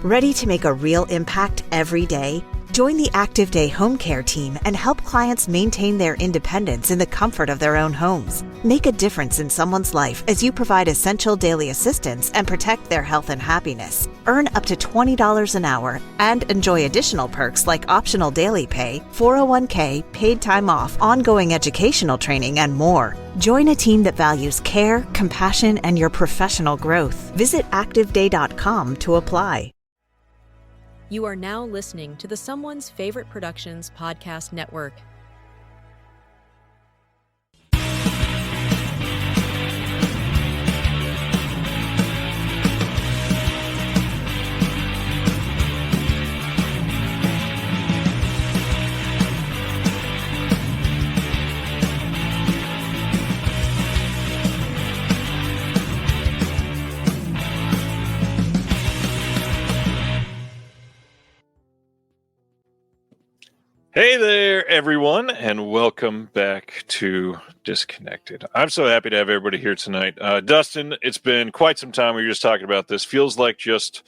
Ready to make a real impact every day? Join the Active Day Home Care team and help clients maintain their independence in the comfort of their own homes. Make a difference in someone's life as you provide essential daily assistance and protect their health and happiness. Earn up to $20 an hour and enjoy additional perks like optional daily pay, 401k, paid time off, ongoing educational training, and more. Join a team that values care, compassion, and your professional growth. Visit activeday.com to apply. You are now listening to the Someone's Favorite Productions podcast network. Hey there, everyone, and welcome back to Disconnected. I'm so happy to have everybody here tonight. Dustin, it's been quite some time. We were just talking about this. Feels like just,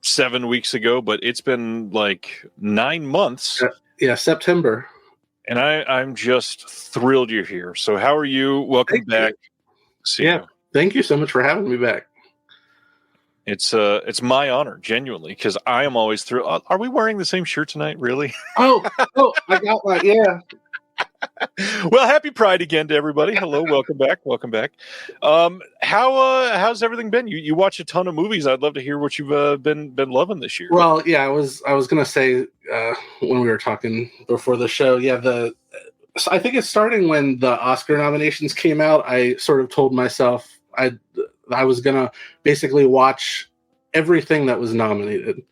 7 weeks ago, but it's been like 9 months. Yeah, September. And I'm just thrilled you're here. So how are you? Welcome back. You. Thank you so much for having me back. It's my honor, genuinely, because I am always thrilled. Are we wearing the same shirt tonight, really? Oh, I got one, yeah. Well, happy Pride again to everybody. Hello, welcome back. How's everything been? You watch a ton of movies. I'd love to hear what you've been loving this year. Well, yeah, I was gonna say when we were talking before the show, I think it's starting when the Oscar nominations came out. I sort of told myself I was gonna basically watch everything that was nominated.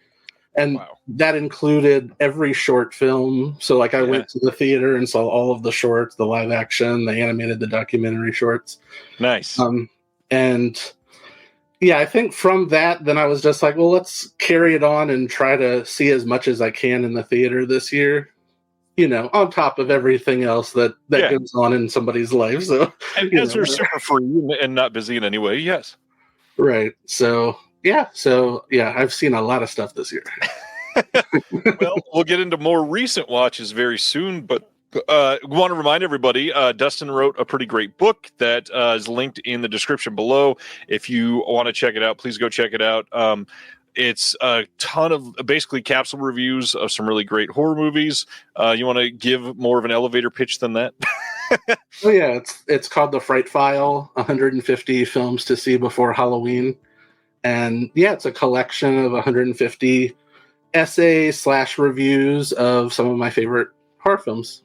And that included every short film. So I went to the theater and saw all of the shorts, the live action, the animated, the documentary shorts. Nice. And yeah, I think from that, then I was just like, well, let's carry it on and try to see as much as I can in the theater this year, on top of everything else that goes on in somebody's life. So, and as they're super free and not busy in any way. Yes. Right. So I've seen a lot of stuff this year. Well, we'll get into more recent watches very soon, but want to remind everybody, Dustin wrote a pretty great book that is linked in the description below. If you want to check it out, please go check it out. It's a ton of basically capsule reviews of some really great horror movies. You want to give more of an elevator pitch than that? Oh yeah, it's called The Fright File, 150 films to see before Halloween. And yeah, it's a collection of 150 essays/reviews of some of my favorite horror films.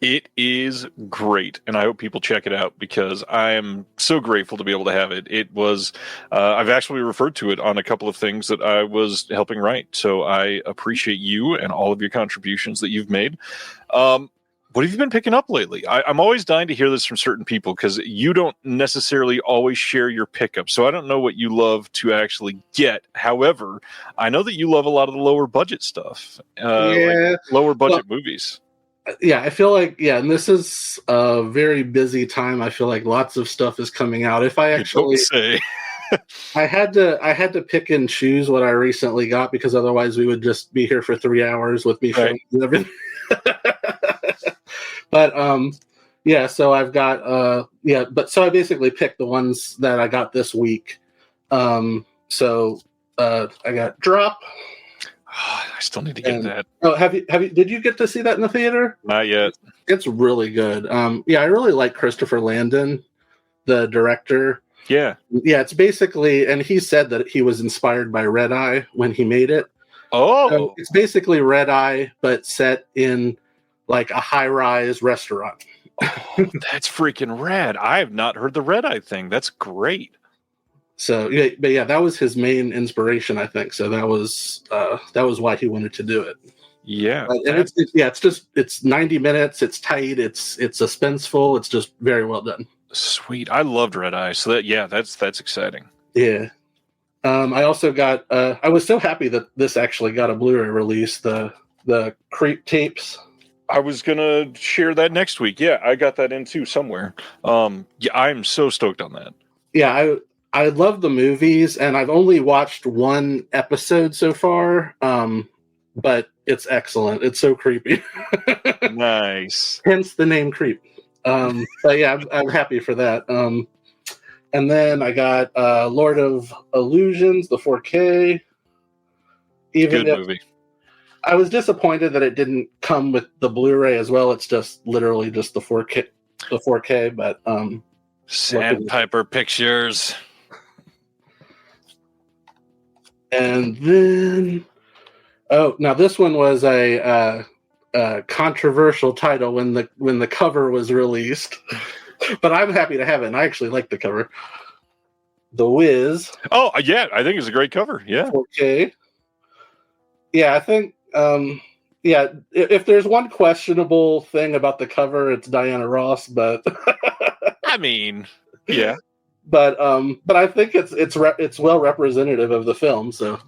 It is great, and I hope people check it out because I am so grateful to be able to have it. It was, I've actually referred to it on a couple of things that I was helping write, so I appreciate you and all of your contributions that you've made. What have you been picking up lately? I'm always dying to hear this from certain people because you don't necessarily always share your pickups. So I don't know what you love to actually get. However, I know that you love a lot of the lower budget stuff, like lower budget movies. Yeah, I feel like, and this is a very busy time. I feel like lots of stuff is coming out. If I actually say, I had to pick and choose what I recently got because otherwise we would just be here for 3 hours with me showing you everything. But so I've got so I basically picked the ones that I got this week. I got Drop. Oh, I still need to get that. Oh, did you get to see that in the theater? Not yet. It's really good. I really like Christopher Landon, the director. Yeah. Yeah, it's basically, and he said that he was inspired by Red Eye when he made it. Oh. So it's basically Red Eye, but set in like a high-rise restaurant. Oh, that's freaking rad. I have not heard the Red Eye thing. That's great. So, that was his main inspiration, I think. So that was why he wanted to do it. Yeah. And it's 90 minutes. It's tight. It's suspenseful. It's just very well done. Sweet. I loved Red Eye. So that's exciting. Yeah. I also got, I was so happy that this actually got a Blu-ray release, the Creep tapes. I was going to share that next week. Yeah, I got that in too somewhere. I'm so stoked on that. Yeah, I love the movies, and I've only watched one episode so far, but it's excellent. It's so creepy. Nice. Hence the name Creep. But yeah, I'm happy for that. And then I got Lord of Illusions, the 4K. Good movie. I was disappointed that it didn't come with the Blu-ray as well. It's just literally just the 4K. But Sandpiper Pictures. And then, now this one was a controversial title when the cover was released, but I'm happy to have it. And I actually like the cover. The Wiz. Oh yeah, I think it's a great cover. Yeah. 4K. Yeah, I think. If there's one questionable thing about the cover, it's Diana Ross, but I mean, yeah. But I think it's well representative of the film. So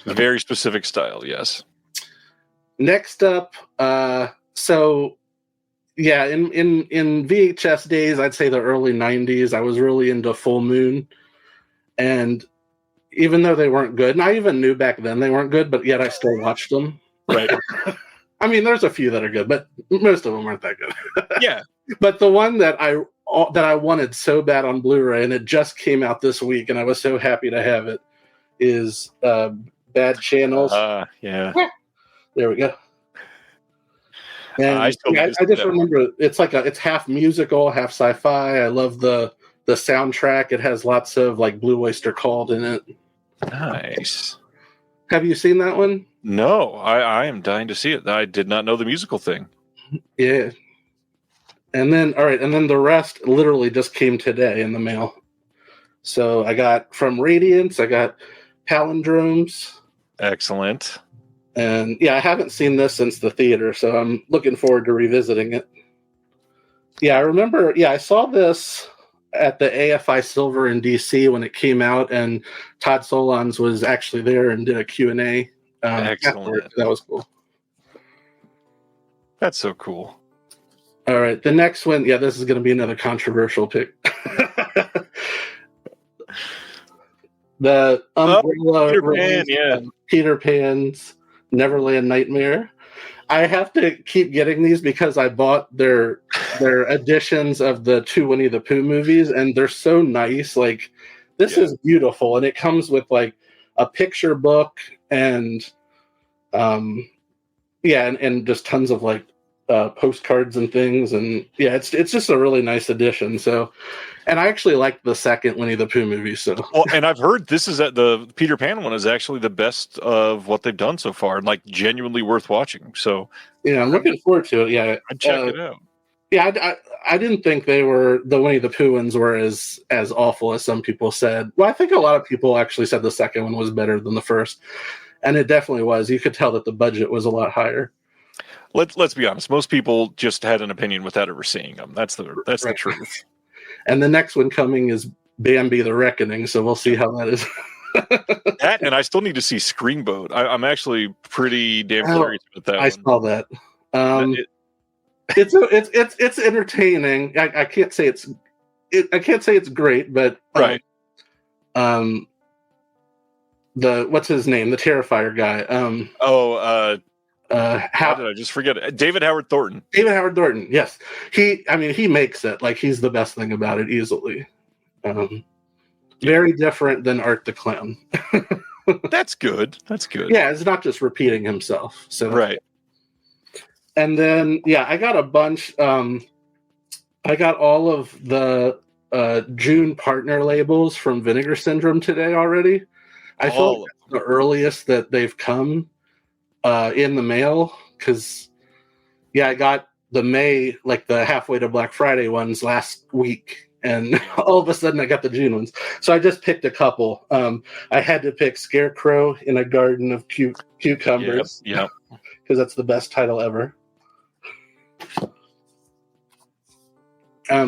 very specific style, yes. Next up, in VHS days, I'd say the early 90s, I was really into Full Moon. And even though they weren't good, and I even knew back then they weren't good, but yet I still watched them. Right. I mean, there's a few that are good, but most of them aren't that good. Yeah. But the one that I wanted so bad on Blu-ray, and it just came out this week, and I was so happy to have it, is Bad Channels. Yeah. There we go. And I just remember it's half musical, half sci-fi. I love the soundtrack. It has lots of like Blue Oyster Cult in it. Nice. Have you seen that one? No, I am dying to see it. I did not know the musical thing. Yeah. And then the rest literally just came today in the mail. So I got from Radiance, I got Palindromes. Excellent. And yeah, I haven't seen this since the theater, so I'm looking forward to revisiting it. Yeah, I remember, I saw this at the AFI Silver in DC when it came out, and Todd Solondz was actually there and did a Q&A. Excellent. That was cool. That's so cool. All right, the next one, this is going to be another controversial pick. The Umbrella Peter Pan's Neverland Nightmare. I have to keep getting these because I bought their editions of the 2 Winnie the Pooh movies, and they're so nice. Like, this is beautiful, and it comes with like a picture book and and just tons of like postcards and things, and it's just a really nice edition. So, and I actually like the second Winnie the Pooh movie. So, well, and I've heard the Peter Pan one is actually the best of what they've done so far, and like genuinely worth watching. So, I'm looking forward to it. Yeah, I'd check it out. Yeah, I didn't think the Winnie the Pooh ones were as awful as some people said. Well, I think a lot of people actually said the second one was better than the first, and it definitely was. You could tell that the budget was a lot higher. Let's be honest. Most people just had an opinion without ever seeing them. That's the truth. And the next one coming is Bambi: The Reckoning, so we'll see how that is. That, and I still need to see Screamboat. I'm actually pretty damn curious about that. I saw that. It's entertaining. I can't say it's great, but right. What's his name? The Terrifier guy. How did I just forget it? David Howard Thornton. David Howard Thornton. Yes, he makes it. Like, he's the best thing about it easily. Very different than Art the Clown. That's good. Yeah, it's not just repeating himself. So right. And then I got a bunch. I got all of the June partner labels from Vinegar Syndrome today already. I feel like that's the earliest that they've come in the mail, because I got the May, like the halfway to Black Friday ones last week, and all of a sudden I got the June ones. So I just picked a couple. I had to pick Scarecrow in a Garden of Cucumbers. Yeah, because that's the best title ever.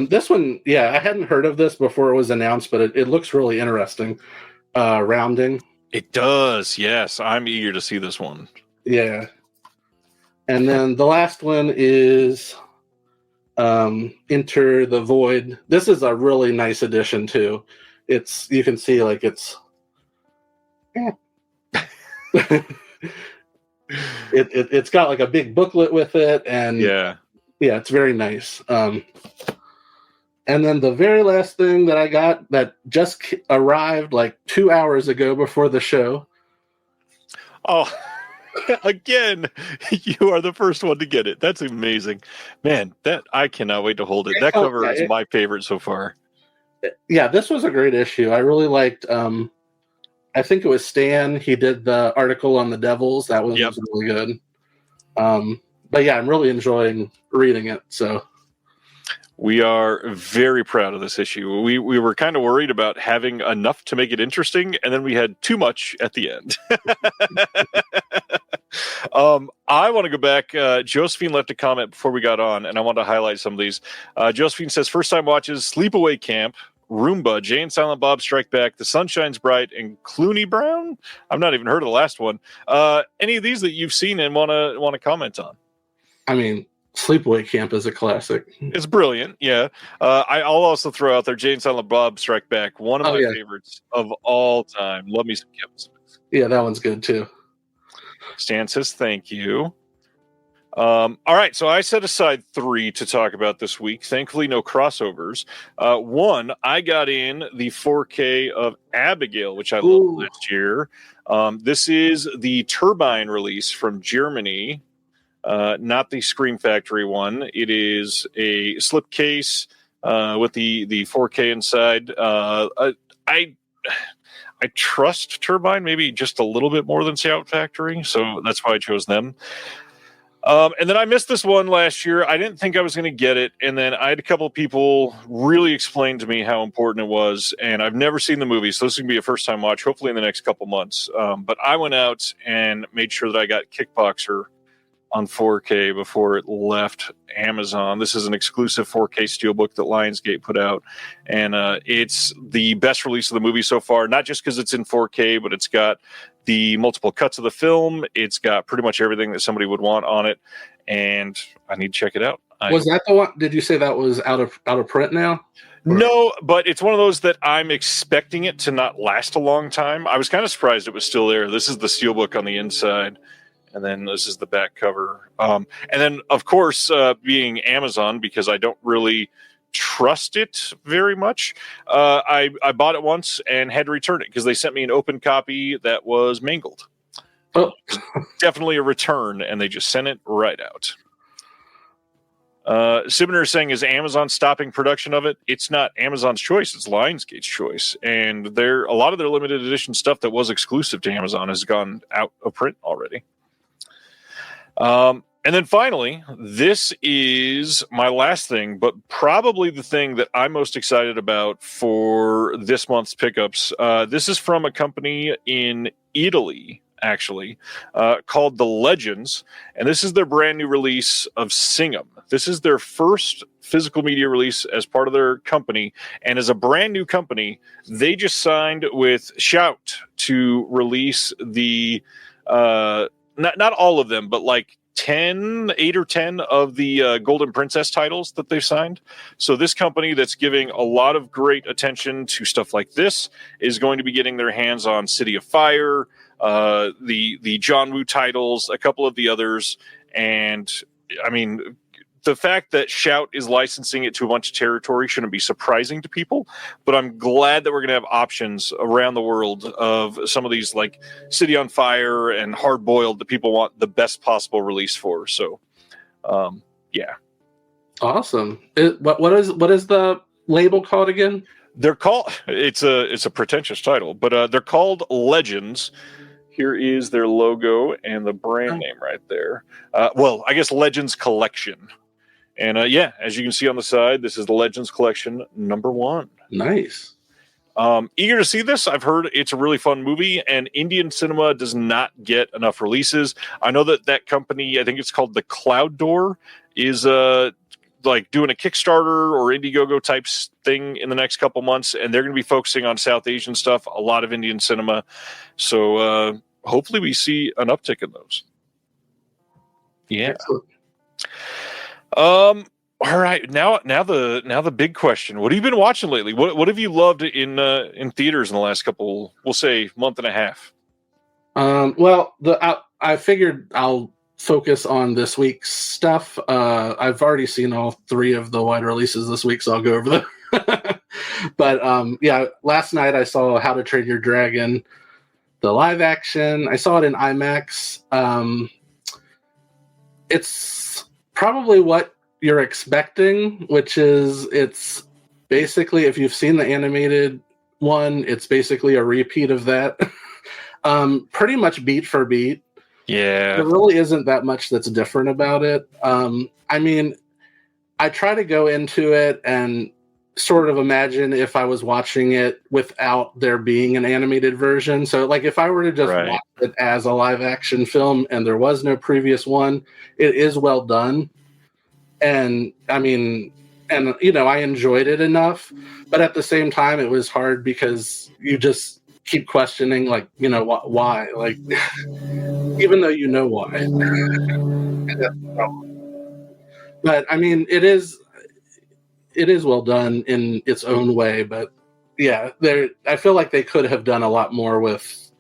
This one, I hadn't heard of this before it was announced, but it looks really interesting. Rounding. It does, yes. I'm eager to see this one. Yeah. And then the last one is Enter the Void. This is a really nice edition too. you can see like it's it's got like a big booklet with it, and Yeah. It's very nice. And then the very last thing that I got that just arrived like 2 hours ago before the show. Oh, again, you are the first one to get it. That's amazing, man. That I cannot wait to hold it. That cover is my favorite so far. Yeah, this was a great issue. I really liked. I think it was Stan. He did the article on the Devils. That one was really good. But yeah, I'm really enjoying reading it. So we are very proud of this issue. We were kind of worried about having enough to make it interesting, and then we had too much at the end. I want to go back. Josephine left a comment before we got on, and I want to highlight some of these. Josephine says, first time watches Sleepaway Camp, Roomba, Jay and Silent Bob Strike Back, The Sun Shines Bright, and Clooney Brown. I've not even heard of the last one. Any of these that you've seen and want to comment on? I mean, Sleepaway Camp is a classic. It's brilliant, yeah. I'll also throw out there Jay and Silent Bob Strike Back, one of my favorites of all time. Love me some Kevin Smith. Yeah, that one's good too. Stan says thank you. All right, so I set aside 3 to talk about this week. Thankfully, no crossovers. One, I got in the 4K of Abigail, which I loved last year. This is the Turbine release from Germany, not the Scream Factory one. It is a slipcase with the 4K inside. I trust Turbine maybe just a little bit more than Shout Factory, so that's why I chose them. And then I missed this one last year. I didn't think I was going to get it, and then I had a couple of people really explain to me how important it was, and I've never seen the movie, so this is going to be a first-time watch, hopefully in the next couple months. But I went out and made sure that I got Kickboxer on 4K before it left Amazon. This is an exclusive 4K steelbook that Lionsgate put out, and it's the best release of the movie so far, not just because it's in 4K, but it's got the multiple cuts of the film. It's got pretty much everything that somebody would want on it, and I need to check it out. Was that the one? Did you say that was out of print now? No, but it's one of those that I'm expecting it to not last a long time. I was kind of surprised it was still there. This is the steelbook on the inside, and then this is the back cover. And then, of course, being Amazon, because I don't really trust it very much, I bought it once and had to return it because they sent me an open copy that was mangled. Oh. Definitely a return, and they just sent it right out. Sibner is saying, is Amazon stopping production of it? It's not Amazon's choice, it's Lionsgate's choice. And a lot of their limited edition stuff that was exclusive to Amazon has gone out of print already. And then finally, this is my last thing, but probably the thing that I'm most excited about for this month's pickups. This is from a company in Italy, actually, called The Legends. And this is their brand new release of Sing 'Em. This is their first physical media release as part of their company. And as a brand new company, they just signed with Shout to release the, not all of them, but like 8 or 10 of the Golden Princess titles that they've signed. So this company that's giving a lot of great attention to stuff like this is going to be getting their hands on City of Fire, the John Woo titles, a couple of the others. And I mean, the fact that Shout is licensing it to a bunch of territory shouldn't be surprising to people, but I'm glad that we're going to have options around the world of some of these, like City on Fire and Hard Boiled, that people want the best possible release for. So, yeah. Awesome. What is the label called again? They're called, it's a pretentious title, but they're called Legends. Here is their logo and the brand name right there. Well, I guess Legends Collection. And yeah, as you can see on the side, this is the Legends Collection #1. Nice. Eager to see this. I've heard it's a really fun movie, and Indian cinema does not get enough releases. I know that company, I think it's called The Cloud Door, is like doing a Kickstarter or Indiegogo type thing in the next couple months, and they're going to be focusing on South Asian stuff, a lot of Indian cinema. So hopefully we see an uptick in those. Yeah. Excellent. All right, now the big question: what have you been watching lately? What have you loved in theaters in the last couple, we'll say, month and a half? Well, I figured I'll focus on this week's stuff. I've already seen all 3 of the wide releases this week, so I'll go over them. But yeah, last night I saw How to Train Your Dragon, the live action. I saw it in IMAX. It's probably what you're expecting, which is it's basically, if you've seen the animated one, it's basically a repeat of that. Pretty much beat for beat. Yeah. There really isn't that much that's different about it. I mean, I try to go into it and sort of imagine if I was watching it without there being an animated version. So, like, if I were to just watch it as a live action film and there was no previous one, it is well done. And I mean, and you know, I enjoyed it enough, but at the same time, it was hard because you just keep questioning, like, you know, why, like, even though you know why. But I mean, it is well done in its own way. But yeah, I feel like they could have done a lot more with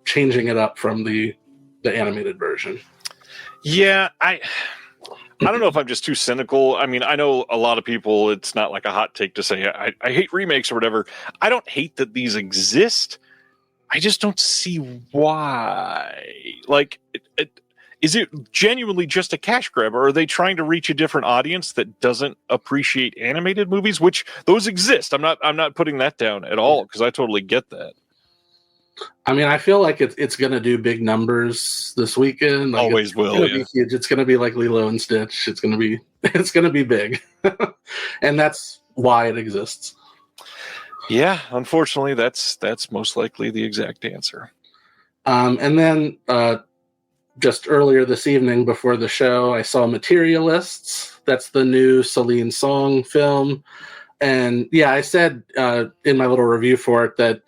changing it up from the animated version. Yeah, I don't know if I'm just too cynical. I mean, I know a lot of people, it's not like a hot take to say I hate remakes or whatever. I don't hate that these exist. I just don't see why. Like, is it genuinely just a cash grab, or are they trying to reach a different audience that doesn't appreciate animated movies? Which those exist. I'm not putting that down at all, because I totally get that. I mean, I feel like it's going to do big numbers this weekend. Like, always will. Be huge. It's going to be like Lilo and Stitch. It's going to be big, and that's why it exists. Yeah, unfortunately, that's most likely the exact answer. And then just earlier this evening before the show, I saw Materialists. That's the new Celine Song film. And yeah, I said in my little review for it that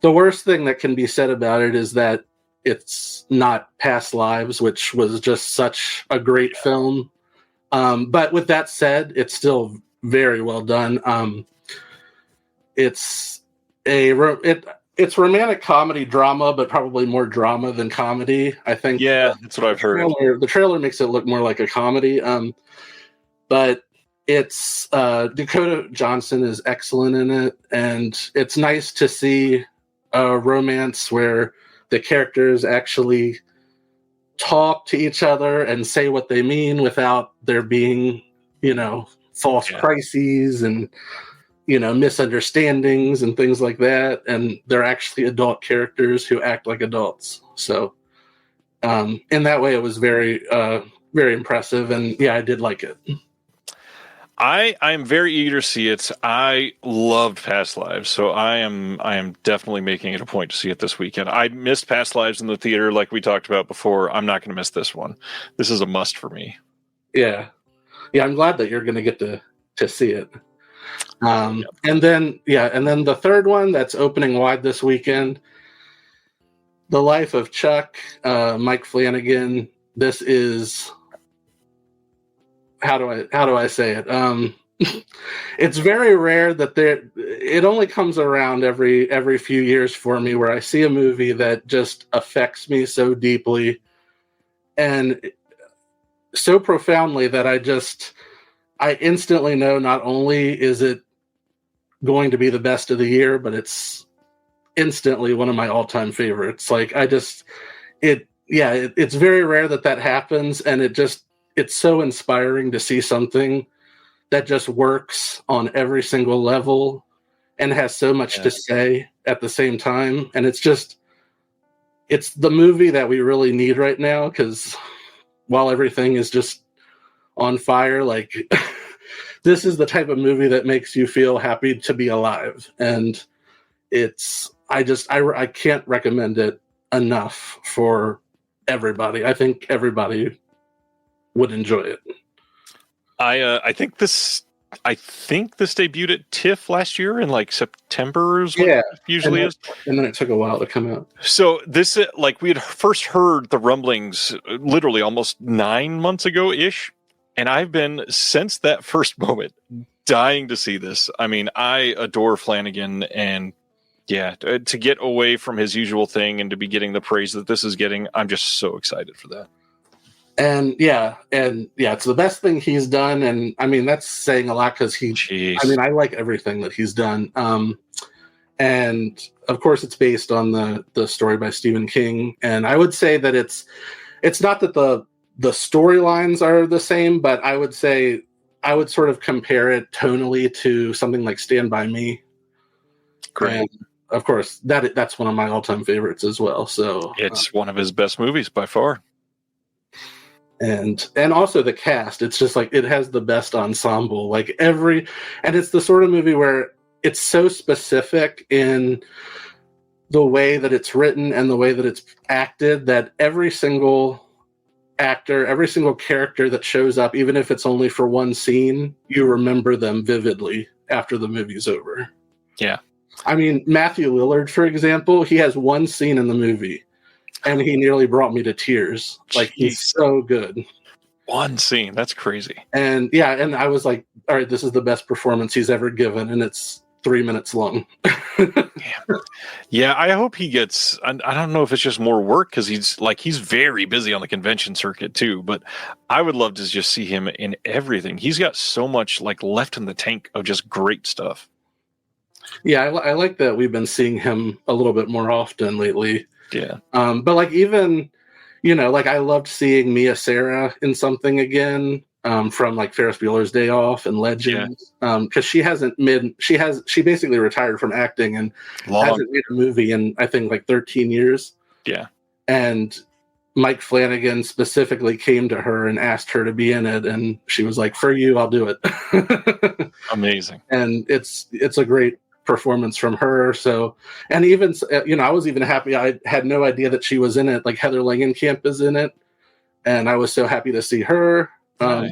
the worst thing that can be said about it is that it's not Past Lives, which was just such a great film. But with that said, it's still very well done. It's it's romantic comedy drama, but probably more drama than comedy, I think. Yeah, that's what I've heard. The trailer makes it look more like a comedy. But it's Dakota Johnson is excellent in it, and it's nice to see a romance where the characters actually talk to each other and say what they mean without there being, you know, false crises and, you know, misunderstandings and things like that. And they're actually adult characters who act like adults. So in that way, it was very, very impressive. And yeah, I did like it. I am very eager to see it. I loved Past Lives, so I am definitely making it a point to see it this weekend. I missed Past Lives in the theater, like we talked about before. I'm not going to miss this one. This is a must for me. Yeah, I'm glad that you're going to get to see it. And then the third one that's opening wide this weekend, The Life of Chuck, Mike Flanagan. This is. How do I say it? It's very rare that it only comes around every few years for me where I see a movie that just affects me so deeply and so profoundly that I instantly know not only is it going to be the best of the year, but it's instantly one of my all-time favorites. Like, it's very rare that happens, and it's so inspiring to see something that just works on every single level and has so much to say at the same time. And it's the movie that we really need right now, because while everything is just on fire, like this is the type of movie that makes you feel happy to be alive. And I can't recommend it enough for everybody. I think everybody would enjoy it. I think this debuted at TIFF last year in like September is what it usually is. And then it took a while to come out. So this, like, we had first heard the rumblings literally almost 9 months ago ish. And I've been, since that first moment, dying to see this. I mean, I adore Flanagan, and yeah, to get away from his usual thing and to be getting the praise that this is getting, I'm just so excited for that. And yeah, it's the best thing he's done. And I mean, that's saying a lot because I like everything that he's done. And of course, it's based on the story by Stephen King. And I would say that it's not that the storylines are the same, but I would say I would sort of compare it tonally to something like Stand By Me. Great. And of course, that's one of my all-time favorites as well. So it's one of his best movies by far. And also the cast, it's just like it has the best ensemble. And it's the sort of movie where it's so specific in the way that it's written and the way that it's acted that every single actor, every single character that shows up, even if it's only for one scene, you remember them vividly after the movie's over. Yeah. I mean, Matthew Lillard, for example, he has one scene in the movie and he nearly brought me to tears. Like, he's so good. One scene. That's crazy. And yeah, and I was like, all right, this is the best performance he's ever given, and it's 3 minutes long. Yeah, I hope he gets, I don't know if it's just more work because he's very busy on the convention circuit too, but I would love to just see him in everything. He's got so much like left in the tank of just great stuff. Yeah, I like that we've been seeing him a little bit more often lately. Yeah. But like even, I loved seeing Mia Sara in something again. From like Ferris Bueller's Day Off and Legends, because she basically retired from acting and hasn't made a movie in I think like 13 years. Yeah, and Mike Flanagan specifically came to her and asked her to be in it, and she was like, "For you, I'll do it." Amazing, and it's a great performance from her. So, and even I was even happy. I had no idea that she was in it. Like Heather Langenkamp is in it, and I was so happy to see her. Nice.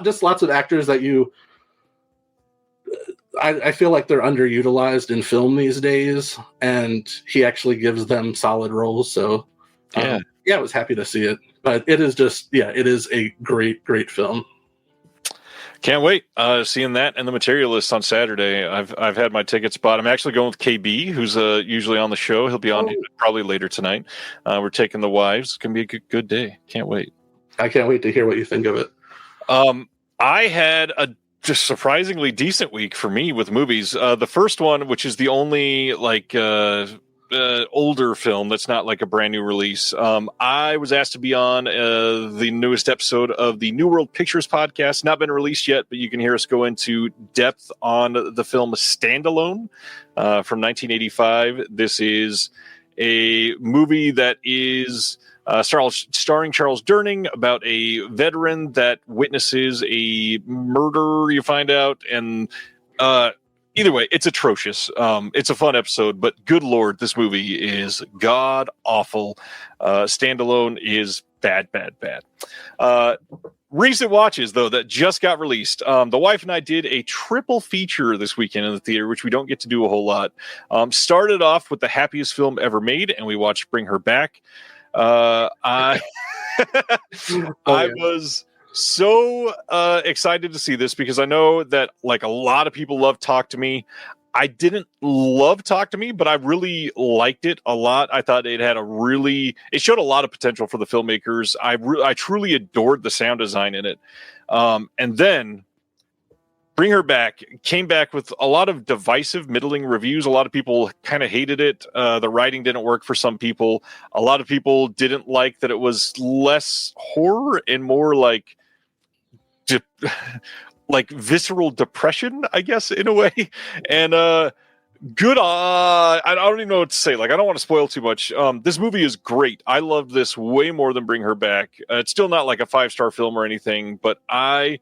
Just lots of actors that I feel like they're underutilized in film these days, and he actually gives them solid roles. So, I was happy to see it. But it is it is a great, great film. Can't wait. Seeing that and The Materialist on Saturday. I've had my tickets bought. I'm actually going with KB, who's usually on the show. He'll be on probably later tonight. We're taking the wives. It's gonna be a good day. Can't wait. I can't wait to hear what you think of it. I had a just surprisingly decent week for me with movies. The first one, which is the only older film that's not like a brand new release. I was asked to be on the newest episode of the New World Pictures podcast. Not been released yet, but you can hear us go into depth on the film Standalone from 1985. This is a movie that is starring Charles Durning about a veteran that witnesses a murder, you find out. And either way, it's atrocious. It's a fun episode, but good Lord, this movie is god awful. Standalone is bad. Recent watches, though, that just got released. The wife and I did a triple feature this weekend in the theater, which we don't get to do a whole lot. Started off with the happiest film ever made, and we watched Bring Her Back. I was so excited to see this because I know that like a lot of people love Talk to Me. I didn't love Talk to Me, but I really liked it a lot. I thought it showed a lot of potential for the filmmakers. I truly adored the sound design in it. And then Bring Her Back came back with a lot of divisive, middling reviews. A lot of people kind of hated it. The writing didn't work for some people. A lot of people didn't like that it was less horror and more like visceral depression, I guess, in a way. And good. I don't even know what to say. Like, I don't want to spoil too much. This movie is great. I loved this way more than Bring Her Back. It's still not like a 5-star film or anything, but I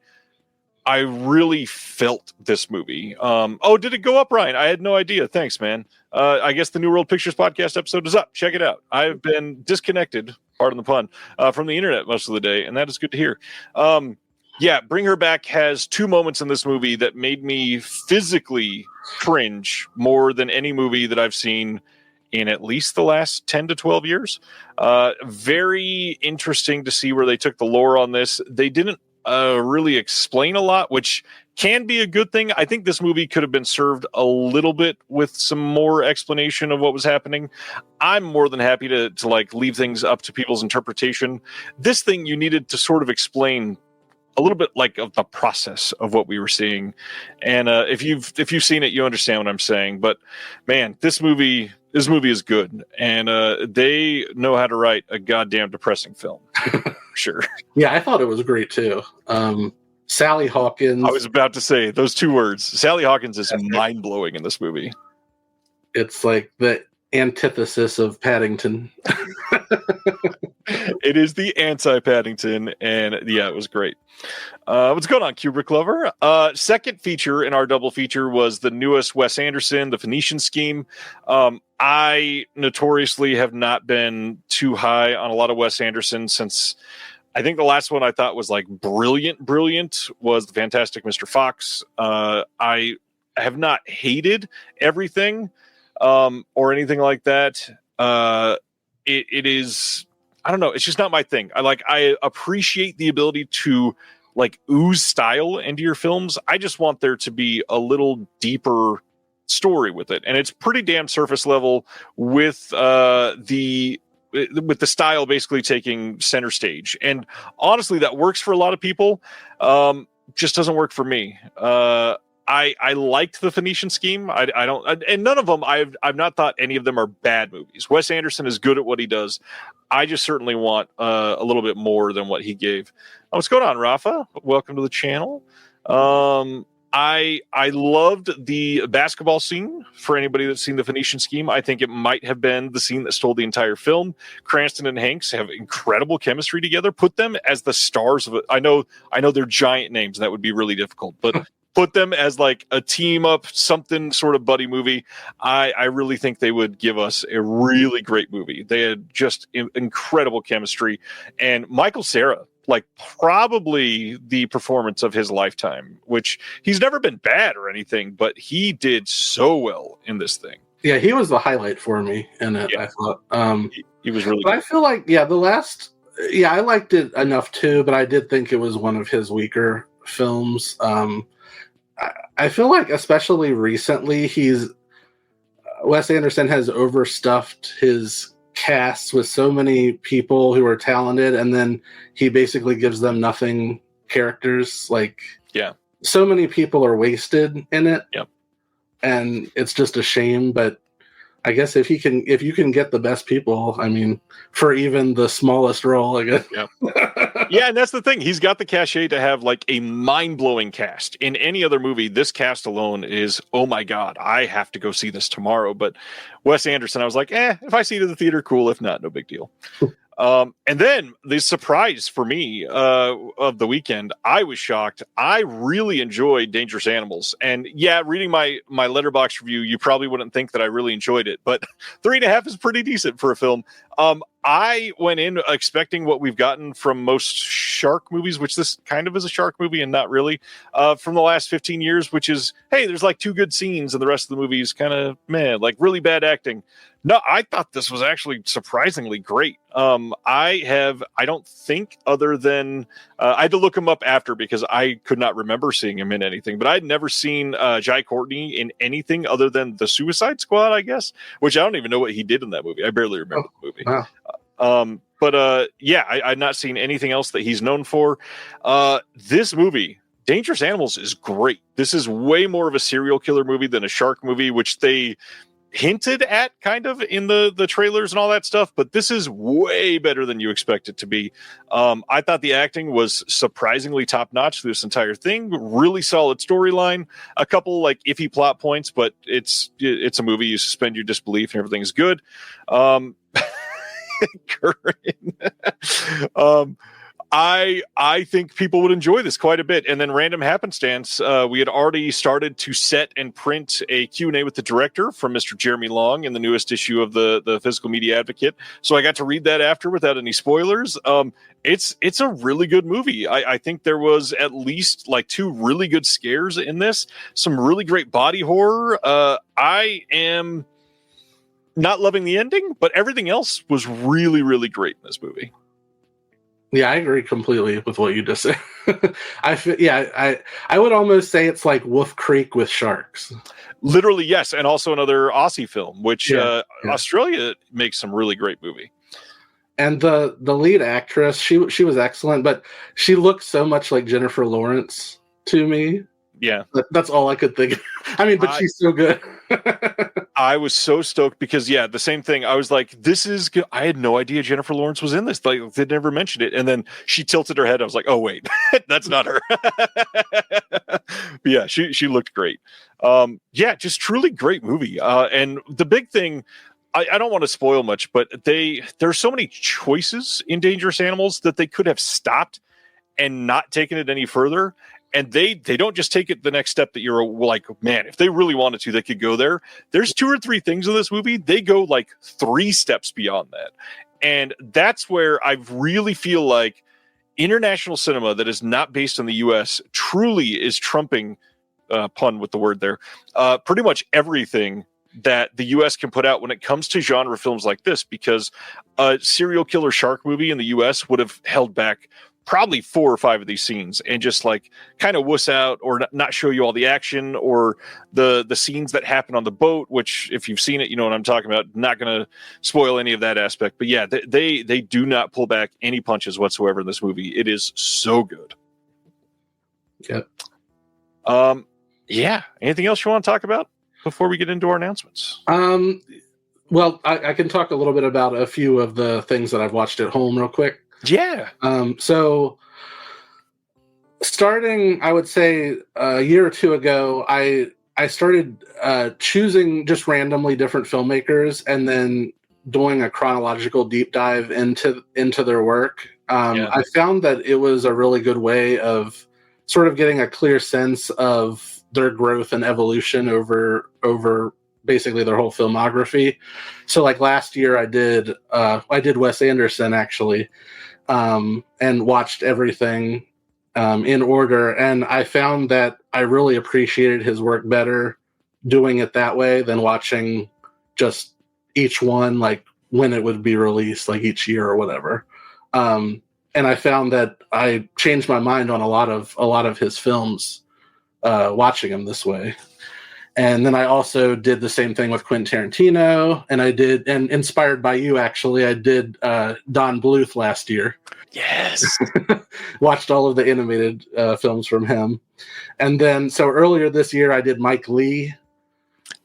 really felt this movie. Did it go up, Ryan? I had no idea. Thanks, man. I guess the New World Pictures podcast episode is up. Check it out. I've been disconnected, pardon the pun, from the internet most of the day, and that is good to hear. Bring Her Back has 2 moments in this movie that made me physically cringe more than any movie that I've seen in at least the last 10 to 12 years. Very interesting to see where they took the lore on this. They didn't really explain a lot, which can be a good thing. I think this movie could have been served a little bit with some more explanation of what was happening. I'm more than happy to like leave things up to people's interpretation. This thing you needed to sort of explain a little bit like of the process of what we were seeing. And if you've seen it, you understand what I'm saying. But man, this movie is good, and they know how to write a goddamn depressing film. Sure. Yeah, I thought it was great too. Sally Hawkins. I was about to say those two words. Sally Hawkins is mind blowing in this movie. It's like the antithesis of Paddington. It is the anti-Paddington, and yeah, it was great. What's going on, Kubrick lover? Second feature in our double feature was the newest Wes Anderson, The Phoenician Scheme. I notoriously have not been too high on a lot of Wes Anderson since I think the last one I thought was like brilliant was The Fantastic Mr. Fox. I have not hated everything or anything like that. It is, I don't know, it's just not my thing. I appreciate the ability to like ooze style into your films. I just want there to be a little deeper story with it, and it's pretty damn surface level with the style basically taking center stage. And honestly, that works for a lot of people. Just doesn't work for me. I liked The Phoenician Scheme. I don't, and none of them, I've not thought any of them are bad movies. Wes Anderson is good at what he does. I just certainly want a little bit more than what he gave. What's going on, Rafa? Welcome to the channel. I loved the basketball scene. For anybody that's seen The Phoenician Scheme, I think it might have been the scene that stole the entire film. Cranston and Hanks have incredible chemistry together. Put them as the stars of it. I know they're giant names, and that would be really difficult, but put them as like a team up, something sort of buddy movie. I really think they would give us a really great movie. They had just incredible chemistry. And Michael Cera, like probably the performance of his lifetime, which he's never been bad or anything, but he did so well in this thing. Yeah, he was the highlight for me in it, yeah. I thought. He was really good. I feel like, I liked it enough too, but I did think it was one of his weaker films. I feel like, especially recently, Wes Anderson has overstuffed his casts with so many people who are talented, and then he basically gives them nothing characters. Like, yeah, so many people are wasted in it. Yep. And it's just a shame, but I guess if you can get the best people, I mean, for even the smallest role, I guess. Yeah. Yeah, and that's the thing. He's got the cachet to have like a mind-blowing cast. In any other movie, this cast alone is, oh my God, I have to go see this tomorrow. But Wes Anderson, I was like, if I see it in the theater, cool. If not, no big deal. And then the surprise for me of the weekend, I was shocked. I really enjoyed Dangerous Animals. And yeah, reading my Letterboxd review, you probably wouldn't think that I really enjoyed it, but 3.5 is pretty decent for a film. I went in expecting what we've gotten from most shark movies, which this kind of is a shark movie and not really, from the last 15 years, which is, hey, there's like 2 good scenes and the rest of the movie is kind of meh, like really bad acting. No, I thought this was actually surprisingly great. I don't think other than, I had to look him up after because I could not remember seeing him in anything, but I'd never seen Jai Courtney in anything other than The Suicide Squad, I guess, which I don't even know what he did in that movie. I barely remember the movie. Wow. But I'd not seen anything else that he's known for. This movie, Dangerous Animals, is great. This is way more of a serial killer movie than a shark movie, which they hinted at kind of in the trailers and all that stuff, but this is way better than you expect it to be. I thought the acting was surprisingly top-notch through this entire thing. Really solid storyline, a couple like iffy plot points, but it's a movie. You suspend your disbelief and everything's good. I think people would enjoy this quite a bit. And then random happenstance, we had already started to set and print a Q&A with the director from Mr. Jeremy Long in the newest issue of the Physical Media Advocate. So I got to read that after without any spoilers. It's a really good movie. I think there was at least like 2 really good scares in this. Some really great body horror. I am not loving the ending, but everything else was really, really great in this movie. Yeah, I agree completely with what you just said. I would almost say it's like Wolf Creek with sharks. Literally, yes, and also another Aussie film, which Yeah. Australia makes some really great movie. And the lead actress, she was excellent, but she looked so much like Jennifer Lawrence to me. Yeah, That's all I could think of. I mean, but she's so good. I was so stoked because, yeah, the same thing. I was like, this is good. I had no idea Jennifer Lawrence was in this. Like, they never mentioned it. And then she tilted her head. I was like, oh, wait, that's not her. But yeah, she looked great. Yeah, just truly great movie. And the big thing, I don't want to spoil much, but there's so many choices in Dangerous Animals that they could have stopped and not taken it any further. And they don't just take it the next step that you're like, man, if they really wanted to, they could go there. There's 2 or 3 things in this movie. They go like 3 steps beyond that. And that's where I really feel like international cinema that is not based in the US truly is trumping, pun with the word there, pretty much everything that the US can put out when it comes to genre films like this, because a serial killer shark movie in the US would have held back probably 4 or 5 of these scenes and just like kind of wuss out or not show you all the action or the scenes that happen on the boat, which if you've seen it, you know what I'm talking about. Not going to spoil any of that aspect, but yeah, they do not pull back any punches whatsoever in this movie. It is so good. Yep. Yeah. Anything else you want to talk about before we get into our announcements? Well, I can talk a little bit about a few of the things that I've watched at home real quick. Yeah. So starting, I would say a year or 2 ago, I started choosing just randomly different filmmakers and then doing a chronological deep dive into their work. I found that it was a really good way of sort of getting a clear sense of their growth and evolution over basically their whole filmography. So like last year I did Wes Anderson actually, and watched everything in order. And I found that I really appreciated his work better doing it that way than watching just each one like when it would be released, like each year or whatever. And I found that I changed my mind on a lot of his films watching him this way. And then I also did the same thing with Quentin Tarantino, and and inspired by you, actually, I did Don Bluth last year. Yes. Watched all of the animated films from him. And then, so earlier this year, I did Mike Leigh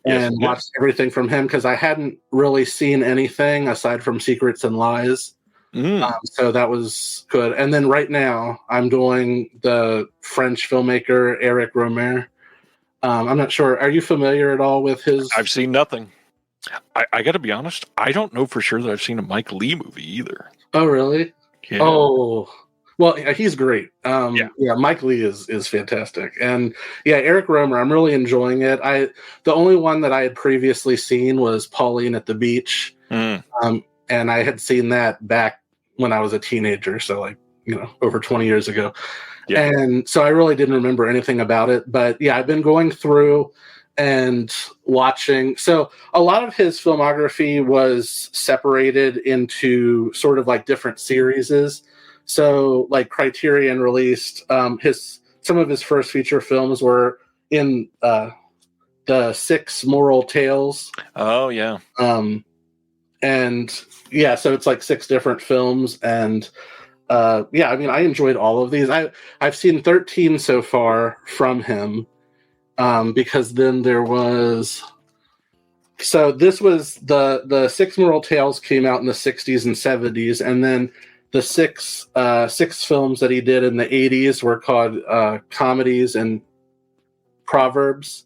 and watched everything from him because I hadn't really seen anything aside from Secrets and Lies. So that was good. And then right now, I'm doing the French filmmaker Eric Romer. I'm not sure. Are you familiar at all with his? I've seen nothing. I got to be honest. I don't know for sure that I've seen a Mike Leigh movie either. Oh, really? Yeah. Oh, well, he's great. Yeah, Mike Leigh is fantastic. And yeah, Eric Romer, I'm really enjoying it. The only one that I had previously seen was Pauline at the Beach. And I had seen that back when I was a teenager. So like, over 20 years ago. Yeah. And so I really didn't remember anything about it. But yeah, I've been going through and watching. So a lot of his filmography was separated into sort of like different series. So like Criterion released some of his first feature films were in the 6 Moral Tales. Oh, yeah. And yeah, so it's like 6 different films. And yeah, I mean, I enjoyed all of these. I've seen 13 so far from him, because then there was. So this was the 6 Moral Tales came out in the 60s and 70s, and then the six films that he did in the 80s were called Comedies and Proverbs,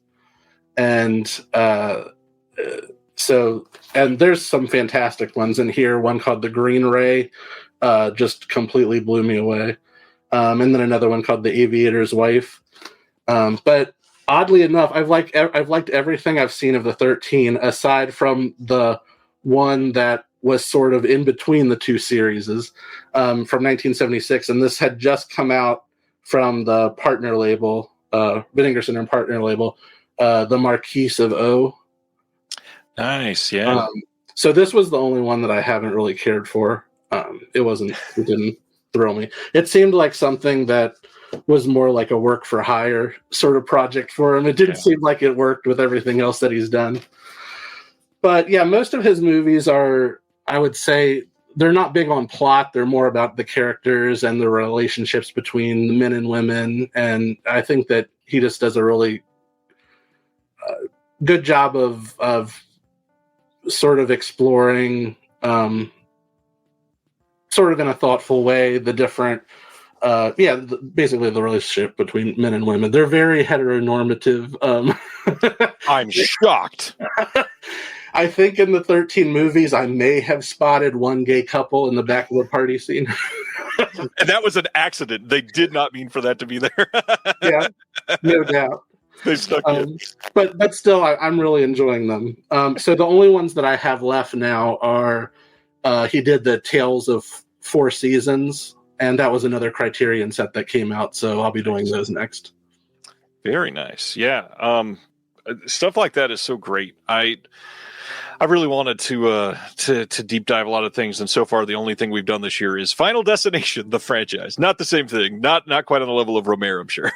and so there's some fantastic ones in here. One called The Green Ray. Just completely blew me away. And then another one called The Aviator's Wife. But oddly enough, I've liked everything I've seen of the 13, aside from the one that was sort of in between the 2 series, from 1976. And this had just come out from the partner label, Binningerson and partner label, The Marquise of O. Nice, yeah. So this was the only one that I haven't really cared for. It thrill me. It seemed like something that was more like a work for hire sort of project for him. It didn't seem like it worked with everything else that he's done. But yeah, most of his movies are, I would say, they're not big on plot. They're more about the characters and the relationships between the men and women. And I think that he just does a really good job of sort of exploring, sort of in a thoughtful way, the different, basically the relationship between men and women. They're very heteronormative. I'm shocked. I think in the 13 movies, I may have spotted one gay couple in the back of a party scene. And that was an accident. They did not mean for that to be there. Yeah, no doubt. They stuck in. But still, I'm really enjoying them. So the only ones that I have left now are he did the Tales of Four Seasons, and that was another Criterion set that came out. So I'll be doing those next. Very nice. Yeah. Stuff like that is so great. I really wanted to deep dive a lot of things, and so far the only thing we've done this year is Final Destination, the franchise. Not the same thing. Not quite on the level of Romero, I'm sure.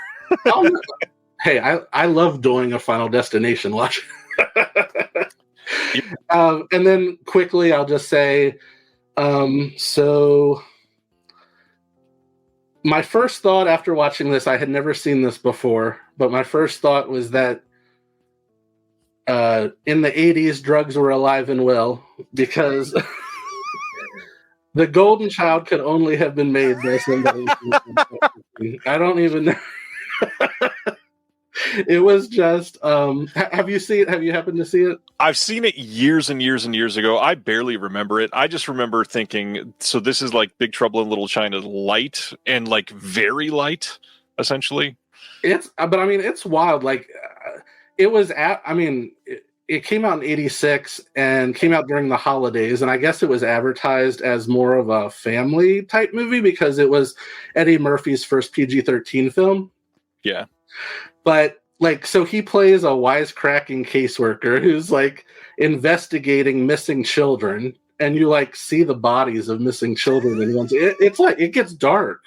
Hey, I love doing a Final Destination watch. And then quickly, I'll just say, so my first thought after watching this, I had never seen this before, but my first thought was that in the 80s, drugs were alive and well, because The Golden Child could only have been made by somebody. I don't even know. It was just, have you happened to see it? I've seen it years and years and years ago. I barely remember it. I just remember thinking, so this is like Big Trouble in Little China light, and like very light, essentially. But I mean, it's wild. Like, it came out in 86 and came out during the holidays. And I guess it was advertised as more of a family type movie because it was Eddie Murphy's first PG-13 film. Yeah. But like, so he plays a wisecracking caseworker who's like investigating missing children, and you like see the bodies of missing children. And it's like, it gets dark.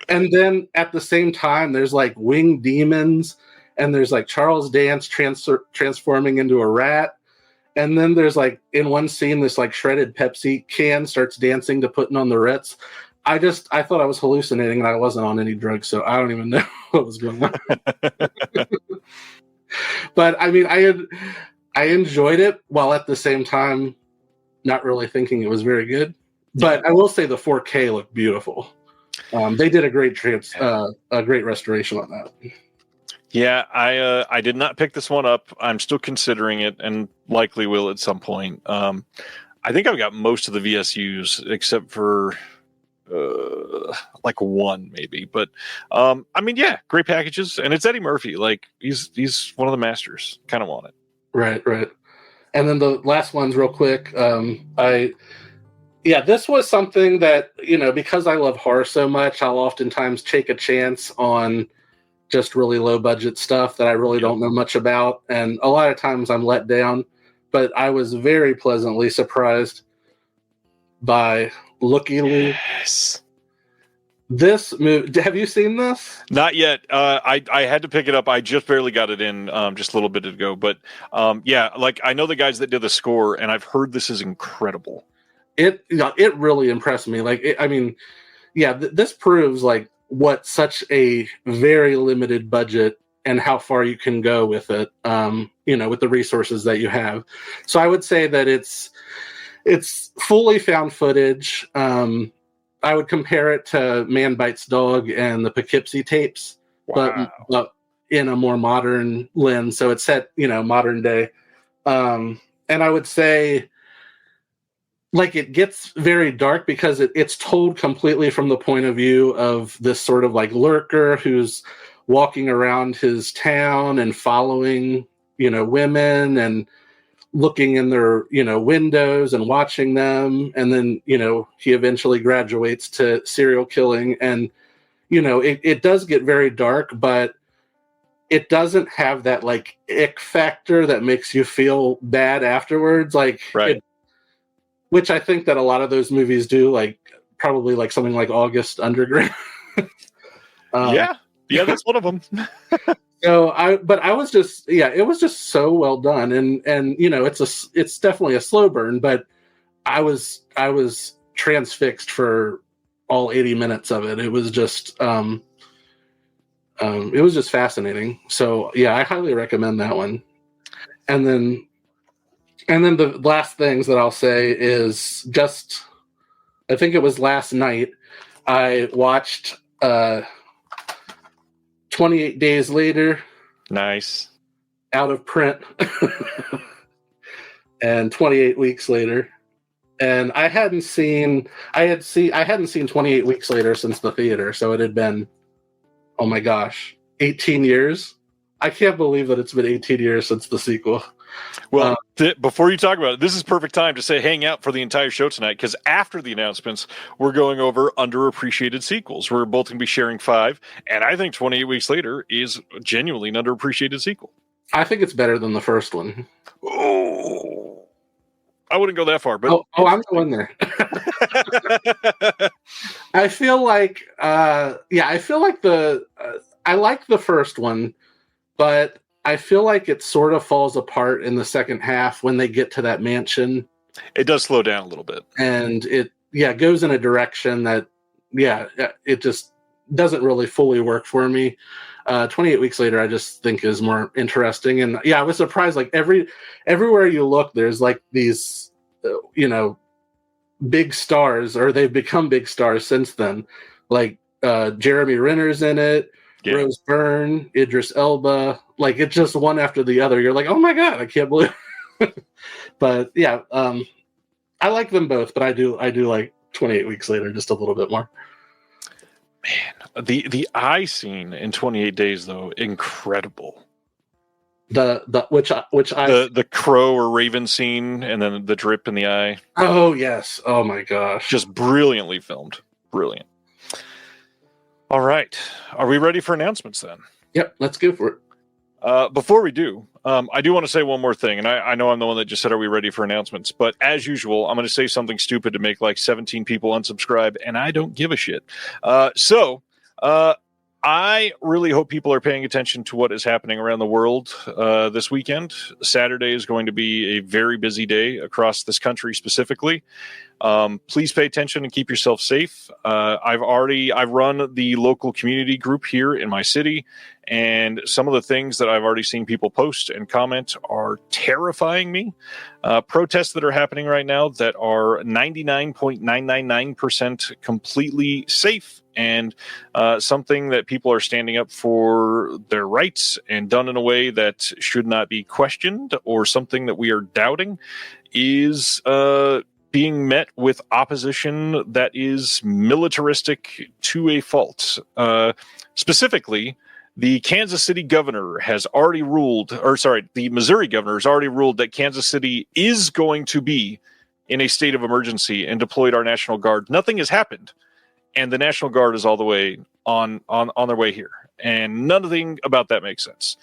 And then at the same time, there's like winged demons, and there's like Charles Dance transforming into a rat. And then there's like in one scene, this like shredded Pepsi can starts dancing to Putting on the Ritz. I thought I was hallucinating, and I wasn't on any drugs, so I don't even know what was going on. But I mean, I enjoyed it while at the same time not really thinking it was very good. But I will say the 4K looked beautiful. They did a great restoration on that. Yeah, I did not pick this one up. I'm still considering it, and likely will at some point. I think I've got most of the VSUs except for like one maybe, but I mean, yeah, great packages, and it's Eddie Murphy. Like he's one of the masters. Kind of want it. Right. And then the last ones, real quick. This was something that, because I love horror so much, I'll oftentimes take a chance on just really low budget stuff that I really don't know much about, and a lot of times I'm let down. But I was very pleasantly surprised by Looky Lou. Yes. This movie, have you seen this? Not yet. I had to pick it up. I just barely got it in just a little bit ago. But like I know the guys that did the score, and I've heard this is incredible. It really impressed me. Like, this proves like what such a very limited budget and how far you can go with it. With the resources that you have. So I would say that it's fully found footage. I would compare it to Man Bites Dog and the Poughkeepsie tapes, but in a more modern lens. So it's set, modern day. And I would say, like, it gets very dark because it's told completely from the point of view of this sort of like lurker who's walking around his town and following, women and looking in their, windows and watching them. And then, he eventually graduates to serial killing. And, it does get very dark, but it doesn't have that like ick factor that makes you feel bad afterwards. Like, right. Which I think that a lot of those movies do, like probably like something like August Underground. Yeah, that's one of them. So I was just, it was just so well done, and it's definitely a slow burn, but I was transfixed for all 80 minutes of it. It was just fascinating. So I highly recommend that one. And then the last things that I'll say is just, I think it was last night, I watched 28 Days Later. Nice. Out of print. And 28 Weeks Later. And I hadn't seen 28 Weeks Later since the theater, so it had been, oh my gosh, 18 years. I can't believe that it's been 18 years since the sequel. Well, before you talk about it, this is perfect time to say hang out for the entire show tonight, because after the announcements, we're going over underappreciated sequels. We're both going to be sharing 5, and I think 28 Weeks Later is genuinely an underappreciated sequel. I think it's better than the first one. Oh, I wouldn't go that far, but I'm going there. I feel like, I like the first one, but I feel like it sort of falls apart in the second half when they get to that mansion. It does slow down a little bit, and it goes in a direction that it just doesn't really fully work for me. 28 Weeks Later, I just think is more interesting, and I was surprised. Like everywhere you look, there's like these, big stars, or they've become big stars since then. Like Jeremy Renner's in it, Rose Byrne, Idris Elba. Like it's just one after the other. You're like, oh my god, I can't believe. But I like them both, but I do like 28 Weeks Later just a little bit more. Man, the eye scene in 28 Days, though, incredible. The crow or raven scene, and then the drip in the eye. Oh yes. Oh my gosh. Just brilliantly filmed. Brilliant. All right. Are we ready for announcements then? Yep, let's go for it. Before we do, I do want to say one more thing, and I know I'm the one that just said, are we ready for announcements? But as usual, I'm going to say something stupid to make like 17 people unsubscribe, and I don't give a shit. I really hope people are paying attention to what is happening around the world this weekend. Saturday is going to be a very busy day across this country specifically. Please pay attention and keep yourself safe. I've run the local community group here in my city, and some of the things that I've already seen people post and comment are terrifying me. Protests that are happening right now that are 99.999% completely safe, and something that people are standing up for their rights and done in a way that should not be questioned, or something that we are doubting is being met with opposition that is militaristic to a fault. Specifically, the Kansas City governor has already ruled, the Missouri governor has already ruled that Kansas City is going to be in a state of emergency and deployed our National Guard. Nothing has happened, and the National Guard is all the way on their way here, and nothing about that makes sense.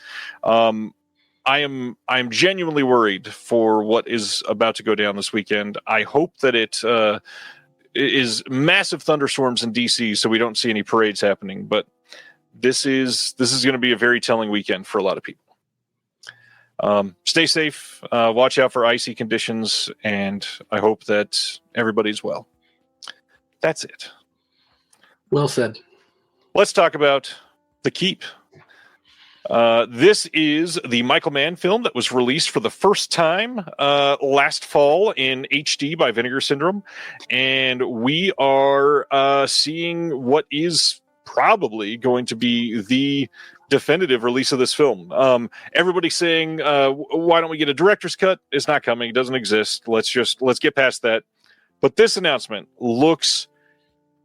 I am genuinely worried for what is about to go down this weekend. I hope that it is massive thunderstorms in DC, so we don't see any parades happening. But this is going to be a very telling weekend for a lot of people. Stay safe. Watch out for icy conditions, and I hope that everybody's well. That's it. Well said. Let's talk about The Keep. This is the Michael Mann film that was released for the first time last fall in HD by Vinegar Syndrome, and we are seeing what is probably going to be the definitive release of this film. Everybody's saying, why don't we get a director's cut? It's not coming. It doesn't exist. Let's get past that. But this announcement looks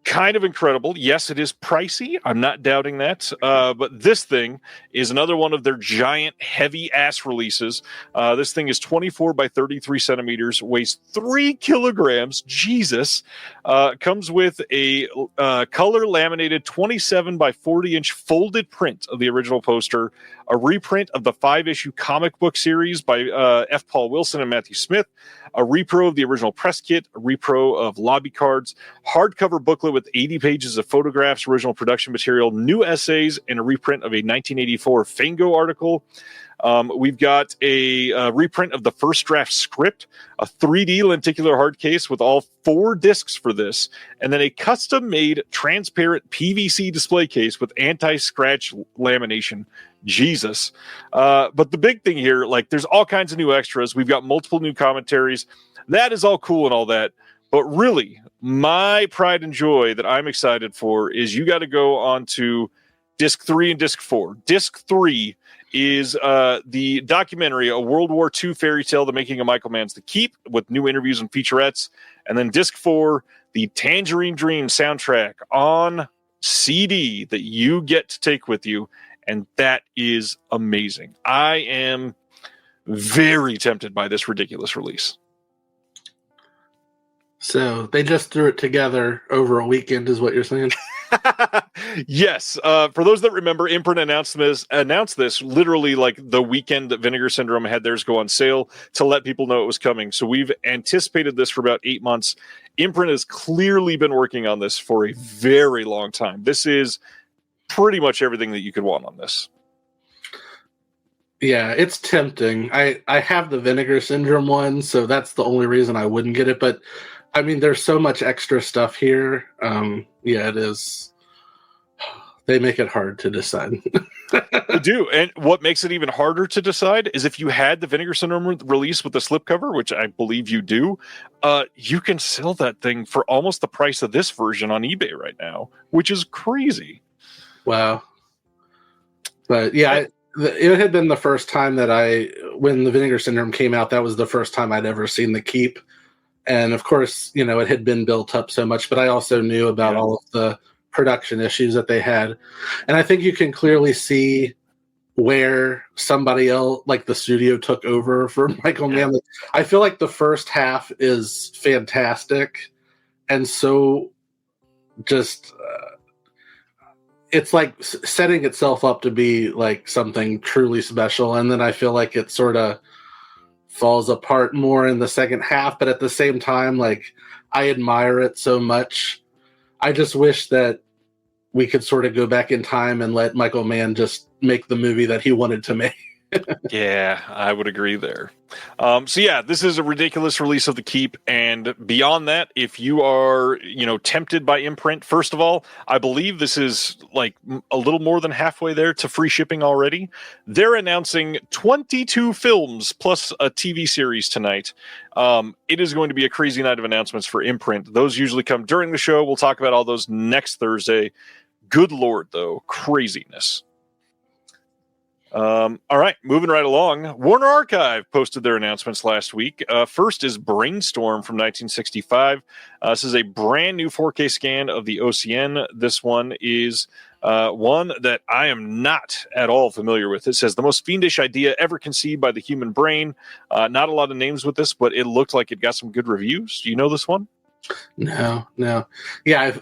kind of incredible. Yes, it is pricey. I'm not doubting that. But this thing is another one of their giant, heavy-ass releases. This thing is 24 by 33 centimeters, weighs 3 kilograms. Jesus. Comes with a color laminated 27 by 40-inch folded print of the original poster, a reprint of the 5-issue comic book series by F. Paul Wilson and Matthew Smith, a repro of the original press kit, a repro of lobby cards, hardcover booklet with 80 pages of photographs, original production material, new essays, and a reprint of a 1984 Fango article. We've got a reprint of the first draft script, a 3D lenticular hard case with all 4 discs for this, and then a custom-made transparent PVC display case with anti-scratch lamination. Jesus. But the big thing here, like, there's all kinds of new extras. We've got multiple new commentaries. That is all cool and all that. But really, my pride and joy that I'm excited for is you got to go on to Disc 3 and Disc 4. Disc 3 is the documentary, a World War II fairy tale, The Making of Michael Mann's The Keep, with new interviews and featurettes. And then Disc 4, the Tangerine Dream soundtrack on CD that you get to take with you. And that is amazing. I am very tempted by this ridiculous release. So they just threw it together over a weekend, is what you're saying? Yes. For those that remember, Imprint announced this literally like the weekend that Vinegar Syndrome had theirs go on sale to let people know it was coming. So we've anticipated this for about 8 months. Imprint has clearly been working on this for a very long time. This is pretty much everything that you could want on this. Yeah, it's tempting. I have the Vinegar Syndrome one, so that's the only reason I wouldn't get it. But I mean, there's so much extra stuff here. Yeah, it is. They make it hard to decide. They do. And what makes it even harder to decide is if you had the Vinegar Syndrome release with the slipcover, which I believe you do, you can sell that thing for almost the price of this version on eBay right now, which is crazy. Wow. But yeah, it had been the first time that when the Vinegar Syndrome came out, that was the first time I'd ever seen The Keep. And of course, you know, it had been built up so much, but I also knew about all of the production issues that they had. And I think you can clearly see where somebody else, like the studio, took over for Michael Mann. I feel like the first half is fantastic. And so just... it's like setting itself up to be like something truly special. And then I feel like it sort of falls apart more in the second half. But at the same time, like, I admire it so much. I just wish that we could sort of go back in time and let Michael Mann just make the movie that he wanted to make. Yeah, I would agree there. So yeah, this is a ridiculous release of The Keep, and beyond that, if you are, tempted by Imprint, first of all, I believe this is like a little more than halfway there to free shipping already. They're announcing 22 films plus a TV series tonight. It is going to be a crazy night of announcements for Imprint. Those usually come during the show. We'll talk about all those next Thursday. Good Lord, though, craziness. All right, moving right along. Warner Archive posted their announcements last week. First is Brainstorm from 1965. This is a brand new 4K scan of the OCN. This one is one that I am not at all familiar with. It says the most fiendish idea ever conceived by the human brain. Not a lot of names with this, but it looked like it got some good reviews. Do you know this one? No. Yeah,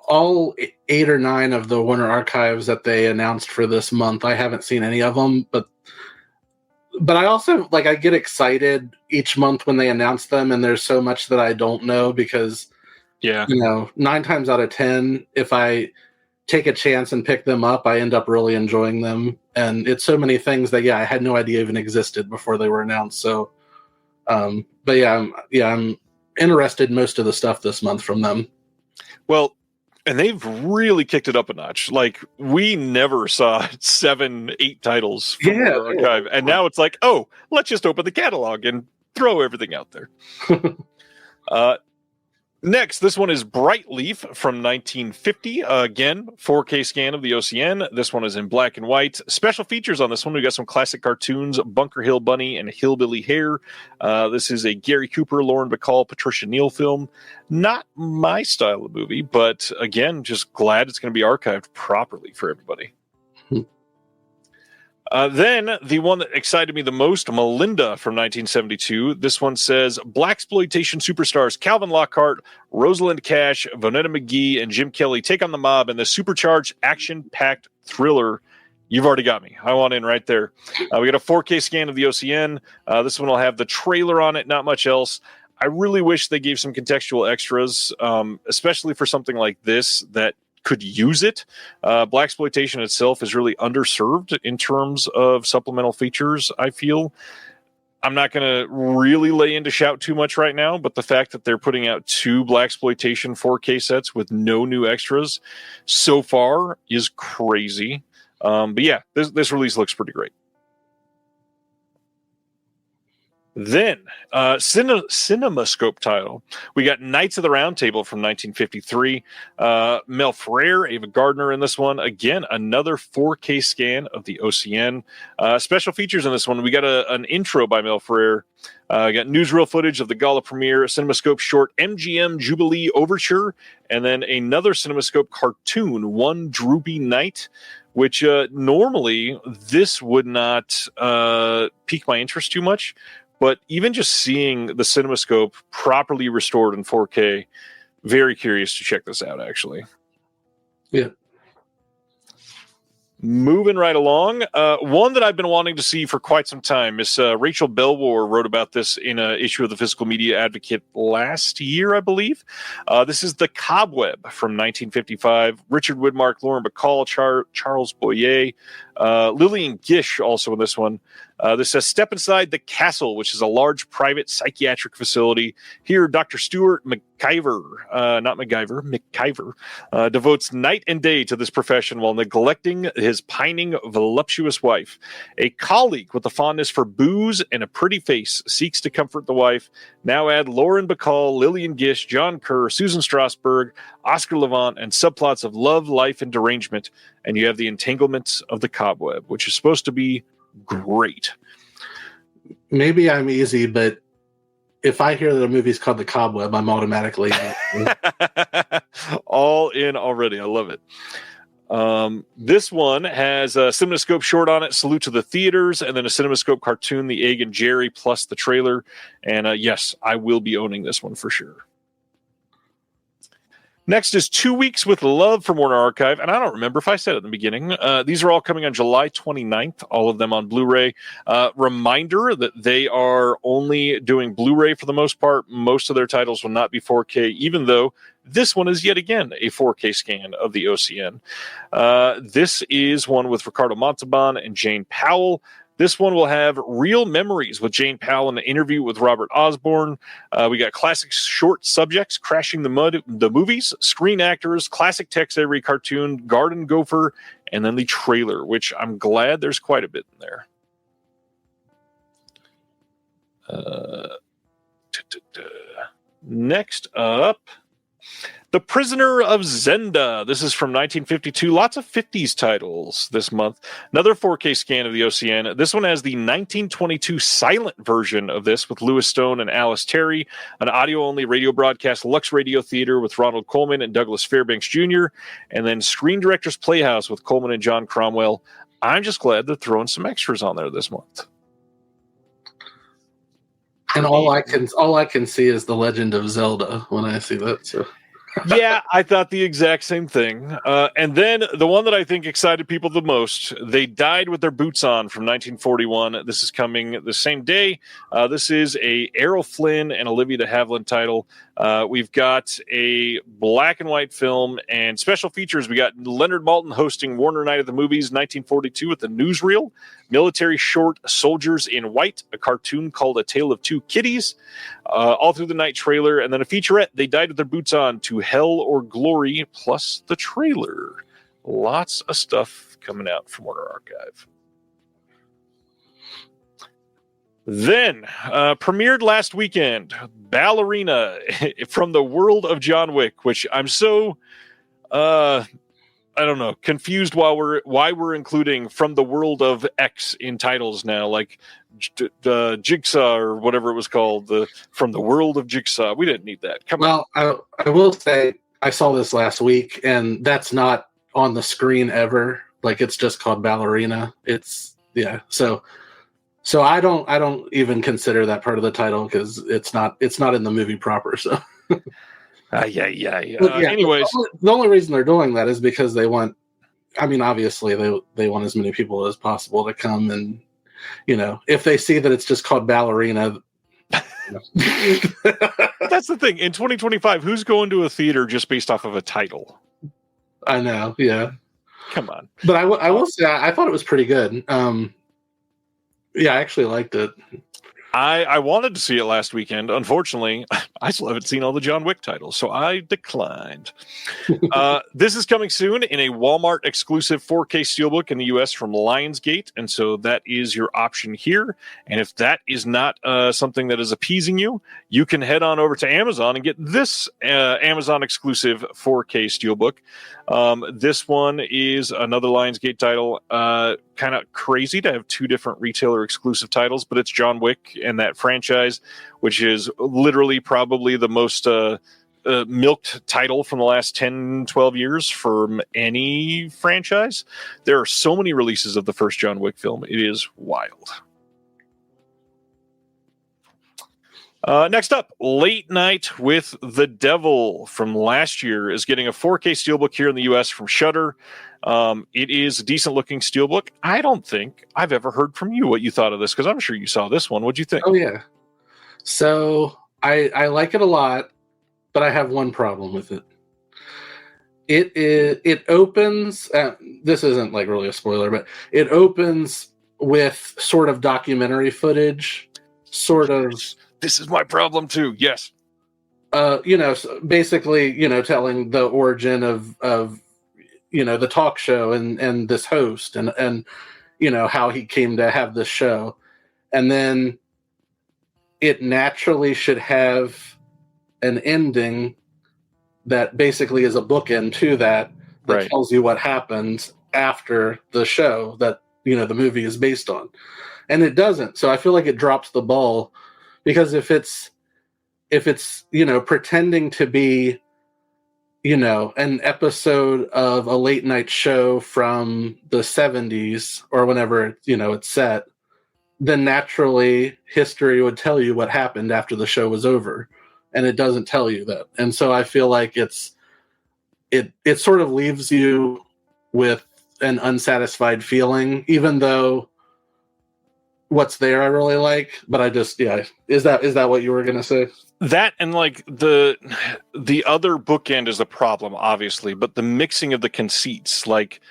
all 8 or 9 of the Warner Archives that they announced for this month, I haven't seen any of them, but I also, like, I get excited each month when they announce them, and there's so much that I don't know because, 9 times out of 10, if I take a chance and pick them up, I end up really enjoying them, and it's so many things that, I had no idea even existed before they were announced, so, I'm interested in most of the stuff this month from them. Well, and they've really kicked it up a notch. Like, we never saw 7, 8 titles from the archive. And now it's like, let's just open the catalog and throw everything out there. Next, this one is Bright Leaf from 1950. Again, 4K scan of the OCN. This one is in black and white. Special features on this one. We got some classic cartoons, Bunker Hill Bunny and Hillbilly Hare. This is a Gary Cooper, Lauren Bacall, Patricia Neal film. Not my style of movie, but again, just glad it's going to be archived properly for everybody. Then the one that excited me the most, Melinda from 1972. This one says blaxploitation superstars Calvin Lockhart, Rosalind Cash, Vonetta McGee, and Jim Kelly take on the mob in the supercharged, action-packed thriller. You've already got me. I want in right there. We got a 4K scan of the OCN. This one will have the trailer on it, not much else. I really wish they gave some contextual extras, especially for something like this that could use it. Blaxploitation itself is really underserved in terms of supplemental features, I feel. I'm not going to really lay into shout too much right now, but the fact that they're putting out 2 Blaxploitation 4K sets with no new extras so far is crazy. But yeah, this release looks pretty great. Then, CinemaScope title. We got Knights of the Round Table from 1953. Mel Ferrer, Ava Gardner in this one. Again, another 4K scan of the OCN. Special features in this one. We got an intro by Mel Ferrer. Got newsreel footage of the gala premiere, CinemaScope short MGM Jubilee Overture, and then another CinemaScope cartoon, One Droopy Night, which normally this would not pique my interest too much. But even just seeing the CinemaScope properly restored in 4K, very curious to check this out, actually. Yeah. Moving right along, one that I've been wanting to see for quite some time is Rachel Belwar wrote about this in an issue of the Physical Media Advocate last year, I believe. This is The Cobweb from 1955. Richard Widmark, Lauren Bacall, Charles Boyer, Lillian Gish also in this one. This says, step inside the castle, which is a large private psychiatric facility. Here, Dr. Stuart McIver, devotes night and day to this profession while neglecting his pining, voluptuous wife. A colleague with a fondness for booze and a pretty face seeks to comfort the wife. Now add Lauren Bacall, Lillian Gish, John Kerr, Susan Strasberg, Oscar Levant, and subplots of love, life, and derangement. And you have the entanglements of the cobweb, which is supposed to be great. Maybe I'm easy, but if I hear that a movie's called The Cobweb, I'm automatically all in already. I love it. This one has a CinemaScope short on it, Salute to the Theaters, and then a CinemaScope cartoon, The Egg and Jerry, plus the trailer. And yes, I will be owning this one for sure. Next is 2 Weeks with Love from Warner Archive, and I don't remember if I said it in the beginning. These are all coming on July 29th, all of them on Blu-ray. Reminder that they are only doing Blu-ray for the most part. Most of their titles will not be 4K, even though this one is yet again a 4K scan of the OCN. This is one with Ricardo Montalban and Jane Powell. This one will have Real Memories with Jane Powell in an interview with Robert Osborne. We got classic short subjects, Crashing the Movies, screen actors, classic text every cartoon, Garden Gopher, and then the trailer, which I'm glad there's quite a bit in there. Next up, The Prisoner of Zenda. This is from 1952. Lots of 50s titles this month. Another 4K scan of the OCN. This one has the 1922 silent version of this with Louis Stone and Alice Terry, an audio-only radio broadcast, Lux Radio Theater with Ronald Coleman and Douglas Fairbanks Jr., and then Screen Directors Playhouse with Coleman and John Cromwell. I'm just glad they're throwing some extras on there this month. And all I can see is The Legend of Zelda when I see that. So. Yeah, I thought the exact same thing. And then the one that I think excited people the most, They Died with Their Boots On from 1941. This is coming the same day. This is a Errol Flynn and Olivia de Havilland title. We've got a black and white film and special features. We got Leonard Maltin hosting Warner Night at the Movies 1942 with the newsreel, military short Soldiers in White, a cartoon called A Tale of Two Kitties, All Through the Night trailer, and then a featurette, They Died with Their Boots On, To Hell or Glory, plus the trailer. Lots of stuff coming out from Warner Archive. Then, premiered last weekend, Ballerina from the world of John Wick, which I'm so, I don't know, confused why we're including from the world of X in titles now, like Jigsaw or whatever it was called, from the world of Jigsaw. We didn't need that. Come on. Well, I will say I saw this last week, and that's not on the screen ever. Like, it's just called Ballerina. So I don't even consider that part of the title because it's not in the movie proper. So Yeah. Anyways, the only reason they're doing that is because they want. I mean, obviously they want as many people as possible to come, and if they see that it's just called Ballerina. That's the thing. In 2025, who's going to a theater just based off of a title? I know, yeah. Come on. But I will say I thought it was pretty good. Yeah, I actually liked it. I wanted to see it last weekend. Unfortunately, I still haven't seen all the John Wick titles, so I declined. This is coming soon in a Walmart exclusive 4K Steelbook in the US from Lionsgate, and so that is your option here. And if that is not something that is appeasing you, you can head on over to Amazon and get this Amazon exclusive 4K Steelbook. This one is another Lionsgate title. Kind of crazy to have two different retailer exclusive titles, but it's John Wick and that franchise, which is literally probably the most milked title from the last 10, 12 years from any franchise. There are so many releases of the first John Wick film. It is wild. Next up, Late Night with the Devil from last year is getting a 4K Steelbook here in the US from Shudder. It is a decent-looking Steelbook. I don't think I've ever heard from you what you thought of this, because I'm sure you saw this one. What'd you think? Oh, yeah. So I like it a lot, but I have one problem with it. It opens, this isn't like really a spoiler, but it opens with sort of documentary footage, sort of. This is my problem too. Yes. Basically, telling the origin of the talk show and this host and how he came to have this show. And then it naturally should have an ending that basically is a bookend to that right. Tells you what happened after the show that, the movie is based on. And it doesn't. So I feel like it drops the ball, because if it's pretending to be, an episode of a late night show from the 70s or whenever, it's set, then naturally history would tell you what happened after the show was over. And it doesn't tell you that. And so I feel like it sort of leaves you with an unsatisfied feeling, even though what's there I really like, but I just is that what you were gonna say? That, and like the other bookend is the problem, obviously, but the mixing of the conceits, like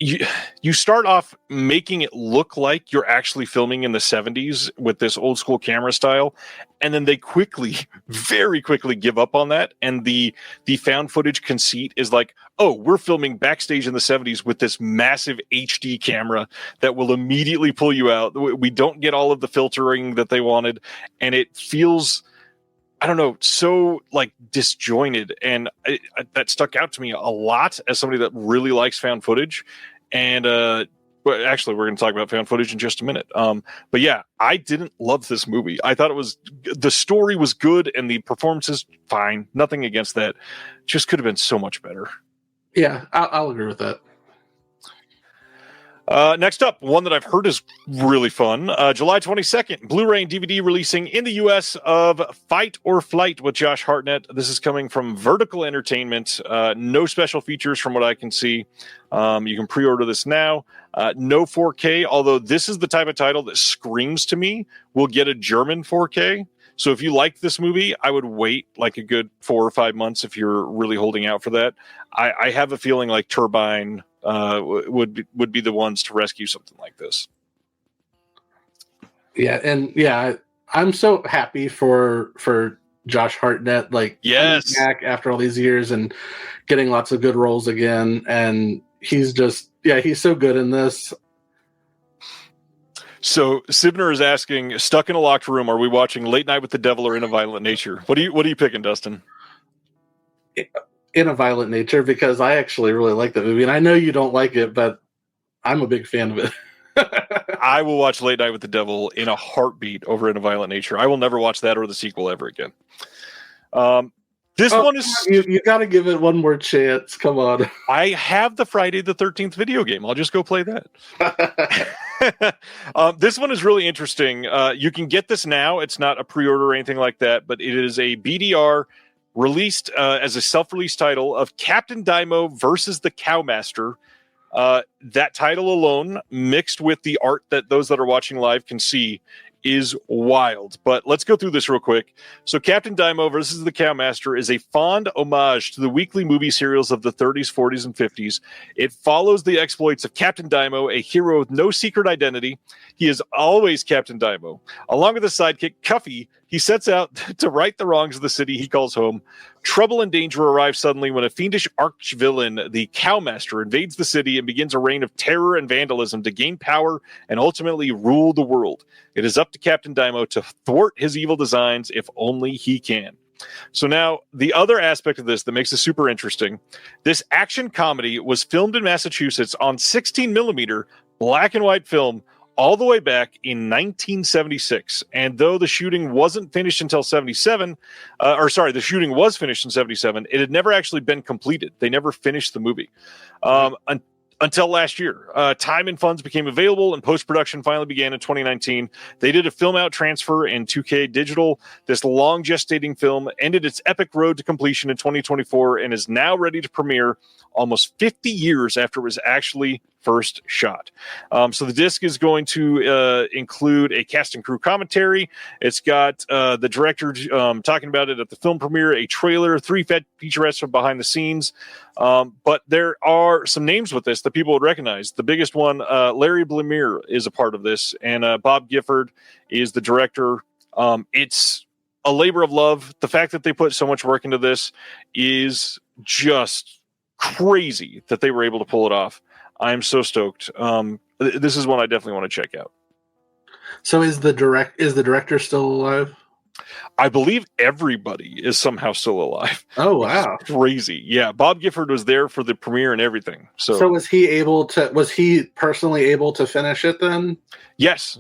you start off making it look like you're actually filming in the 70s with this old school camera style, and then they very quickly give up on that, and the found footage conceit is like, oh, we're filming backstage in the 70s with this massive HD camera that will immediately pull you out. We don't get all of the filtering that they wanted, and it feels, I don't know, so like disjointed, and that stuck out to me a lot as somebody that really likes found footage. And well, actually, we're going to talk about found footage in just a minute. But yeah, I didn't love this movie. I thought the story was good and the performances fine. Nothing against that. Just could have been so much better. Yeah, I'll agree with that. Next up, one that I've heard is really fun. July 22nd, Blu-ray and DVD releasing in the U.S. of Fight or Flight with Josh Hartnett. This is coming from Vertical Entertainment. No special features from what I can see. You can pre-order this now. No 4K, although this is the type of title that screams to me will get a German 4K. So if you like this movie, I would wait like a good 4 or 5 months if you're really holding out for that. I have a feeling like Turbine would be the ones to rescue something like this. Yeah, and I'm so happy for Josh Hartnett, like, yes, coming back after all these years and getting lots of good roles again, and he's just he's so good in this. So Sibner is asking, stuck in a locked room, are we watching Late Night with the Devil or In a Violent Nature? What are you picking, Dustin? In a Violent Nature, because I actually really like that movie, and I know you don't like it, but I'm a big fan of it. I will watch Late Night with the Devil in a heartbeat over In a Violent Nature. I will never watch that or the sequel ever again. This one is... You got to give it one more chance. Come on. I have the Friday the 13th video game. I'll just go play that. This one is really interesting. You can get this now. It's not a pre-order or anything like that, but it is a BDR released as a self-release title of Captain Daimo versus the Cowmaster. That title alone, mixed with the art that those that are watching live can see, is wild. But let's go through this real quick. So Captain Daimo versus the Cowmaster is a fond homage to the weekly movie serials of the 30s, 40s, and 50s. It follows the exploits of Captain Daimo, a hero with no secret identity. He is always Captain Daimo. Along with his sidekick, Cuffy, he sets out to right the wrongs of the city he calls home. Trouble and danger arrive suddenly when a fiendish arch-villain, the Cowmaster, invades the city and begins a reign of terror and vandalism to gain power and ultimately rule the world. It is up to Captain Daimo to thwart his evil designs if only he can. So now, the other aspect of this that makes it super interesting, this action comedy was filmed in Massachusetts on 16 millimeter black and white film all the way back in 1976. And though the shooting wasn't finished until 77, the shooting was finished in 77, it had never actually been completed. They never finished the movie until last year. Time and funds became available and post-production finally began in 2019. They did a film out transfer in 2K digital. This long gestating film ended its epic road to completion in 2024 and is now ready to premiere almost 50 years after it was actually first shot. So the disc is going to include a cast and crew commentary. It's got the director talking about it at the film premiere, a trailer, 3 featurettes from behind the scenes. But there are some names with this that people would recognize. The biggest one, Larry Blamire, is a part of this, and Bob Gifford is the director. It's a labor of love. The fact that they put so much work into this is just crazy that they were able to pull it off. I'm so stoked. This is one I definitely want to check out. So is the director still alive? I believe everybody is somehow still alive. Oh, wow. It's crazy. Yeah. Bob Gifford was there for the premiere and everything. So was he personally able to finish it then? Yes.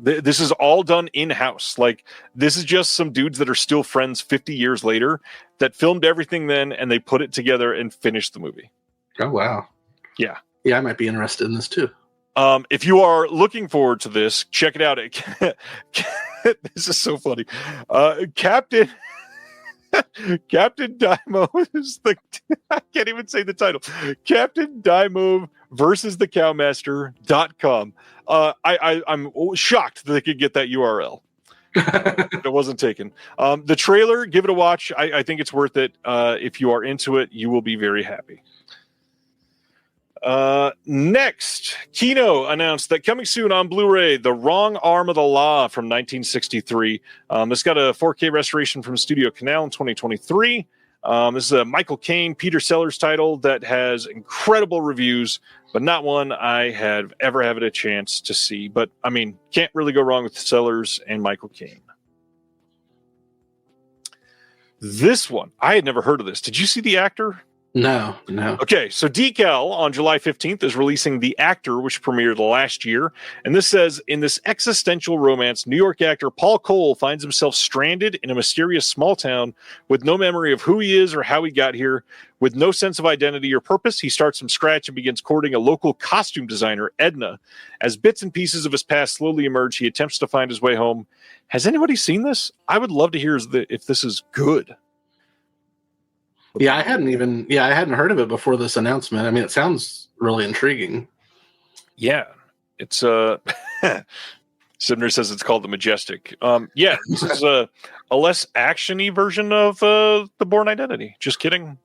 This is all done in-house. Like, this is just some dudes that are still friends 50 years later that filmed everything then, and they put it together and finished the movie. Oh, wow. Yeah. Yeah, I might be interested in this too. If you are looking forward to this, check it out. This is so funny. Captain Daimo is I can't even say the title. Captain Daimo versus the Cowmaster.com. I'm shocked that they could get that URL. It wasn't taken. The trailer, give it a watch. I think it's worth it. If you are into it, you will be very happy. Next, Kino announced that coming soon on Blu-ray, The Wrong Arm of the Law from 1963. This got a 4K restoration from Studio Canal in 2023. This is a Michael Caine, Peter Sellers title that has incredible reviews, but not one I have ever had a chance to see. But, I mean, can't really go wrong with Sellers and Michael Caine. This one, I had never heard of this. Did you see the actor? No. Okay, so Decal on July 15th is releasing The Actor, which premiered last year. And this says, in this existential romance, New York actor Paul Cole finds himself stranded in a mysterious small town with no memory of who he is or how he got here. With no sense of identity or purpose, he starts from scratch and begins courting a local costume designer, Edna. As bits and pieces of his past slowly emerge, he attempts to find his way home. Has anybody seen this? I would love to hear if this is good. Yeah, I hadn't heard of it before this announcement. I mean, it sounds really intriguing. Yeah, it's Sibner says it's called The Majestic. Yeah, this is a less action-y version of The Bourne Identity. Just kidding.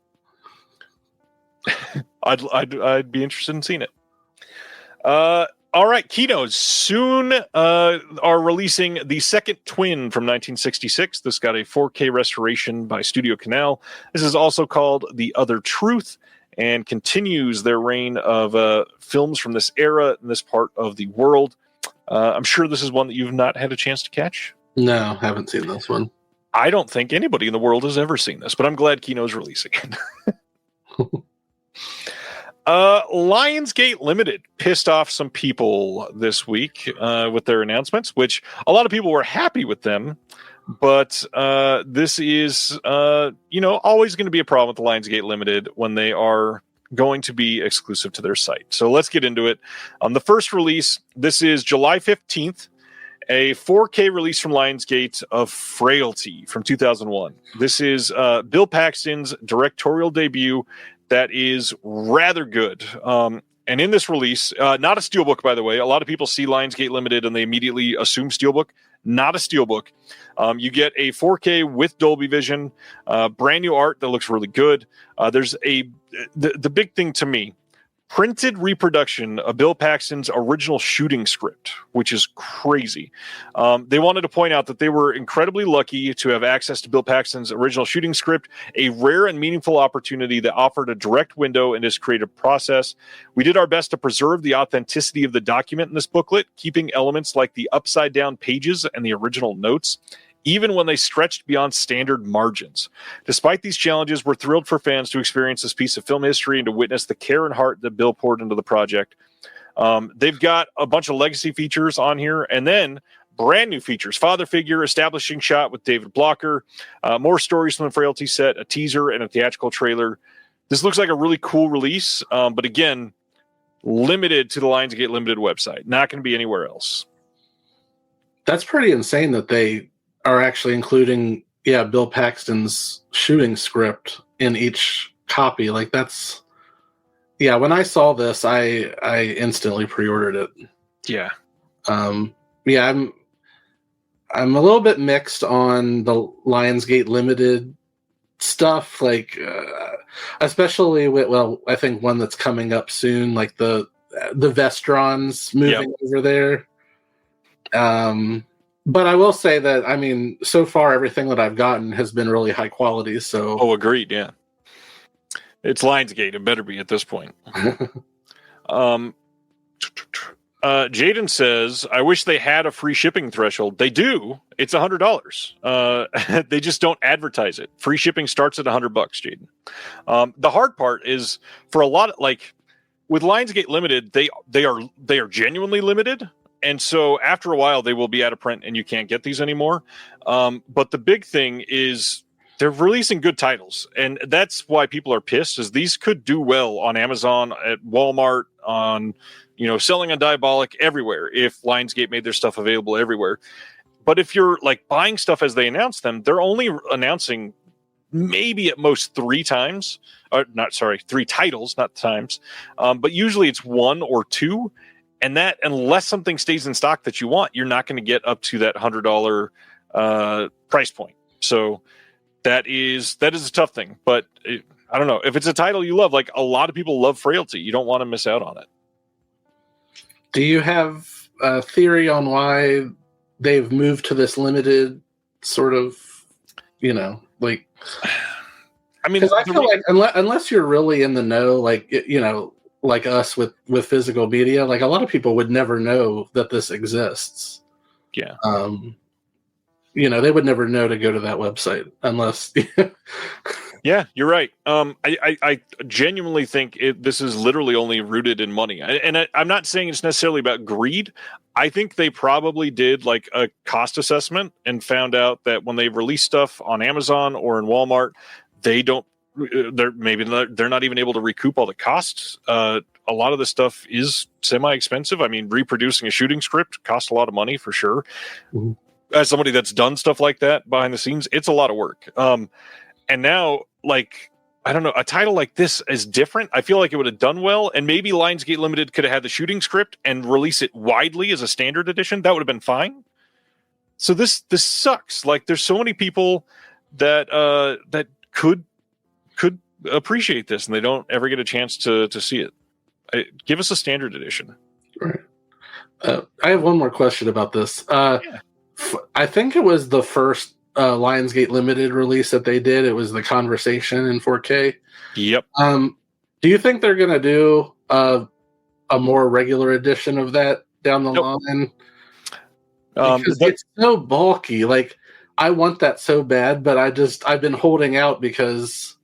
I'd be interested in seeing it. All right, Kinos soon are releasing The Second Twin from 1966. This got a 4K restoration by Studio Canal. This is also called The Other Truth and continues their reign of films from this era in this part of the world. I'm sure this is one that you've not had a chance to catch. No, haven't seen this one. I don't think anybody in the world has ever seen this, but I'm glad Kino's releasing it. Lionsgate Limited pissed off some people this week with their announcements, which a lot of people were happy with them. But this is, always going to be a problem with the Lionsgate Limited when they are going to be exclusive to their site. So let's get into it. The first release, this is July 15th, a 4K release from Lionsgate of Frailty from 2001. This is Bill Paxton's directorial debut that is rather good. And in this release, not a steelbook, by the way. A lot of people see Lionsgate Limited and they immediately assume steelbook. Not a steelbook. You get a 4K with Dolby Vision, brand new art that looks really good. There's the big thing to me, printed reproduction of Bill Paxton's original shooting script, which is crazy. They wanted to point out that they were incredibly lucky to have access to Bill Paxton's original shooting script, a rare and meaningful opportunity that offered a direct window into his creative process. We did our best to preserve the authenticity of the document in this booklet, keeping elements like the upside down pages and the original notes, even when they stretched beyond standard margins. Despite these challenges, we're thrilled for fans to experience this piece of film history and to witness the care and heart that Bill poured into the project. They've got a bunch of legacy features on here, and then brand new features. Father figure, establishing shot with David Blocker, more stories from the Frailty set, a teaser, and a theatrical trailer. This looks like a really cool release, but again, limited to the Lionsgate Limited website. Not going to be anywhere else. That's pretty insane that they are actually including, Bill Paxton's shooting script in each copy. Like that's, when I saw this, I instantly pre-ordered it. Yeah. I'm a little bit mixed on the Lionsgate Limited stuff, like especially with, I think one that's coming up soon, like the Vestrons moving over there. But I will say that, so far everything that I've gotten has been really high quality. So, agreed. Yeah, it's Lionsgate. It better be at this point. Jaden says, "I wish they had a free shipping threshold. They do. It's $100. They just don't advertise it. Free shipping starts at $100, Jaden. The hard part is for a lot of, like with Lionsgate Limited, they are genuinely limited." And so after a while, they will be out of print and you can't get these anymore. But the big thing is they're releasing good titles. And that's why people are pissed, is these could do well on Amazon, at Walmart, on, selling on Diabolic, everywhere, if Lionsgate made their stuff available everywhere. But if you're like buying stuff as they announce them, they're only announcing maybe at most 3 times. 3 titles, not times. But usually it's 1 or 2. And that, unless something stays in stock that you want, you're not going to get up to that $100 price point. So that is a tough thing. But I don't know, if it's a title you love, like a lot of people love Frailty, you don't want to miss out on it. Do you have a theory on why they've moved to this limited sort of, like? Because I feel like unless you're really in the know, like like us with physical media, like a lot of people would never know that this exists. Yeah. They would never know to go to that website unless. Yeah, you're right. I genuinely think this is literally only rooted in money. And I'm not saying it's necessarily about greed. I think they probably did like a cost assessment and found out that when they release stuff on Amazon or in Walmart, they're not even able to recoup all the costs. A lot of the stuff is semi-expensive. Reproducing a shooting script costs a lot of money for sure. Mm-hmm. As somebody that's done stuff like that behind the scenes, it's a lot of work. And now, like, I don't know, a title like this is different. I feel like it would have done well, and maybe Lionsgate Limited could have had the shooting script and release it widely as a standard edition. That would have been fine. So this sucks. Like, there's so many people that could appreciate this, and they don't ever get a chance to see it. Give us a standard edition. Right. I have one more question about this. I think it was the first Lionsgate Limited release that they did. It was the Conversation in 4K. Yep. Do you think they're going to do a more regular edition of that down the line? Because it's so bulky. Like, I want that so bad, but I've been holding out because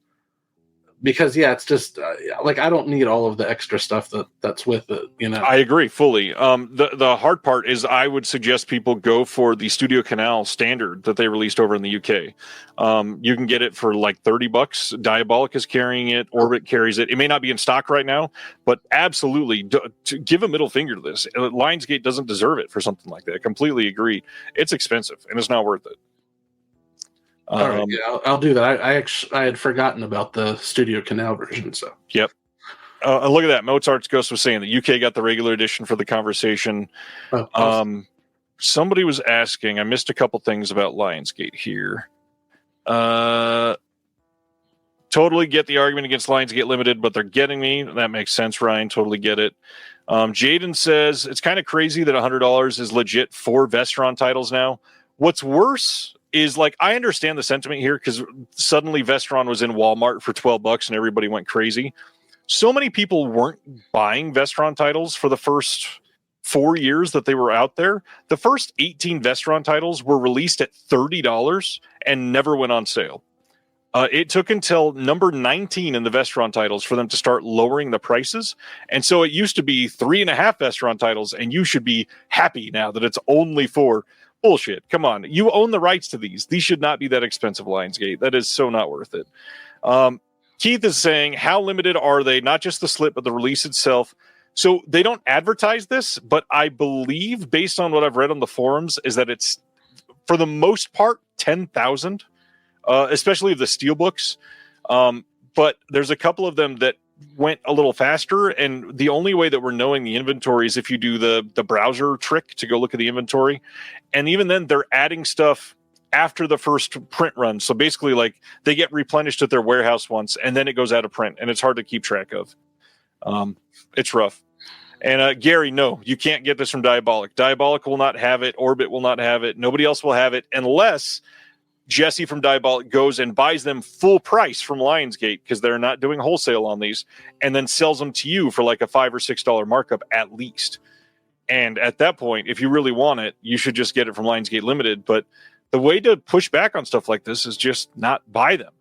yeah, it's just like, I don't need all of the extra stuff that's with it, you know. I agree fully. The hard part is I would suggest people go for the Studio Canal standard that they released over in the UK. You can get it for like $30. Diabolic is carrying it. Orbit carries it. It may not be in stock right now, but absolutely to give a middle finger to this. Lionsgate doesn't deserve it for something like that. Completely agree. It's expensive and it's not worth it. All right, yeah, I'll do that. I had forgotten about the Studio Canal version. So yep. Look at that. Mozart's Ghost was saying the UK got the regular edition for the conversation. Oh, awesome. Somebody was asking. I missed a couple things about Lionsgate here. Totally get the argument against Lionsgate Limited, but they're getting me. That makes sense, Ryan. Totally get it. Jaden says it's kind of crazy that $100 is legit for Vestron titles now. What's worse is, like, I understand the sentiment here because suddenly Vestron was in Walmart for $12 and everybody went crazy. So many people weren't buying Vestron titles for the first 4 years that they were out there. The first 18 Vestron titles were released at $30 and never went on sale. It took until number 19 in the Vestron titles for them to start lowering the prices. And so it used to be 3.5 Vestron titles, and you should be happy now that it's only 4. Bullshit. Come on. You own the rights to these. These should not be that expensive, Lionsgate. That is so not worth it. Keith is saying, how limited are they? Not just the slip, but the release itself. So they don't advertise this, but I believe, based on what I've read on the forums, is that it's, for the most part, 10,000, especially the steelbooks. But there's a couple of them that went a little faster, and the only way that we're knowing the inventory is if you do the browser trick to go look at the inventory. And even then, they're adding stuff after the first print run. So basically, like, they get replenished at their warehouse once, and then it goes out of print, and it's hard to keep track of. It's rough. And Gary, no, you can't get this from Diabolic. Diabolic will not have it. Orbit will not have it. Nobody else will have it unless Jesse from Diabolic goes and buys them full price from Lionsgate, because they're not doing wholesale on these, and then sells them to you for like a $5 or $6 markup at least. And at that point, if you really want it, you should just get it from Lionsgate Limited. But the way to push back on stuff like this is just not buy them.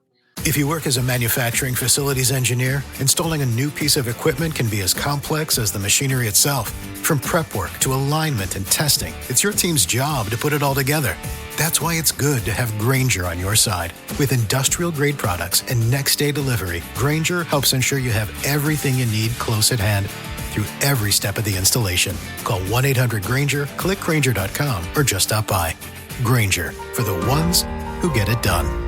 If you work as a manufacturing facilities engineer, installing a new piece of equipment can be as complex as the machinery itself. From prep work to alignment and testing, it's your team's job to put it all together. That's why it's good to have Grainger on your side. With industrial-grade products and next-day delivery, Grainger helps ensure you have everything you need close at hand through every step of the installation. Call 1-800-GRAINGER, click Grainger.com, or just stop by. Grainger, for the ones who get it done.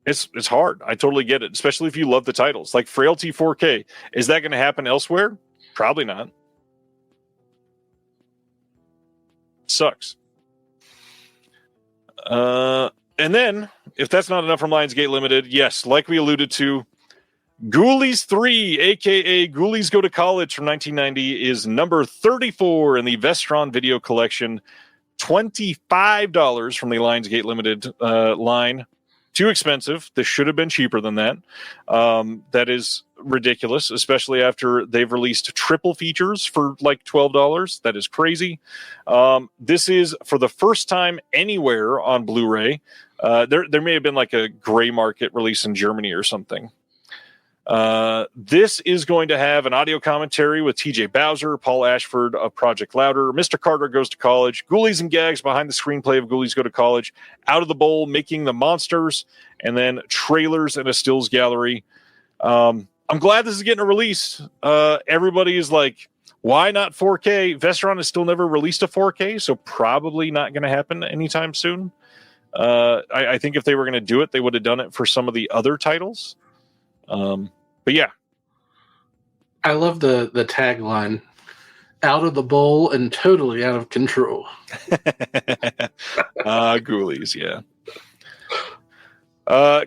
It's hard. I totally get it, especially if you love the titles. Like Frailty 4K. Is that going to happen elsewhere? Probably not. Sucks. And then, if that's not enough from Lionsgate Limited, yes, like we alluded to, Ghoulies 3, a.k.a. Ghoulies Go to College from 1990, is number 34 in the Vestron video collection. $25 from the Lionsgate Limited line. Too expensive. This should have been cheaper than that. That is ridiculous, especially after they've released triple features for like $12. That is crazy. This is for the first time anywhere on Blu-ray. There may have been like a gray market release in Germany or something. This is going to have an audio commentary with TJ Bowser, Paul Ashford of Project Louder, Mr. Carter Goes to College, Ghoulies and Gags behind the screenplay of Ghoulies Go to College, Out of the Bowl, Making the Monsters, and then trailers and a stills gallery. I'm glad this is getting a release. Everybody is like, why not 4K? Vestron has still never released a 4K, so probably not going to happen anytime soon. I think if they were going to do it, they would have done it for some of the other titles. But yeah, I love the tagline: "Out of the bowl and totally out of control." Ghoulies, yeah.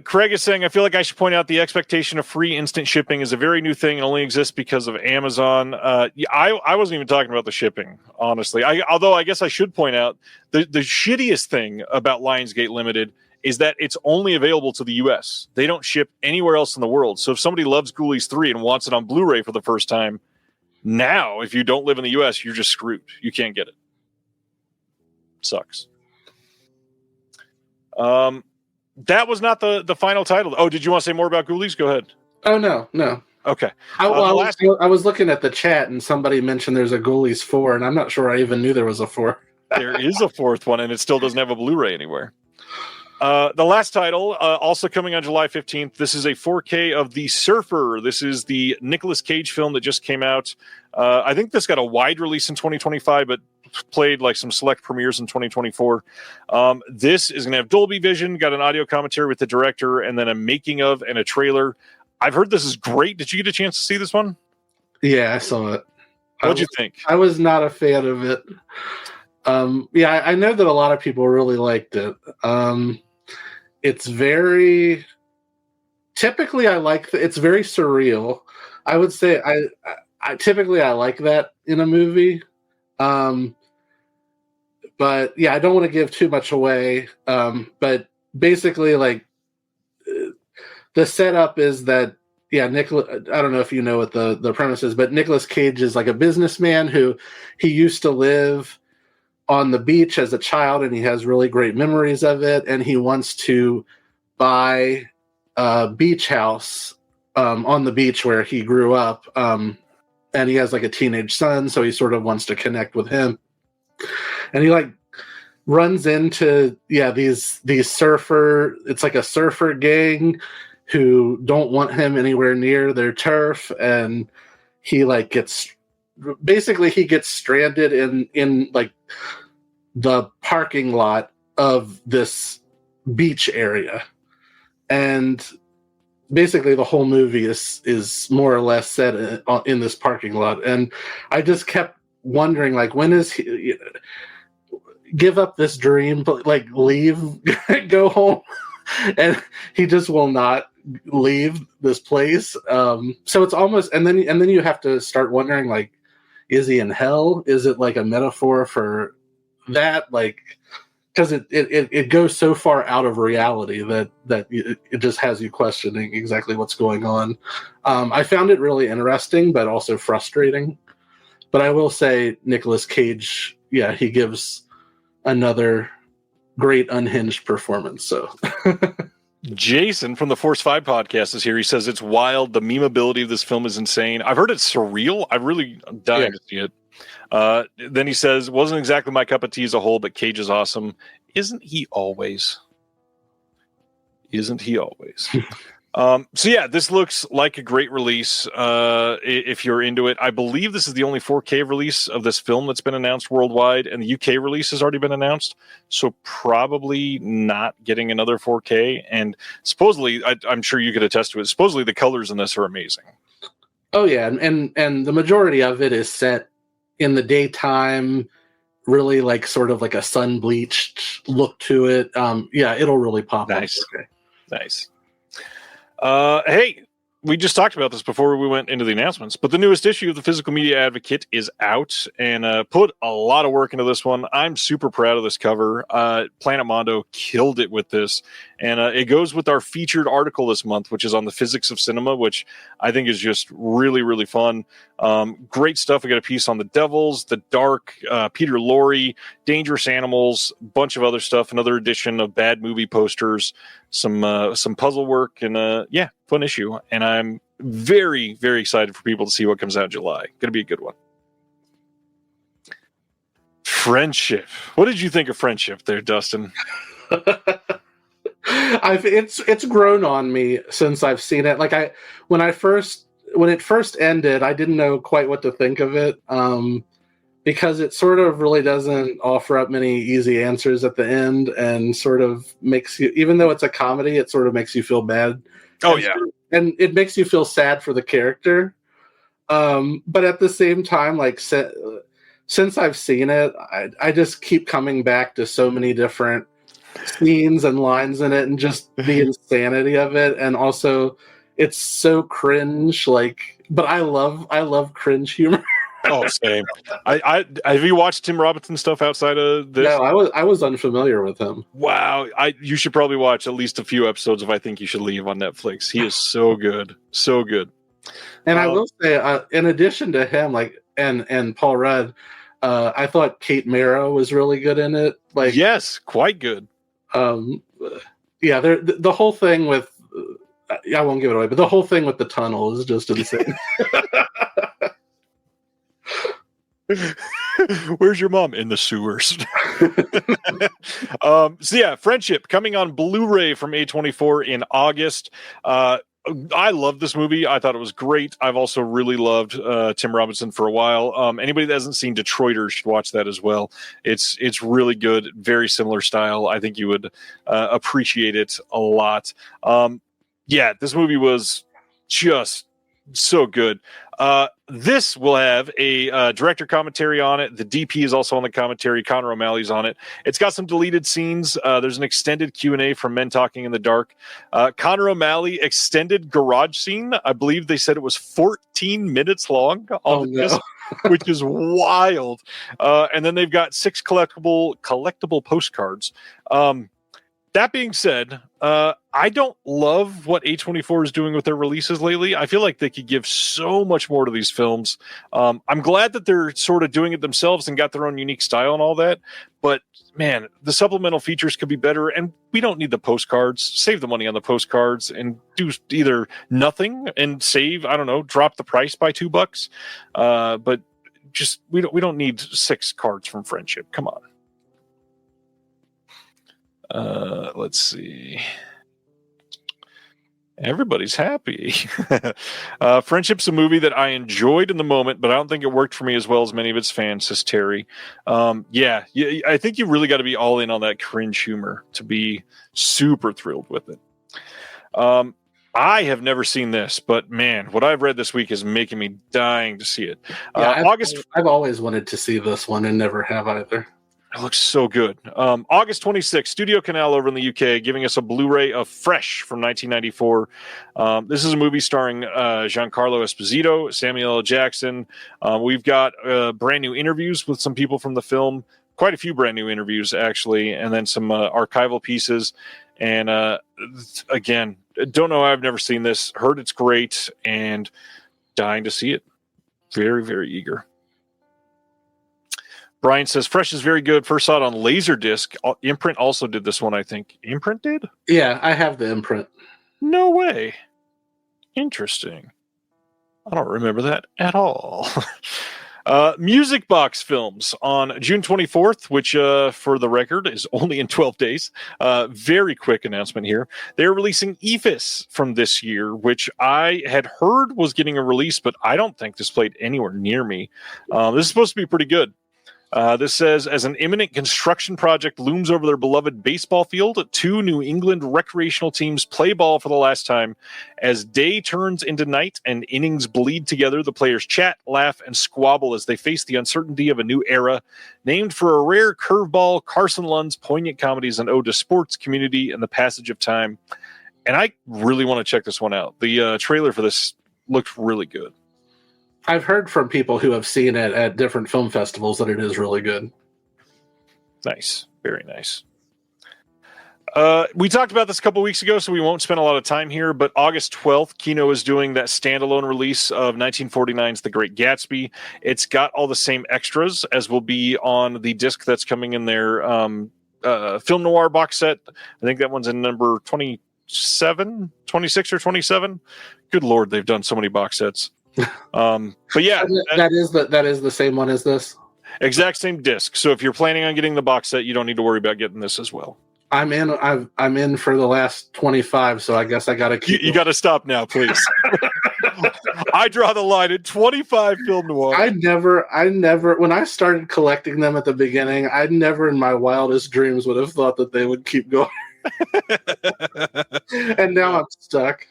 Craig is saying, I feel like I should point out the expectation of free instant shipping is a very new thing and only exists because of Amazon. I wasn't even talking about the shipping, honestly. Although I guess I should point out the shittiest thing about Lionsgate Limited is that it's only available to the U.S. They don't ship anywhere else in the world. So if somebody loves Ghoulies 3 and wants it on Blu-ray for the first time, Now, if you don't live in the U.S., you're just screwed. You can't get it. Sucks. That was not the final title. Oh, did you want to say more about Ghoulies? Go ahead. Oh, no. Okay. I was looking at the chat and somebody mentioned there's a Ghoulies 4, and I'm not sure I even knew there was a 4. There is a fourth one, and it still doesn't have a Blu-ray anywhere. The last title, also coming on July 15th, this is a 4K of The Surfer. This is the Nicolas Cage film that just came out. I think this got a wide release in 2025, but played like some select premieres in 2024. This is going to have Dolby Vision, got an audio commentary with the director, and then a making of and a trailer. I've heard this is great. Did you get a chance to see this one? Yeah, I saw it. What'd you think? I was not a fan of it. I know that a lot of people really liked it. It's very typically it's very surreal. I would say I typically like that in a movie. But yeah, I don't want to give too much away. But basically, like, the setup is that, yeah, I don't know if you know what the premise is, but Nicolas Cage is like a businessman who he used to live on the beach as a child, and he has really great memories of it, and he wants to buy a beach house on the beach where he grew up, and he has like a teenage son, so he sort of wants to connect with him, and he like runs into these surfer, it's like a surfer gang who don't want him anywhere near their turf, and he like gets stranded in like the parking lot of this beach area, and basically the whole movie is more or less set in this parking lot. And I just kept wondering, like, when is he give up this dream, like leave, go home? And he just will not leave this place. So it's almost, and then you have to start wondering, like, is he in hell? Is it like a metaphor for that? Like, because it goes so far out of reality that it just has you questioning exactly what's going on. I found it really interesting, but also frustrating. But I will say, Nicolas Cage, yeah, he gives another great unhinged performance. So Jason from the Force 5 podcast is here. He says it's wild. The memeability of this film is insane. I've heard it's surreal. I really dying to see it. Then he says, wasn't exactly my cup of tea as a whole, but Cage is awesome. Isn't he always? So yeah, this looks like a great release. If you're into it, I believe this is the only 4K release of this film that's been announced worldwide, and the UK release has already been announced. So probably not getting another 4K. And supposedly, I'm sure you could attest to it, supposedly the colors in this are amazing. Oh yeah, and the majority of it is set in the daytime, really like sort of like a sun bleached look to it. Yeah, it'll really pop. Nice. Nice. Hey, we just talked about this before we went into the announcements, but the newest issue of the Physical Media Advocate is out, and put a lot of work into this one. I'm super proud of this cover. Planet Mondo killed it with this, and it goes with our featured article this month, which is on the physics of cinema, which I think is just really, really fun. Great stuff. We got a piece on the Devils, the Dark, Peter Lorre, Dangerous Animals, a bunch of other stuff, another edition of bad movie posters, some puzzle work, and yeah, fun issue. And I'm very, very excited for people to see what comes out in July. Going to be a good one. Friendship. What did you think of Friendship there, Dustin? It's grown on me since I've seen it. Like when it first ended, I didn't know quite what to think of it, because it sort of really doesn't offer up many easy answers at the end, and sort of makes you, even though it's a comedy, it sort of makes you feel bad. Oh yeah, and it makes you feel sad for the character. But at the same time, like since I've seen it, I just keep coming back to so many different scenes and lines in it, and just the insanity of it, and also it's so cringe. Like, but I love cringe humor. Oh, same. I have you watched Tim Robinson stuff outside of this? No, I was unfamiliar with him. Wow, you should probably watch at least a few episodes of I Think You Should Leave on Netflix. He is so good, so good. And I will say, in addition to him, and Paul Rudd, I thought Kate Mara was really good in it. Yes, quite good. Yeah, the whole thing with I won't give it away, but the whole thing with the tunnel is just insane. Where's your mom? In the sewers. So yeah, Friendship coming on Blu-ray from A24 in August. I love this movie. I thought it was great. I've also really loved Tim Robinson for a while. Anybody that hasn't seen Detroiters should watch that as well. It's really good. Very similar style. I think you would appreciate it a lot. Yeah, this movie was just so good. This will have a director commentary on it. The DP is also on the commentary. Conor O'Malley's on it. It's got some deleted scenes. There's an extended Q&A from Men Talking in the Dark. Conor O'Malley extended garage scene. I believe they said it was 14 minutes long on the disc, which is wild. And then they've got 6 collectible postcards. That being said, I don't love what A24 is doing with their releases lately. I feel like they could give so much more to these films. I'm glad that they're sort of doing it themselves and got their own unique style and all that. But, man, the supplemental features could be better, and we don't need the postcards. Save the money on the postcards and do either nothing and save, I don't know, drop the price by $2. But just we don't need 6 cards from Friendship. Come on. Let's see. Everybody's happy. Friendship's a movie that I enjoyed in the moment, but I don't think it worked for me as well as many of its fans, says Terry. Yeah, I think you really got to be all in on that cringe humor to be super thrilled with it. I have never seen this, but man, what I've read this week is making me dying to see it. Yeah, I've always wanted to see this one and never have either. It looks so good. August 26th, Studio Canal over in the UK, giving us a Blu-ray of Fresh from 1994. This is a movie starring Giancarlo Esposito, Samuel L. Jackson. We've got brand new interviews with some people from the film, quite a few brand new interviews, actually, and then some archival pieces. And again, don't know. I've never seen this. Heard it's great and dying to see it. Very, very eager. Brian says, Fresh is very good. First saw it on Laserdisc. Imprint also did this one, I think. Imprint did? Yeah, I have the imprint. No way. Interesting. I don't remember that at all. Music Box Films on June 24th, which, for the record, is only in 12 days. Very quick announcement here. They're releasing EFIS from this year, which I had heard was getting a release, but I don't think this played anywhere near me. This is supposed to be pretty good. This says, as an imminent construction project looms over their beloved baseball field, 2 New England recreational teams play ball for the last time. As day turns into night and innings bleed together, the players chat, laugh, and squabble as they face the uncertainty of a new era. Named for a rare curveball, Carson Lund's poignant comedies and ode to sports, community, and the passage of time. And I really want to check this one out. The trailer for this looked really good. I've heard from people who have seen it at different film festivals that it is really good. Nice. Very nice. We talked about this a couple weeks ago, so we won't spend a lot of time here, but August 12th, Kino is doing that standalone release of 1949's The Great Gatsby. It's got all the same extras as will be on the disc that's coming in their film noir box set. I think that one's in number 26 or 27. Good Lord, they've done so many box sets. But yeah, that is the same one as this. Exact same disc. So if you're planning on getting the box set, you don't need to worry about getting this as well. I'm in for the last 25, so I guess I gotta keep. You got to stop now, please. I draw the line at 25 film noir. I never. When I started collecting them at the beginning, I never in my wildest dreams would have thought that they would keep going. And now I'm stuck.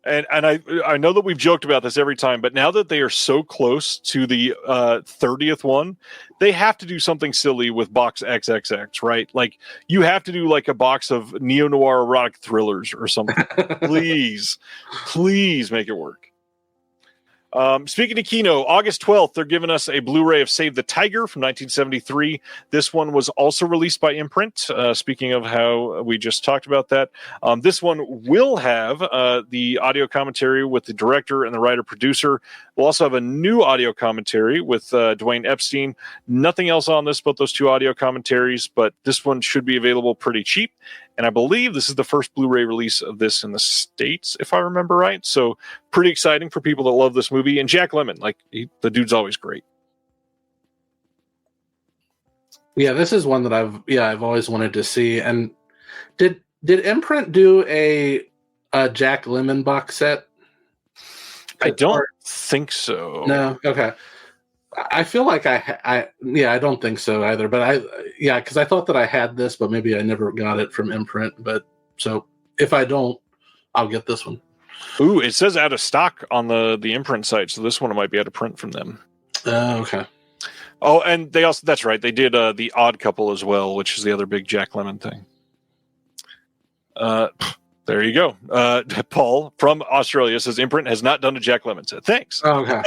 And I know that we've joked about this every time, but now that they are so close to the 30th one, they have to do something silly with box XXX, right? Like you have to do like a box of neo-noir erotic thrillers or something. Please make it work. Speaking of Kino, August 12th, they're giving us a Blu-ray of Save the Tiger from 1973. This one was also released by Imprint. Speaking of how we just talked about that, this one will have the audio commentary with the director and the writer-producer. We'll also have a new audio commentary with Dwayne Epstein. Nothing else on this but those two audio commentaries, but this one should be available pretty cheap. And I believe this is the first Blu-ray release of this in the States, if I remember right. So pretty exciting for people that love this movie. And Jack Lemmon, the dude's always great. Yeah, this is one that I've always wanted to see. And did Imprint do a Jack Lemmon box set? I don't think so. No. Okay. I feel like I don't think so either. But because I thought that I had this, but maybe I never got it from Imprint. But so if I don't, I'll get this one. Ooh, it says out of stock on the Imprint site, so this one might be out of print from them. Okay. Oh, and they also, that's right, they did The Odd Couple as well, which is the other big Jack Lemmon thing. There you go. Paul from Australia says Imprint has not done a Jack Lemmon set. Thanks. Oh, okay.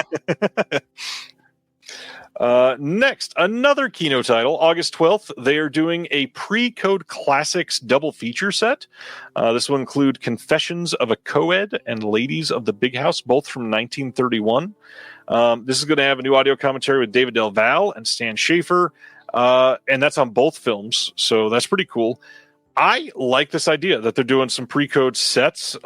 Next, another Kino title, August 12th. They are doing a Pre-Code Classics double feature set. This will include Confessions of a Co-ed and Ladies of the Big House, both from 1931. This is going to have a new audio commentary with David Del Valle and Stan Schaefer, and that's on both films, so that's pretty cool. I like this idea that they're doing some pre-code sets.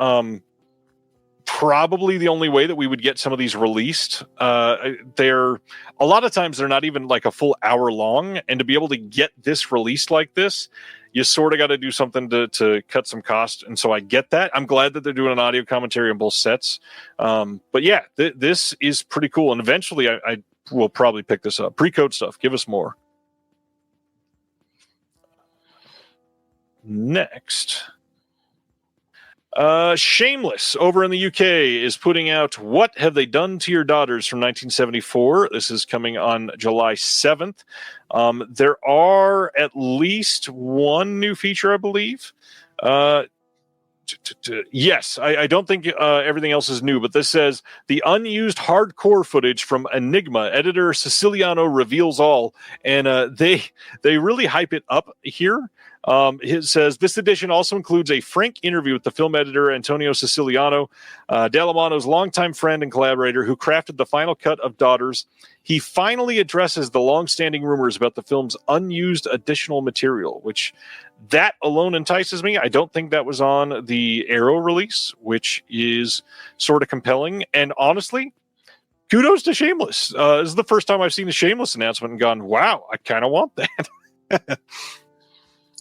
Probably the only way that we would get some of these released. They're a lot of times they're not even like a full hour long, and to be able to get this released like this, you sort of got to do something to cut some cost. And so I get that. I'm glad that they're doing an audio commentary on both sets. But yeah, this is pretty cool. And eventually I will probably pick this up. Pre-code stuff. Give us more. Next. Shameless over in the UK is putting out What Have They Done to Your Daughters from 1974. This is coming on July 7th. There are at least one new feature, I believe. Yes, I don't think everything else is new, but this says the unused hardcore footage from Enigma. Editor Siciliano reveals all, and they really hype it up here. It says this edition also includes a frank interview with the film editor Antonio Siciliano, Dallamano's longtime friend and collaborator who crafted the final cut of Daughters. He finally addresses the long-standing rumors about the film's unused additional material, which that alone entices me. I don't think that was on the Arrow release, which is sort of compelling. And honestly, kudos to Shameless. This is the first time I've seen the Shameless announcement and gone, wow, I kind of want that.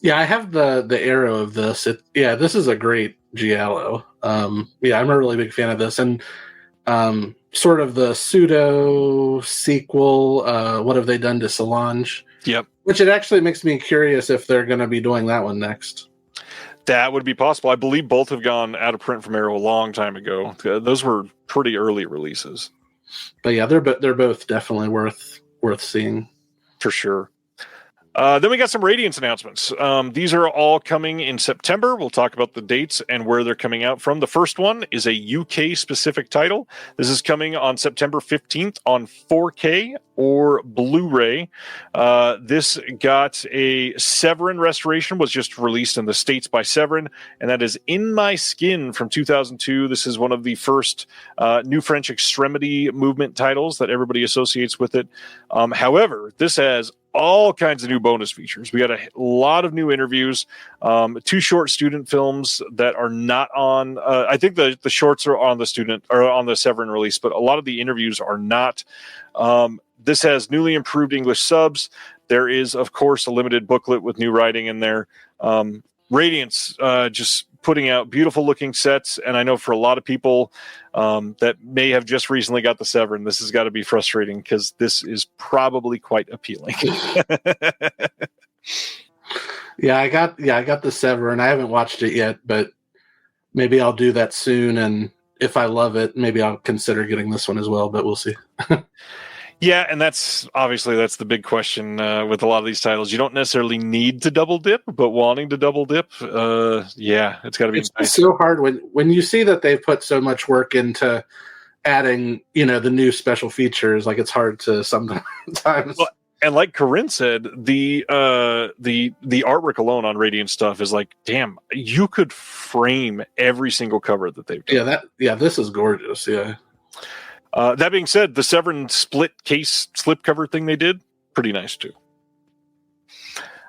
Yeah, I have the Arrow of this. This is a great giallo. I'm a really big fan of this. And sort of the pseudo sequel, What Have They Done to Solange? Yep. Which it actually makes me curious if they're going to be doing that one next. That would be possible. I believe both have gone out of print from Arrow a long time ago. Those were pretty early releases. But yeah, they're both definitely worth seeing. For sure. Then we got some Radiance announcements. These are all coming in September. We'll talk about the dates and where they're coming out from. The first one is a UK-specific title. This is coming on September 15th on 4K or Blu-ray. This got a Severin restoration, was just released in the States by Severin, and that is In My Skin from 2002. This is one of the first new French extremity movement titles that everybody associates with it. However, this has all kinds of new bonus features. We got a lot of new interviews, 2 short student films that are not on. I think the shorts are on the student or on the Severin release, but a lot of the interviews are not. This has newly improved English subs. There is, of course, a limited booklet with new writing in there. Radiance just putting out beautiful looking sets, and I know for a lot of people that may have just recently got the Severin, this has got to be frustrating because this is probably quite appealing. I got the Severin. I haven't watched it yet, but maybe I'll do that soon, and if I love it, maybe I'll consider getting this one as well, but we'll see. Yeah, and that's the big question with a lot of these titles. You don't necessarily need to double dip, but wanting to double dip, it's got to be. It's nice. So hard when you see that they've put so much work into adding, the new special features. Like, it's hard to sometimes. Well, and like Corinne said, the artwork alone on Radiant stuff is like, damn, you could frame every single cover that they've done. This is gorgeous. Yeah. That being said, the Severin split case slipcover thing they did, pretty nice too.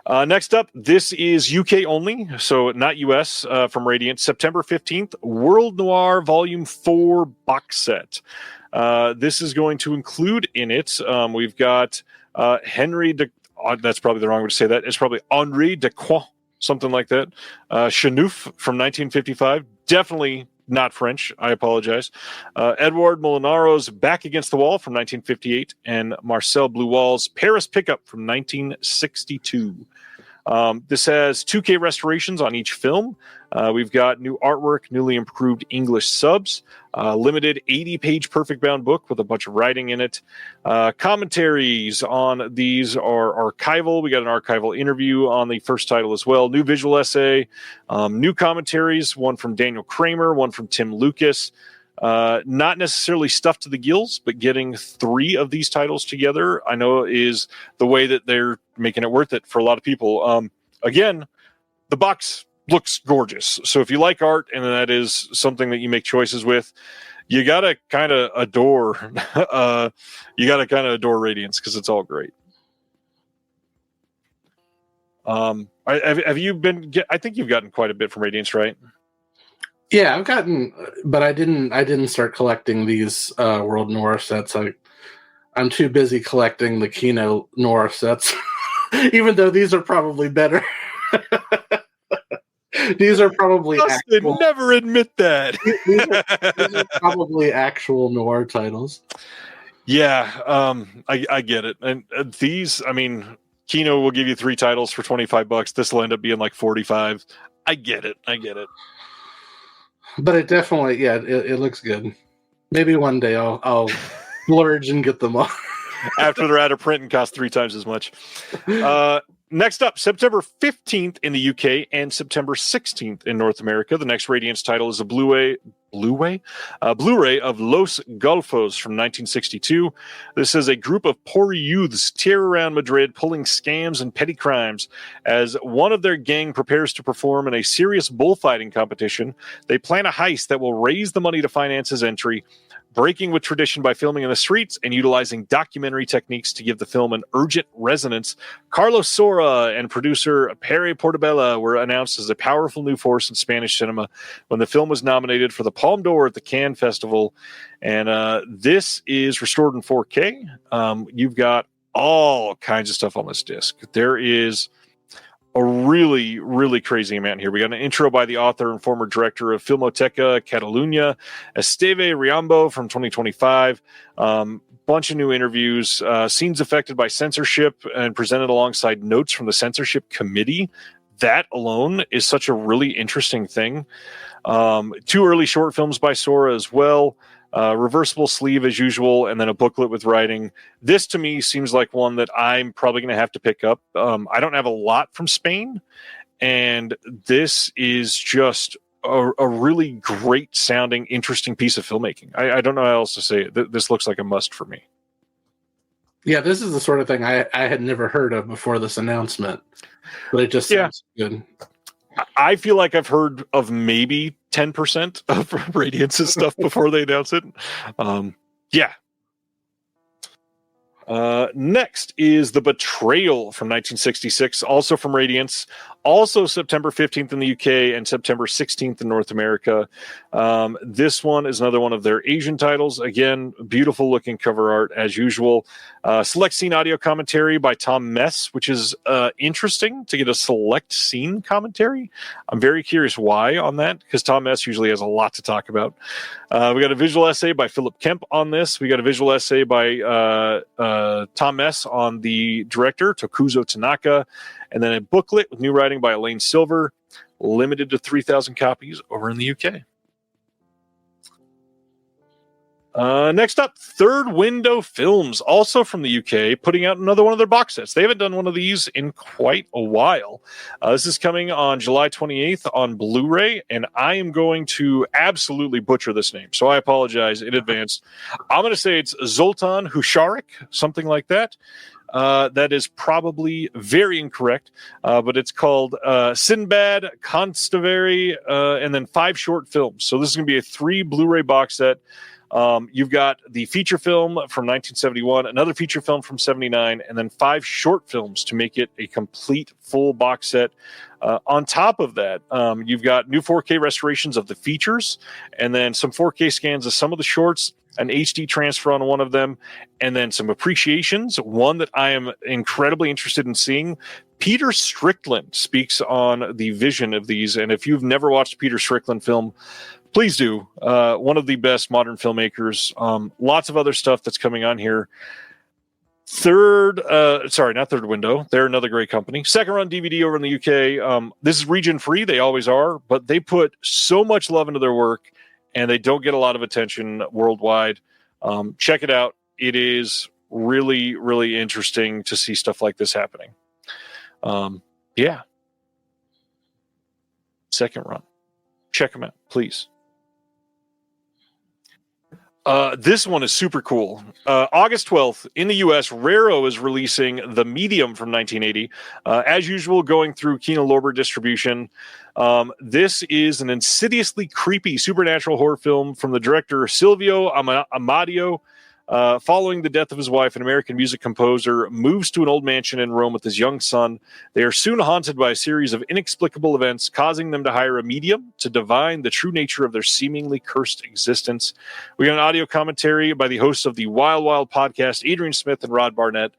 Next up, this is UK only, so not US, from Radiant. September 15th, World Noir Volume 4 box set. This is going to include in it, we've got Henry de... that's probably the wrong way to say that. It's probably Henri de Croix, something like that. Chenouf from 1955. Definitely not French. I apologize. Edouard Molinaro's Back Against the Wall from 1958, and Marcel Bluwall's Paris Pickup from 1962. This has 2K restorations on each film. We've got new artwork, newly improved English subs, limited 80-page perfect bound book with a bunch of writing in it. Commentaries on these are archival. We got an archival interview on the first title as well. New visual essay, new commentaries, one from Daniel Kramer, one from Tim Lucas. Not necessarily stuffed to the gills, but getting 3 of these titles together, I know, is the way that they're making it worth it for a lot of people. Again, the box looks gorgeous. So if you like art and that is something that you make choices with, you gotta kind of adore. Radiance because it's all great. Have you been? I think you've gotten quite a bit from Radiance, right? Yeah, I've gotten, but I didn't start collecting these World Noir sets. I'm too busy collecting the Kino Noir sets, even though these are probably better. These are probably Dustin, never admit that. these are probably actual noir titles. Yeah, I get it. And these, I mean, Kino will give you 3 titles for $25. This will end up being like 45. I get it. But it definitely, it looks good. Maybe one day I'll splurge and get them all. After they're out of print and cost 3 times as much. Next up, September 15th in the UK and September 16th in North America. The next Radiance title is a Blu-ray of Los Golfos from 1962. This is a group of poor youths tear around Madrid pulling scams and petty crimes. As one of their gang prepares to perform in a serious bullfighting competition, they plan a heist that will raise the money to finance his entry, breaking with tradition by filming in the streets and utilizing documentary techniques to give the film an urgent resonance. Carlos Sora and producer Pere Portabella were announced as a powerful new force in Spanish cinema when the film was nominated for the Palme d'Or at the Cannes Festival. And this is restored in 4K. You've got all kinds of stuff on this disc. There is a really, really crazy amount here. We got an intro by the author and former director of Filmoteca Catalunya, Esteve Riambo from 2025. Bunch of new interviews, scenes affected by censorship and presented alongside notes from the censorship committee. That alone is such a really interesting thing. 2 early short films by Sora as well. Reversible sleeve as usual, and then a booklet with writing. This to me seems like one that I'm probably going to have to pick up. I don't have a lot from Spain, and this is just a really great sounding, interesting piece of filmmaking. I don't know how else to say it. This looks like a must for me. Yeah, this is the sort of thing I had never heard of before this announcement, but it just sounds good. I feel like I've heard of maybe 10% of Radiance's stuff before they announce it. Next is The Betrayal from 1966, also from Radiance, also September 15th in the UK and September 16th in North America. This one is another one of their Asian titles. Again, beautiful looking cover art as usual. Select scene audio commentary by Tom Mess, which is interesting to get a select scene commentary. I'm very curious why on that, because Tom Mess usually has a lot to talk about. We got a visual essay by Philip Kemp on this. We got a visual essay by Tom Mess on the director, Tokuzo Tanaka, and then a booklet with new writing by Elaine Silver, limited to 3,000 copies over in the UK. Next up, Third Window Films, also from the UK, putting out another one of their box sets. They haven't done one of these in quite a while. This is coming on July 28th on Blu-ray, and I am going to absolutely butcher this name, so I apologize in advance. I'm going to say it's Zoltan Husharik, something like that. That is probably very incorrect, but it's called Sinbad, Constavery, and then 5 short films. So this is going to be a 3 Blu-ray box set. You've got the feature film from 1971, another feature film from 79, and then 5 short films to make it a complete full box set. On top of that, you've got new 4K restorations of the features, and then some 4K scans of some of the shorts, an HD transfer on one of them, and then some appreciations. One that I am incredibly interested in seeing. Peter Strickland speaks on the vision of these, and if you've never watched a Peter Strickland film, please do. One of the best modern filmmakers. Lots of other stuff that's coming on here. Not Third Window. They're another great company. Second Run DVD over in the UK. This is region free. They always are, but they put so much love into their work, and they don't get a lot of attention worldwide. Check it out. It is really, really interesting to see stuff like this happening. Yeah. Second Run. Check them out, please. This one is super cool. August 12th in the US, Raro is releasing The Medium from 1980. As usual, going through Kino Lorber distribution. This is an insidiously creepy supernatural horror film from the director Silvio Amadio. Following the death of his wife, an American music composer moves to an old mansion in Rome with his young son. They are soon haunted by a series of inexplicable events, causing them to hire a medium to divine the true nature of their seemingly cursed existence. We got an audio commentary by the hosts of the Wild Wild podcast, Adrian Smith and Rod Barnett.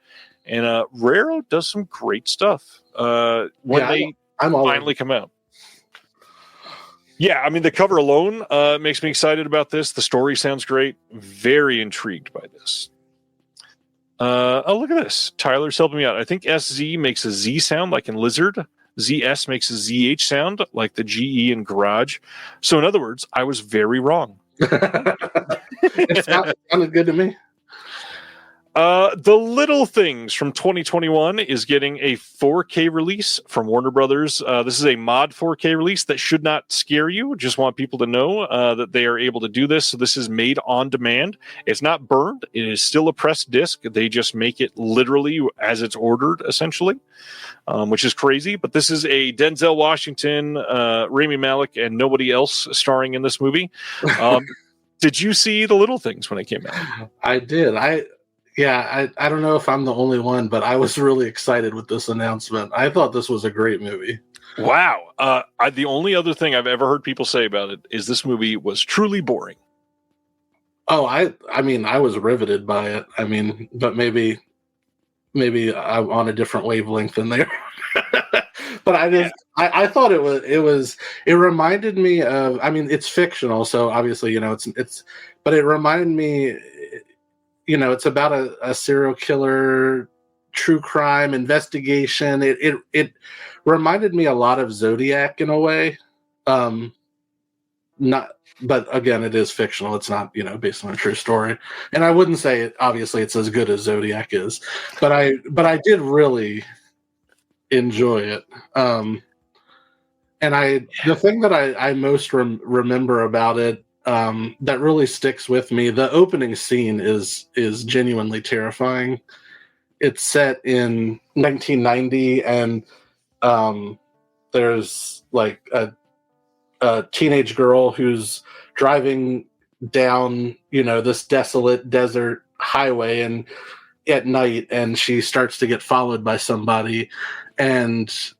And Raro does some great stuff when they finally come out. Yeah, I mean, the cover alone makes me excited about this. The story sounds great. Very intrigued by this. Look at this. Tyler's helping me out. I think SZ makes a Z sound like in Lizard. ZS makes a ZH sound like the GE in Garage. So in other words, I was very wrong. It sounded good to me. The Little Things from 2021 is getting a 4K release from Warner Brothers. This is a mod 4K release that should not scare you. Just want people to know that they are able to do this. So this is made on demand. It's not burned. It is still a pressed disc. They just make it literally as it's ordered, essentially, which is crazy. But this is a Denzel Washington, Rami Malek, and nobody else starring in this movie. Did you see The Little Things when it came out? I did. I don't know if I'm the only one, but I was really excited with this announcement. I thought this was a great movie. Wow. The only other thing I've ever heard people say about it is this movie was truly boring. Oh, I mean, I was riveted by it. I mean, but maybe I'm on a different wavelength than they are. But I thought it reminded me of, I mean, it's fictional, so obviously, but it reminded me, it's about a serial killer, true crime investigation. It reminded me a lot of Zodiac in a way. But again, it is fictional. It's not, based on a true story. And I wouldn't say obviously it's as good as Zodiac is, but I did really enjoy it. And the thing that I most remember about it, that really sticks with me, the opening scene is genuinely terrifying. It's set in 1990, and there's like a teenage girl who's driving down, this desolate desert highway and at night, and she starts to get followed by somebody, and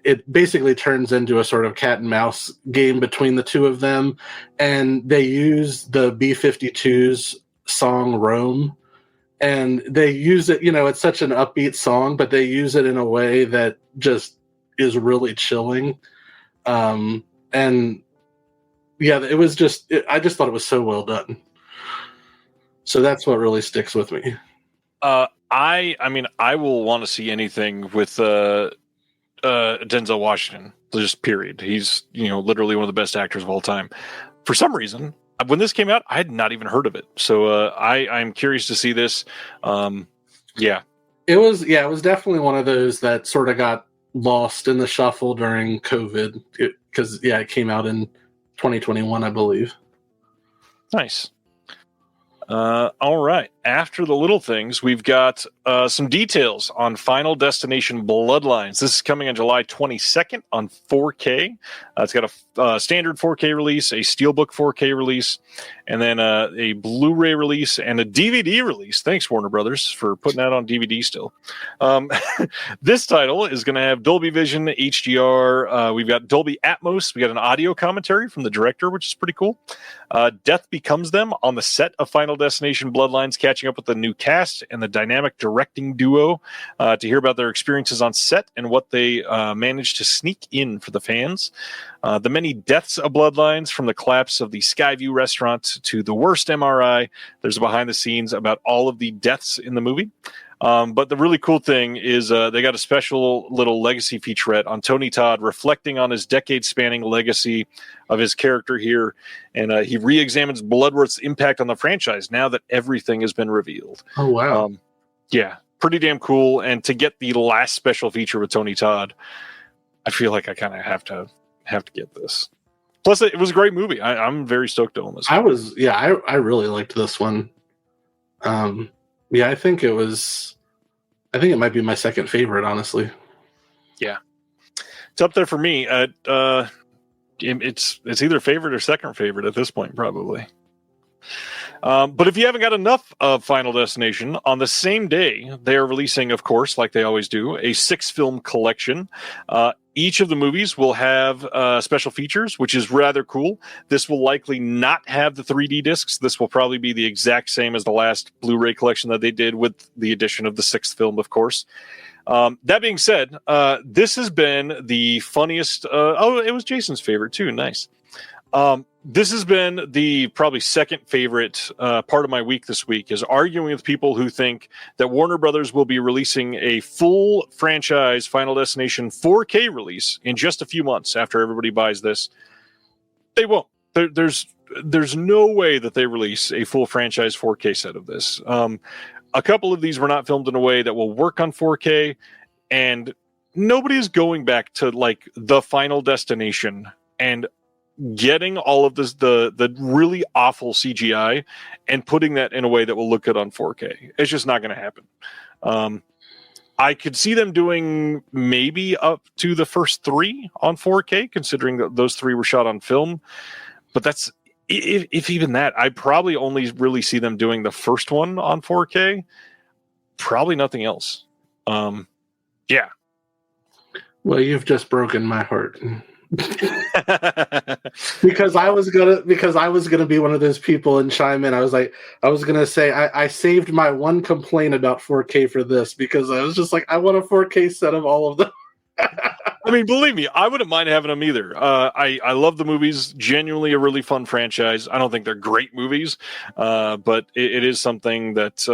it basically turns into a sort of cat and mouse game between the two of them. And they use the B-52's song Rome, and they use it, it's such an upbeat song, but they use it in a way that just is really chilling. And yeah, it was I just thought it was so well done. So that's what really sticks with me. I mean, I will want to see anything with Denzel Washington, just period. He's, literally one of the best actors of all time. For some reason, when this came out, I had not even heard of it. So I'm curious to see this. Yeah. It was definitely one of those that sort of got lost in the shuffle during COVID because it came out in 2021, I believe. Nice. All right. After the little things, we've got some details on Final Destination Bloodlines. This is coming on July 22nd on 4K. It's got a standard 4K release, a Steelbook 4K release, and then a Blu-ray release and a DVD release. Thanks, Warner Brothers, for putting that on DVD still. This title is going to have Dolby Vision, HDR. We've got Dolby Atmos. We got an audio commentary from the director, which is pretty cool. Death Becomes Them on the set of Final Destination Bloodlines, catching up with the new cast and the dynamic directing duo to hear about their experiences on set and what they managed to sneak in for the fans. The many deaths of Bloodlines, from the collapse of the Skyview restaurant to the worst MRI. There's a behind the scenes about all of the deaths in the movie. But the really cool thing is they got a special little legacy featurette on Tony Todd, reflecting on his decade-spanning legacy of his character here. And he re-examines Bloodworth's impact on the franchise now that everything has been revealed. Oh, wow. Yeah, pretty damn cool. And to get the last special feature with Tony Todd, I feel like I kind of have to get this. Plus, it was a great movie. I'm very stoked to own this. I really liked this one. I think it might be my second favorite, honestly. Yeah. It's up there for me. It's either favorite or second favorite at this point, probably. But if you haven't got enough of Final Destination, on the same day, they are releasing, of course, like they always do, a 6-film collection. Each of the movies will have special features, which is rather cool. This will likely not have the 3D discs. This will probably be the exact same as the last Blu-ray collection that they did, with the addition of the 6th film, of course. That being said, this has been the funniest. It was Jason's favorite too. Nice. This has been the probably second favorite part of my week this week, is arguing with people who think that Warner Brothers will be releasing a full franchise Final Destination 4K release in just a few months after everybody buys this. They won't. There's no way that they release a full franchise 4K set of this. A couple of these were not filmed in a way that will work on 4K, and nobody is going back to like the Final Destination and getting all of this, the really awful CGI, and putting that in a way that will look good on 4K. It's just not going to happen. I could see them doing maybe up to the first 3 on 4K, considering that those 3 were shot on film. But that's, if even that, I probably only really see them doing the first one on 4K. Probably nothing else. Yeah. Well, you've just broken my heart. because I was gonna be one of those people and chime in. I was gonna say I saved my one complaint about 4K for this, because I was just like, I want a 4K set of all of them. I mean, believe me, I wouldn't mind having them either. I love the movies. Genuinely a really fun franchise. I don't think they're great movies, but it is something that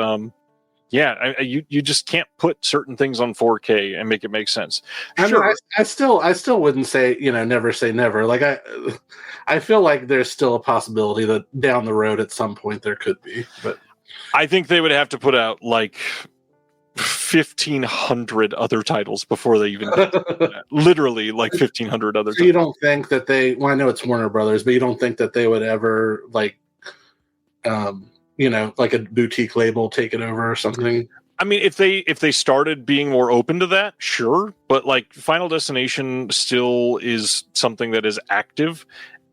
you just can't put certain things on 4K and make it make sense. Sure. I still wouldn't say, never say never. Like I feel like there's still a possibility that down the road at some point there could be, but I think they would have to put out like 1,500 other titles before they even literally like 1,500 other titles. You don't think that well, I know it's Warner Brothers, but you don't think that they would ever like like a boutique label take it over or something? I mean, if they started being more open to that, sure. But like Final Destination still is something that is active.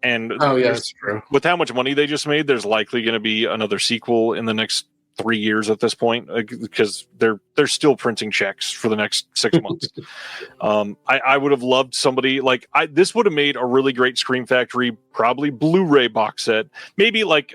And that's true. With how much money they just made, there's likely going to be another sequel in the next 3 years at this point, because they're still printing checks for the next 6 months. I would have loved somebody like this would have made a really great Scream Factory, probably Blu-ray box set, maybe like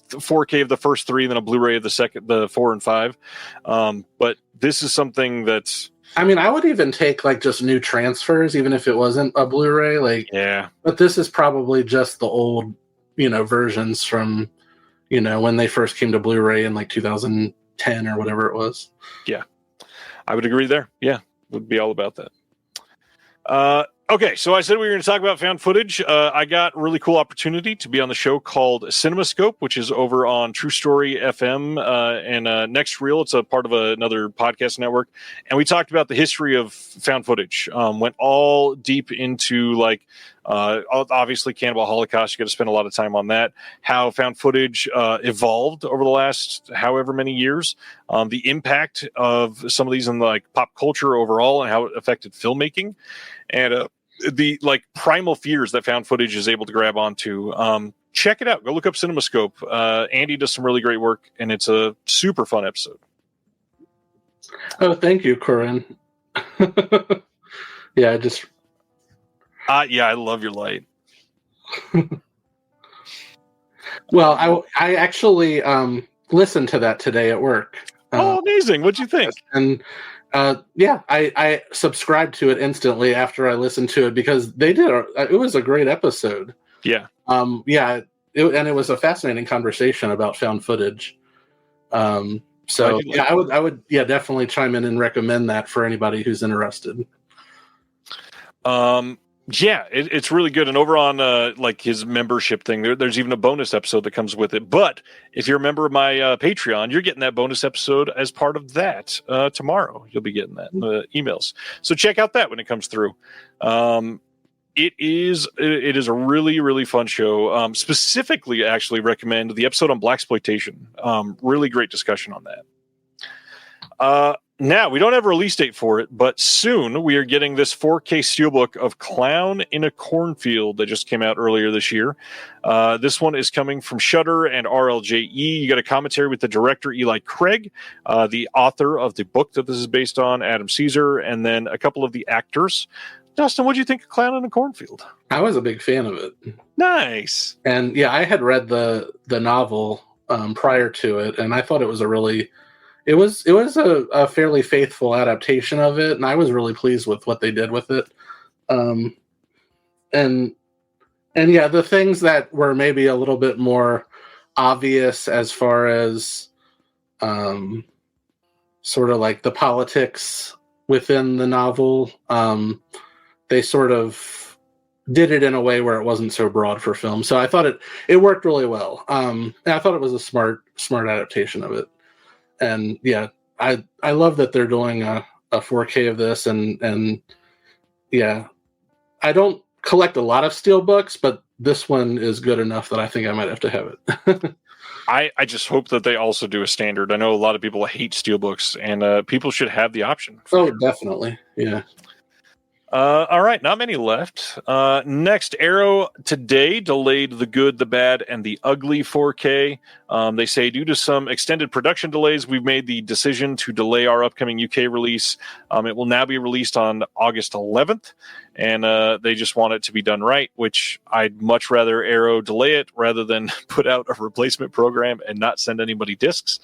4K of the first 3, then a Blu-ray of the 4 and 5. But this is something that's, I mean, I would even take like just new transfers, even if it wasn't a Blu-ray. Like, yeah. But this is probably just the old, versions from, when they first came to Blu-ray in like 2010 or whatever it was. Yeah, I would agree there. Yeah, would be all about that. Okay, so I said we were going to talk about found footage. I got a really cool opportunity to be on the show called CinemaScope, which is over on True Story FM and Next Reel. It's a part of another podcast network. And we talked about the history of found footage. Went all deep into, like, obviously Cannibal Holocaust. You got to spend a lot of time on that. How found footage evolved over the last however many years. The impact of some of these in like pop culture overall and how it affected filmmaking. And the like primal fears that found footage is able to grab onto. Check it out. Go look up CinemaScope. Andy does some really great work, and it's a super fun episode. Oh, thank you, Corinne. Yeah, I just... I love your light. Well, I actually listened to that today at work. Oh, amazing. What'd you think? And I subscribed to it instantly after I listened to it because it was a great episode. Yeah. It was a fascinating conversation about found footage. I would definitely chime in and recommend that for anybody who's interested. It's really good. And over on like his membership thing, there's even a bonus episode that comes with it. But if you're a member of my Patreon, you're getting that bonus episode as part of that tomorrow. You'll be getting that emails. So check out that when it comes through. It is a really, really fun show. Specifically, actually recommend the episode on blaxploitation. Really great discussion on that. Now, we don't have a release date for it, but soon we are getting this 4K steelbook of Clown in a Cornfield that just came out earlier this year. This one is coming from Shudder and RLJE. You got a commentary with the director, Eli Craig, the author of the book that this is based on, Adam Caesar, and then a couple of the actors. Dustin, what do you think of Clown in a Cornfield? I was a big fan of it. Nice. And yeah, I had read the novel prior to it, and I thought it was it was a fairly faithful adaptation of it, and I was really pleased with what they did with it. And the things that were maybe a little bit more obvious as far as sort of like the politics within the novel, they sort of did it in a way where it wasn't so broad for film. So I thought it worked really well. And I thought it was a smart adaptation of it. And yeah, I love that they're doing a 4K of this, and yeah, I don't collect a lot of steelbooks, but this one is good enough that I think I might have to have it. I just hope that they also do a standard. I know a lot of people hate steelbooks, and people should have the option. Oh, definitely, yeah. All right, not many left. Next, Arrow today delayed The Good, the Bad, and the Ugly 4K. They say due to some extended production delays, we've made the decision to delay our upcoming UK release. It will now be released on August 11th, and they just want it to be done right, which I'd much rather Arrow delay it rather than put out a replacement program and not send anybody discs.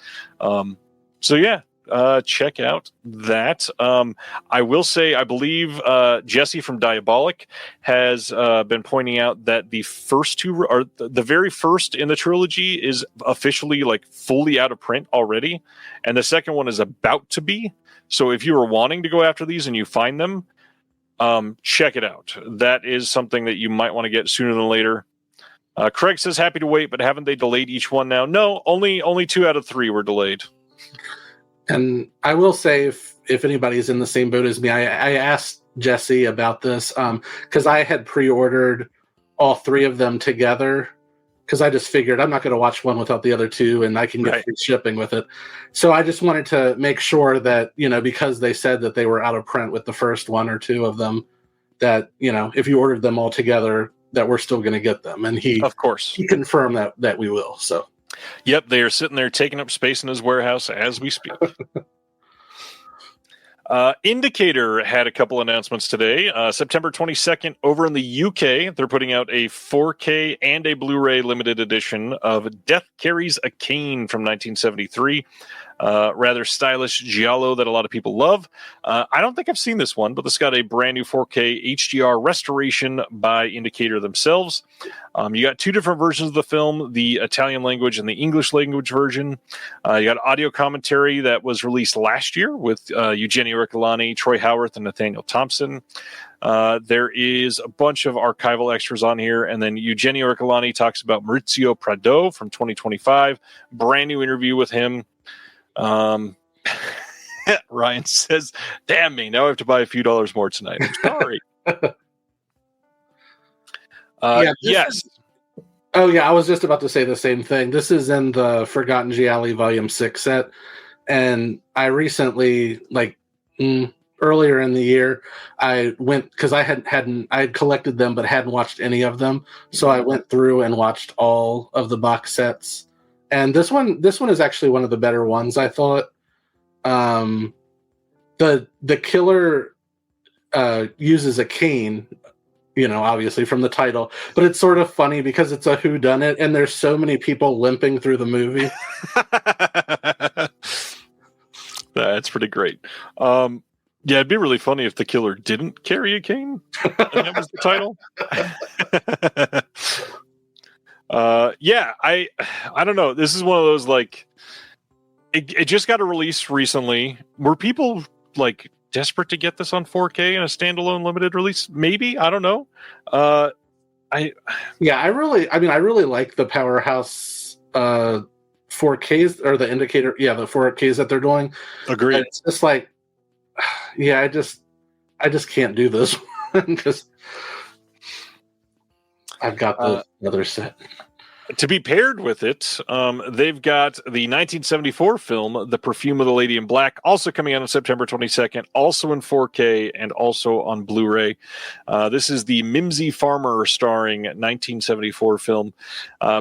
Check out that. I will say, I believe Jesse from Diabolic has been pointing out that the first two, or the very first in the trilogy, is officially like fully out of print already, and the second one is about to be. So if you were wanting to go after these and you find them, check it out. That is something that you might want to get sooner than later. Craig says happy to wait, but haven't they delayed each one now? No, only 2 out of 3 were delayed. And I will say, if anybody's in the same boat as me, I asked Jesse about this because I had pre-ordered all 3 of them together because I just figured I'm not going to watch one without the other 2, and I can get free shipping with it. So I just wanted to make sure that, because they said that they were out of print with the first 1 or 2 of them, that, if you ordered them all together, that we're still going to get them. And he confirmed that we will. So. Yep, they are sitting there taking up space in his warehouse as we speak. Indicator had a couple announcements today. September 22nd, over in the UK, they're putting out a 4K and a Blu-ray limited edition of Death Carries a Cane from 1973. rather stylish giallo that a lot of people love. I don't think I've seen this one, but this got a brand new 4K HDR restoration by Indicator themselves. You got two different versions of the film, the Italian language and the English language version. You got audio commentary that was released last year with Eugenio Riccolani, Troy Howarth, and Nathaniel Thompson. There is a bunch of archival extras on here, and then Eugenio Riccolani talks about Maurizio Prado from 2025. Brand new interview with him. Ryan says, "Damn me, now I have to buy a few dollars more tonight. I'm sorry." Yes. Oh, yeah, I was just about to say the same thing. This is in the Forgotten Gialli Volume 6 set, and I recently, earlier in the year, I went, because I had collected them but hadn't watched any of them, so I went through and watched all of the box sets. And this one is actually one of the better ones, I thought. The killer uses a cane, obviously from the title, but it's sort of funny because it's a whodunit, and there's so many people limping through the movie. That's pretty great. Yeah, it'd be really funny if the killer didn't carry a cane. And that was the title. Yeah, I don't know. This is one of those, it just got a release recently. Were people desperate to get this on 4K in a standalone limited release? Maybe, I don't know. I really like the Powerhouse 4Ks or the Indicator, the 4Ks that they're doing. Agreed. And it's just I just can't do this one because I've got the other set. To be paired with it, they've got the 1974 film, The Perfume of the Lady in Black, also coming out on September 22nd, also in 4K and also on Blu-ray. This is the Mimsy Farmer starring 1974 film.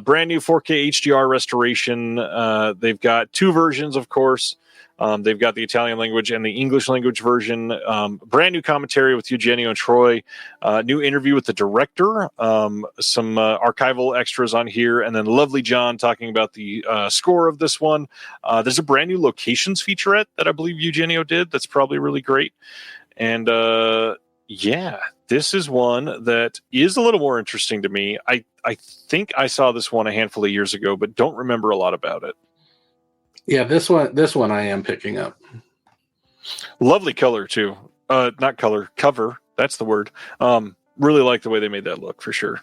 Brand new 4K HDR restoration. They've got two versions, of course. They've got the Italian language and the English language version. Brand new commentary with Eugenio and Troy. New interview with the director. Some archival extras on here. And then Lovely John talking about the score of this one. There's a brand new locations featurette that I believe Eugenio did. That's probably really great. And this is one that is a little more interesting to me. I think I saw this one a handful of years ago, but don't remember a lot about it. Yeah, this one I am picking up. Lovely color too. Not color, cover. That's the word. Really like the way they made that look for sure.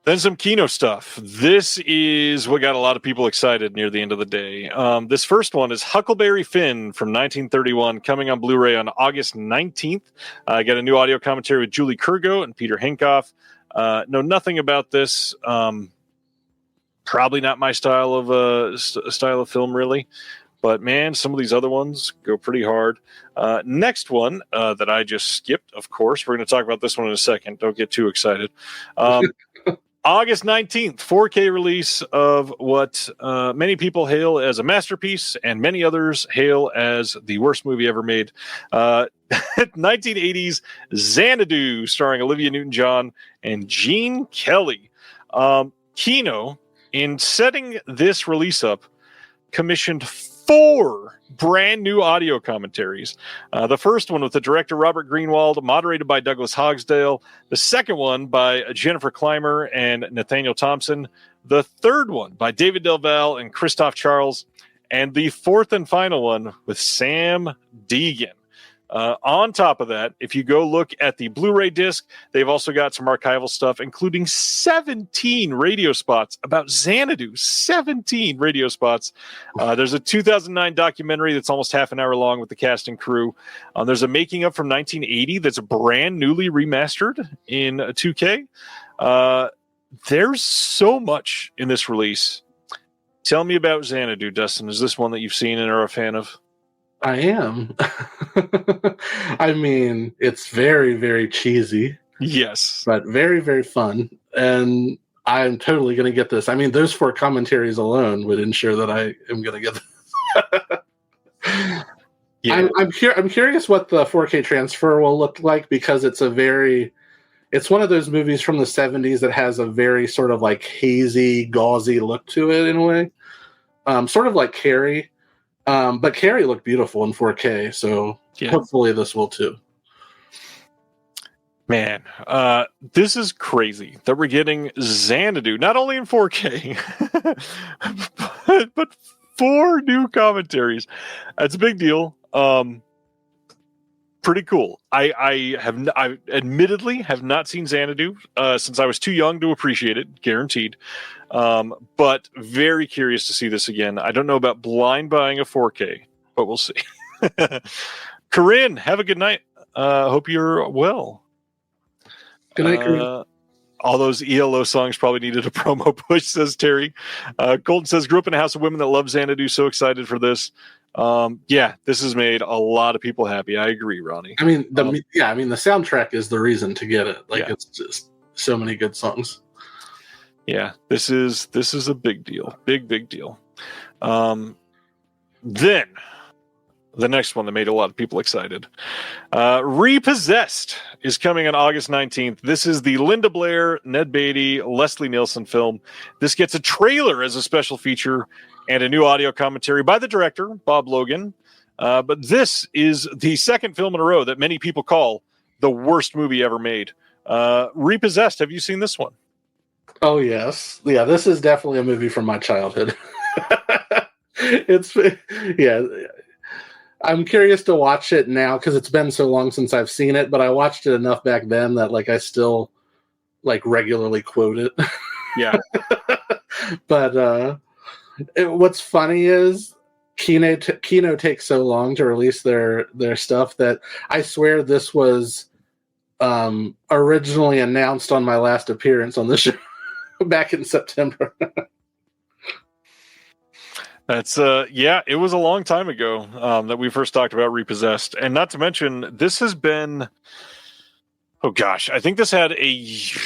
Then some Kino stuff. This is what got a lot of people excited near the end of the day. This first one is Huckleberry Finn from 1931, coming on Blu-ray on August 19th. I got a new audio commentary with Julie Kurgo and Peter Henkoff. Know nothing about this. Probably not my style of film, really. But man, some of these other ones go pretty hard. Next one that I just skipped, of course. We're going to talk about this one in a second. Don't get too excited. August 19th, 4K release of what many people hail as a masterpiece and many others hail as the worst movie ever made. 1980s Xanadu, starring Olivia Newton-John and Gene Kelly. Kino, in setting this release up, commissioned 4 brand new audio commentaries. The first one with the director Robert Greenwald, moderated by Douglas Hogsdale. The second one by Jennifer Clymer and Nathaniel Thompson. The third one by David Del Valle and Christoph Charles. And the fourth and final one with Sam Deegan. On top of that, if you go look at the Blu-ray disc, they've also got some archival stuff, including 17 radio spots about Xanadu. 17 radio spots. There's a 2009 documentary that's almost half an hour long with the cast and crew. There's a making of from 1980 that's brand newly remastered in 2K. There's so much in this release. Tell me about Xanadu, Dustin. Is this one that you've seen and are a fan of? I am. I mean, it's very, very cheesy. Yes. But very, very fun. And I'm totally going to get this. I mean, those 4 commentaries alone would ensure that I am going to get this. Yeah. I'm curious what the 4K transfer will look like, because it's one of those movies from the 70s that has a very sort of hazy, gauzy look to it in a way. sort of like Carrie. But Carrie looked beautiful in 4K, so hopefully this will too. Man, this is crazy that we're getting Xanadu not only in 4K, but 4 new commentaries. That's a big deal. Pretty cool. I admittedly have not seen Xanadu since I was too young to appreciate it, guaranteed. But very curious to see this again. I don't know about blind buying a 4K, but we'll see. Corinne, have a good night. Hope you're well. Good night, Corinne. All those ELO songs probably needed a promo push, says Terry. Golden says, grew up in a house of women that love Xanadu. So excited for this. This has made a lot of people happy. I agree, Ronnie. I mean, the soundtrack is the reason to get it. It's just so many good songs. Yeah, this is a big deal. Big deal. Then the next one that made a lot of people excited. Repossessed is coming on August 19th. This is the Linda Blair, Ned Beatty, Leslie Nielsen film. This gets a trailer as a special feature and a new audio commentary by the director, Bob Logan. But this is the second film in a row that many people call the worst movie ever made. Repossessed, have you seen this one? Oh, yes. Yeah, this is definitely a movie from my childhood. I'm curious to watch it now because it's been so long since I've seen it, but I watched it enough back then that I still regularly quote it. Yeah. But what's funny is Kino takes so long to release their stuff that I swear this was originally announced on my last appearance on the show back in September. That's it was a long time ago that we first talked about Repossessed. And not to mention, this has been, I think this had a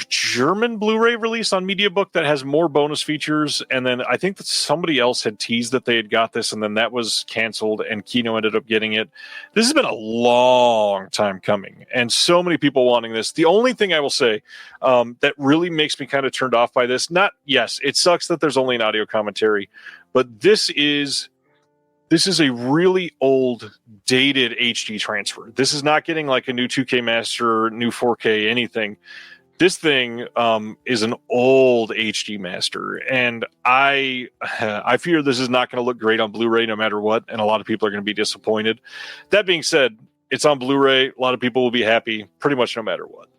German Blu-ray release on MediaBook that has more bonus features. And then I think that somebody else had teased that they had got this, and then that was canceled and Kino ended up getting it. This has been a long time coming and so many people wanting this. The only thing I will say that really makes me kind of turned off by this, it sucks that there's only an audio commentary, but this is a really old, dated HD transfer. This is not getting a new 2K master, new 4K, anything. This thing is an old HD master, and I fear this is not going to look great on Blu-ray no matter what, and a lot of people are going to be disappointed. That being said, it's on Blu-ray. A lot of people will be happy pretty much no matter what.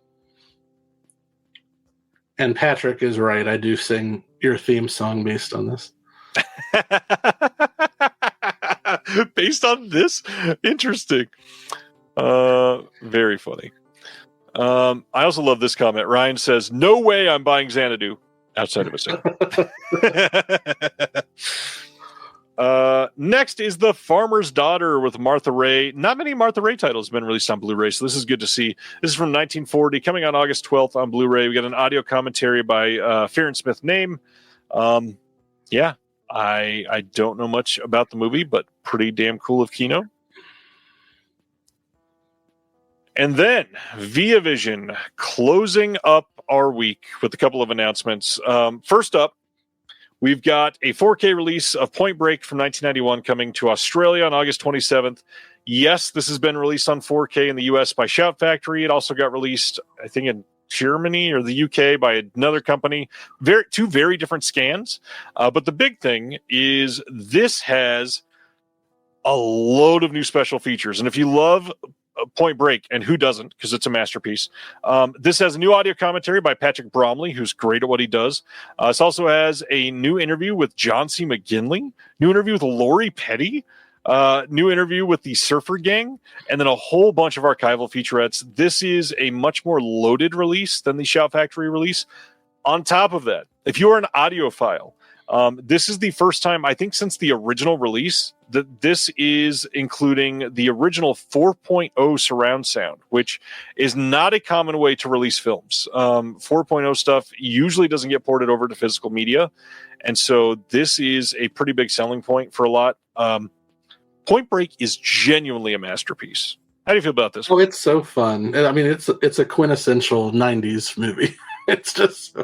And Patrick is right. I do sing your theme song based on this. Based on this? Interesting. Very funny. I also love this comment. Ryan says, no way I'm buying Xanadu outside of a sale. Next is The Farmer's Daughter with Martha Raye. Not many Martha Raye titles have been released on Blu-ray, so this is good to see. This is from 1940, coming on August 12th on Blu-ray. We got an audio commentary by Farron Smith Name. I don't know much about the movie, but pretty damn cool of Kino. And then Via Vision closing up our week with a couple of announcements. First up, we've got a 4K release of Point Break from 1991 coming to Australia on August 27th. Yes, this has been released on 4K in the US by Shout Factory. It also got released, I think, in Germany or the UK by another company. Two very different scans. But the big thing is this has a load of new special features. And if you love Point Break, and who doesn't, because it's a masterpiece, this has a new audio commentary by Patrick Bromley, who's great at what he does. This also has a new interview with John C. McGinley, new interview with Lori Petty, new interview with the Surfer Gang, and then a whole bunch of archival featurettes. This is a much more loaded release than the Shout Factory release. On top of that, if you are an audiophile, this is the first time, I think, since the original release that this is including the original 4.0 surround sound, which is not a common way to release films. 4.0 stuff usually doesn't get ported over to physical media. And so this is a pretty big selling point for a lot. Point Break is genuinely a masterpiece. How do you feel about this? Oh, it's so fun. I mean, it's a quintessential 90s movie. It's just,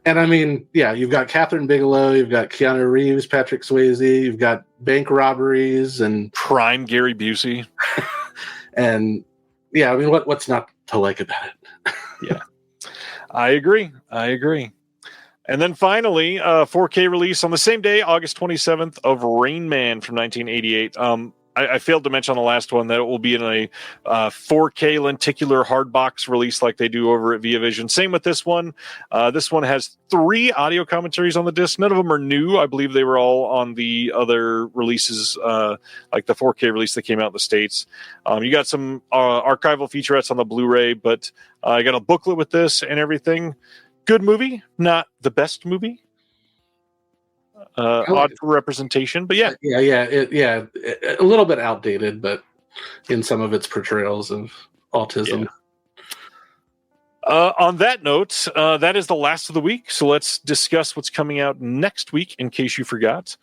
And I mean, yeah, you've got Catherine Bigelow, you've got Keanu Reeves, Patrick Swayze, you've got bank robberies and prime Gary Busey. And yeah, I mean, what's not to like about it? Yeah, I agree. And then finally, 4K release on the same day, August 27th, of Rain Man from 1988. I failed to mention on the last one that it will be in a 4K lenticular hardbox release like they do over at ViaVision. Same with this one. This one has 3 audio commentaries on the disc. None of them are new. I believe they were all on the other releases, like the 4K release that came out in the States. You got some archival featurettes on the Blu-ray, but I got a booklet with this and everything. Good movie, not the best movie. Odd for representation, but yeah, a little bit outdated, but in some of its portrayals of autism. Yeah. On that note, that is the last of the week. So let's discuss what's coming out next week. In case you forgot,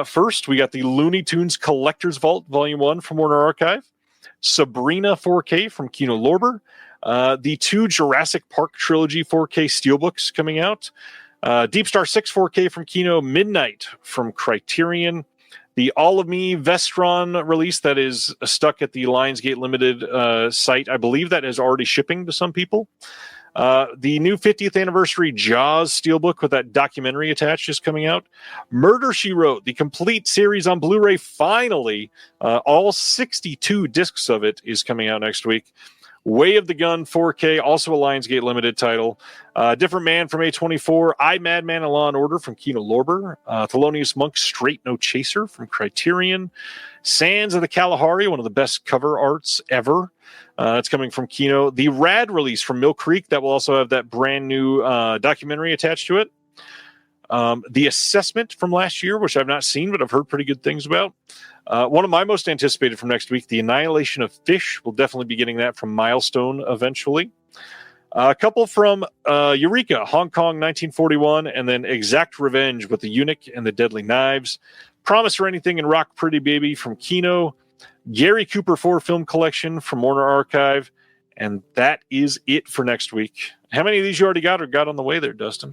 first we got the Looney Tunes Collector's Vault Volume 1 from Warner Archive, Sabrina 4K from Kino Lorber, the 2 Jurassic Park trilogy 4K steelbooks coming out. Deep Star 6 4K from Kino, Midnight from Criterion, the All of Me Vestron release that is stuck at the Lionsgate Limited site. I believe that is already shipping to some people. The new 50th anniversary Jaws steelbook with that documentary attached is coming out. Murder, She Wrote, the complete series on Blu-ray, finally. All 62 discs of it is coming out next week. Way of the Gun 4K, also a Lionsgate Limited title. Different Man from A24. I, Madman, and Law and Order from Kino Lorber. Thelonious Monk, Straight No Chaser from Criterion. Sands of the Kalahari, one of the best cover arts ever. It's coming from Kino. The Rad release from Mill Creek, that will also have that brand new documentary attached to it. The Assessment from last year, which I've not seen, but I've heard pretty good things about. One of my most anticipated from next week, The Annihilation of Fish. We'll definitely be getting that from Milestone eventually. A couple from Eureka, Hong Kong 1941, and then Exact Revenge with the Eunuch and the Deadly Knives. Promise or Anything and Rock Pretty Baby from Kino. Gary Cooper 4 Film Collection from Warner Archive. And that is it for next week. How many of these you already got or got on the way there, Dustin?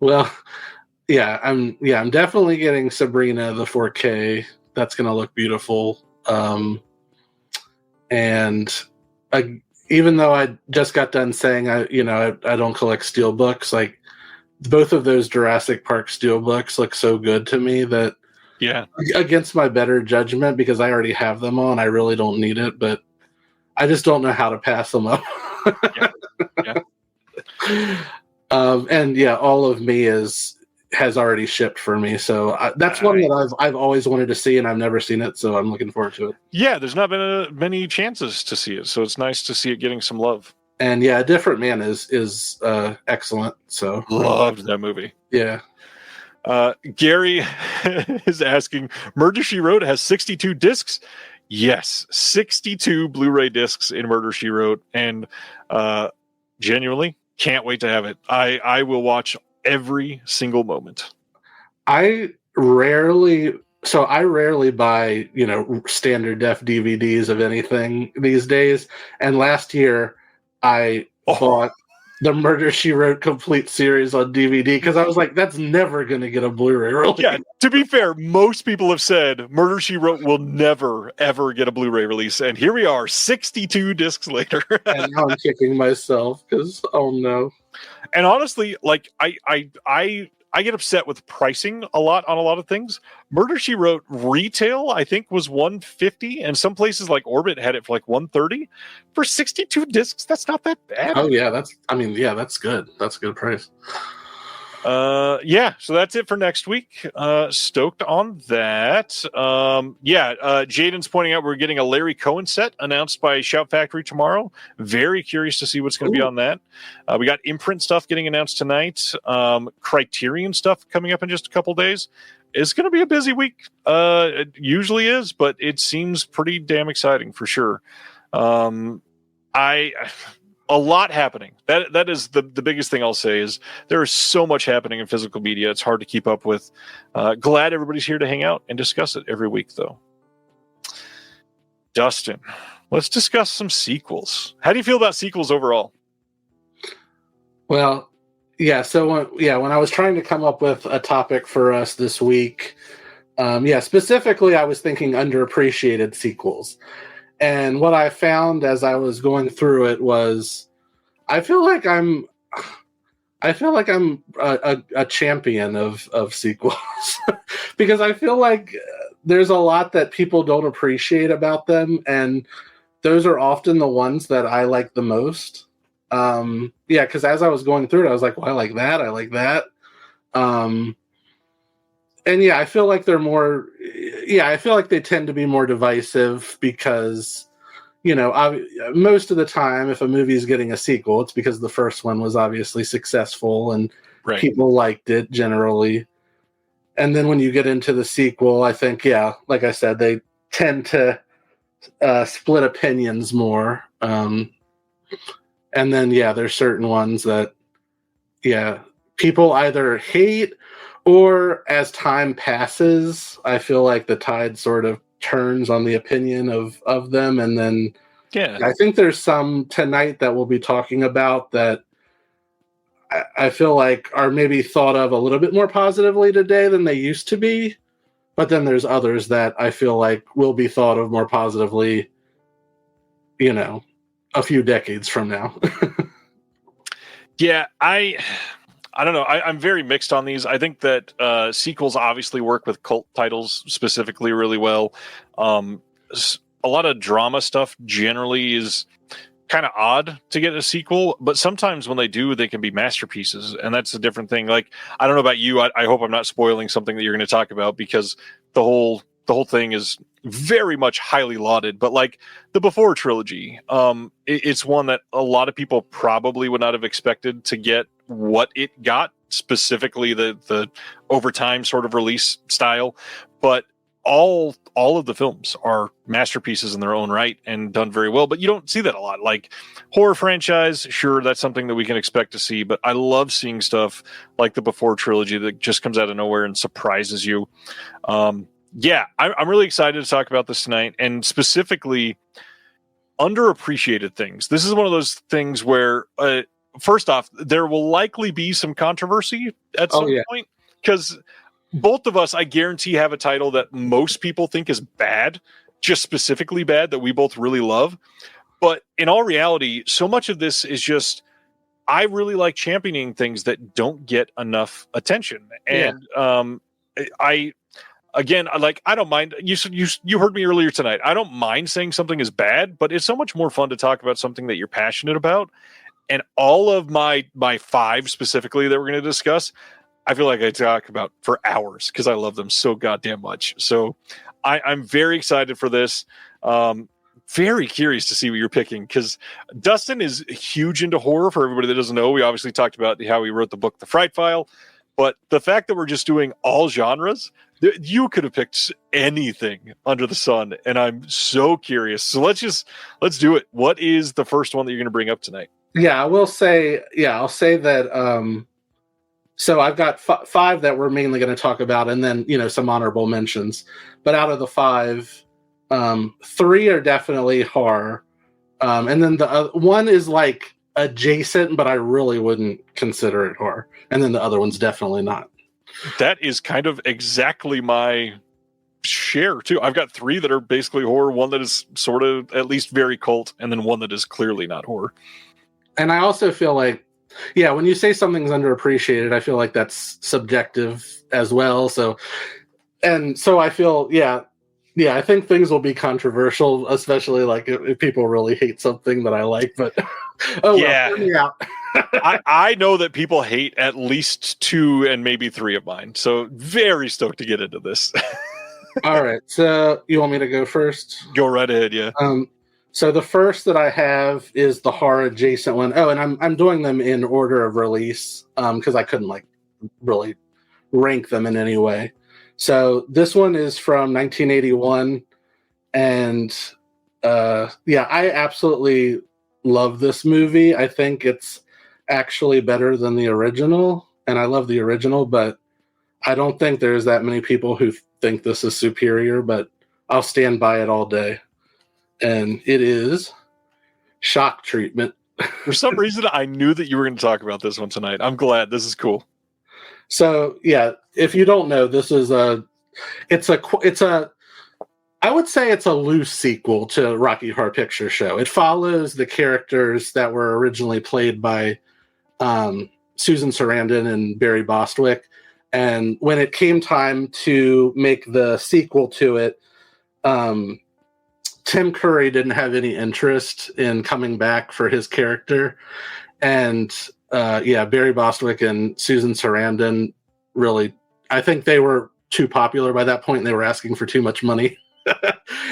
Well, I'm definitely getting Sabrina the 4K. That's going to look beautiful. And even though I just got done saying I don't collect steelbooks, like both of those Jurassic Park steelbooks look so good to me that against my better judgment, because I already have them on, I really don't need it, but I just don't know how to pass them up. And All of Me has already shipped for me, so that's one that I've always wanted to see, and I've never seen it, so I'm looking forward to it. Yeah, there's not been many chances to see it, so it's nice to see it getting some love. And A Different Man is excellent. So loved that movie. Yeah. Gary is asking, Murder, She Wrote has 62 discs. Yes, 62 Blu-ray discs in Murder, She Wrote, and genuinely can't wait to have it. I will watch every single moment. I rarely buy, standard def DVDs of anything these days. And last year I bought the Murder, She Wrote complete series on DVD because I was like, that's never going to get a Blu-ray release. Yeah, to be fair, most people have said Murder, She Wrote will never, ever get a Blu-ray release. And here we are, 62 discs later. And now I'm kicking myself because, oh no. And honestly, like I get upset with pricing a lot on a lot of things. Murder, She Wrote retail, I think, was $150, and some places like Orbit had it for like $130 for 62 discs. That's not that bad. Oh yeah, that's good. That's a good price. So that's it for next week. Stoked on that. Jaden's pointing out we're getting a Larry Cohen set announced by Shout Factory tomorrow. Very curious to see what's going to be on that. We got Imprint stuff getting announced tonight. Criterion stuff coming up in just a couple days. It's going to be a busy week. It usually is, but it seems pretty damn exciting for sure. A lot happening. That is the biggest thing I'll say is there is so much happening in physical media. It's hard to keep up with. Glad everybody's here to hang out and discuss it every week, though. Dustin, let's discuss some sequels. How do you feel about sequels overall? Well, Yeah. So when I was trying to come up with a topic for us this week, specifically I was thinking underappreciated sequels. And what I found as I was going through it was I feel like I'm a champion of sequels because I feel like there's a lot that people don't appreciate about them, and those are often the ones that I like the most. Because as I was going through it, I was like, well, I like that. I like that. And I feel like they're more. Yeah, I feel like they tend to be more divisive because, most of the time, if a movie is getting a sequel, it's because the first one was obviously successful and people liked it generally. And then when you get into the sequel, I think, like I said, they tend to split opinions more. And then, there's certain ones that, people either hate or as time passes, I feel like the tide sort of turns on the opinion of them. And then I think there's some tonight that we'll be talking about that I feel like are maybe thought of a little bit more positively today than they used to be. But then there's others that I feel like will be thought of more positively, a few decades from now. I don't know. I'm very mixed on these. I think that sequels obviously work with cult titles specifically really well. A lot of drama stuff generally is kind of odd to get a sequel, but sometimes when they do, they can be masterpieces, and that's a different thing. Like, I don't know about you. I hope I'm not spoiling something that you're going to talk about, because the whole thing is very much highly lauded. But like the Before trilogy, it's one that a lot of people probably would not have expected to get what it got, specifically the overtime sort of release style. But all of the films are masterpieces in their own right and done very well, but you don't see that a lot. Like horror franchise, sure, that's something that we can expect to see, but I love seeing stuff like the Before trilogy that just comes out of nowhere and surprises you. I'm really excited to talk about this tonight, and specifically underappreciated things. This is one of those things where first off, there will likely be some controversy at some point, because both of us, I guarantee, have a title that most people think is bad, just specifically bad, that we both really love. But in all reality, so much of this is just, I really like championing things that don't get enough attention. And I don't mind. You heard me earlier tonight. I don't mind saying something is bad, but it's so much more fun to talk about something that you're passionate about. And all of my five specifically that we're going to discuss, I feel like I talk about for hours because I love them so goddamn much. So I'm very excited for this. Very curious to see what you're picking, because Dustin is huge into horror. For everybody that doesn't know, we obviously talked about how he wrote the book, The Fright File. But the fact that we're just doing all genres, you could have picked anything under the sun. And I'm so curious. So let's do it. What is the first one that you're going to bring up tonight? Yeah, I will say, I'll say that. So I've got five that we're mainly going to talk about, and then, some honorable mentions. But out of the five, three are definitely horror. And then the one is like adjacent, but I really wouldn't consider it horror. And then the other one's definitely not. That is kind of exactly my share too. I've got three that are basically horror, one that is sort of at least very cult, and then one that is clearly not horror. And I also feel like, when you say something's underappreciated, I feel like that's subjective as well. So I feel, I think things will be controversial, especially like if people really hate something that I like. But hear me out. I know that people hate at least two and maybe three of mine. So very stoked to get into this. All right. So you want me to go first? Go right ahead. Yeah. So the first that I have is the horror adjacent one. Oh, and I'm doing them in order of release because I couldn't really rank them in any way. So this one is from 1981, and I absolutely love this movie. I think it's actually better than the original, and I love the original, but I don't think there's that many people who think this is superior, but I'll stand by it all day. And it is Shock Treatment. For some reason, I knew that you were going to talk about this one tonight. I'm glad. This is cool. So yeah, if you don't know, this is I would say it's a loose sequel to Rocky Horror Picture Show. It follows the characters that were originally played by Susan Sarandon and Barry Bostwick. And when it came time to make the sequel to it, Tim Curry didn't have any interest in coming back for his character. And Barry Bostwick and Susan Sarandon really, I think they were too popular by that point and they were asking for too much money.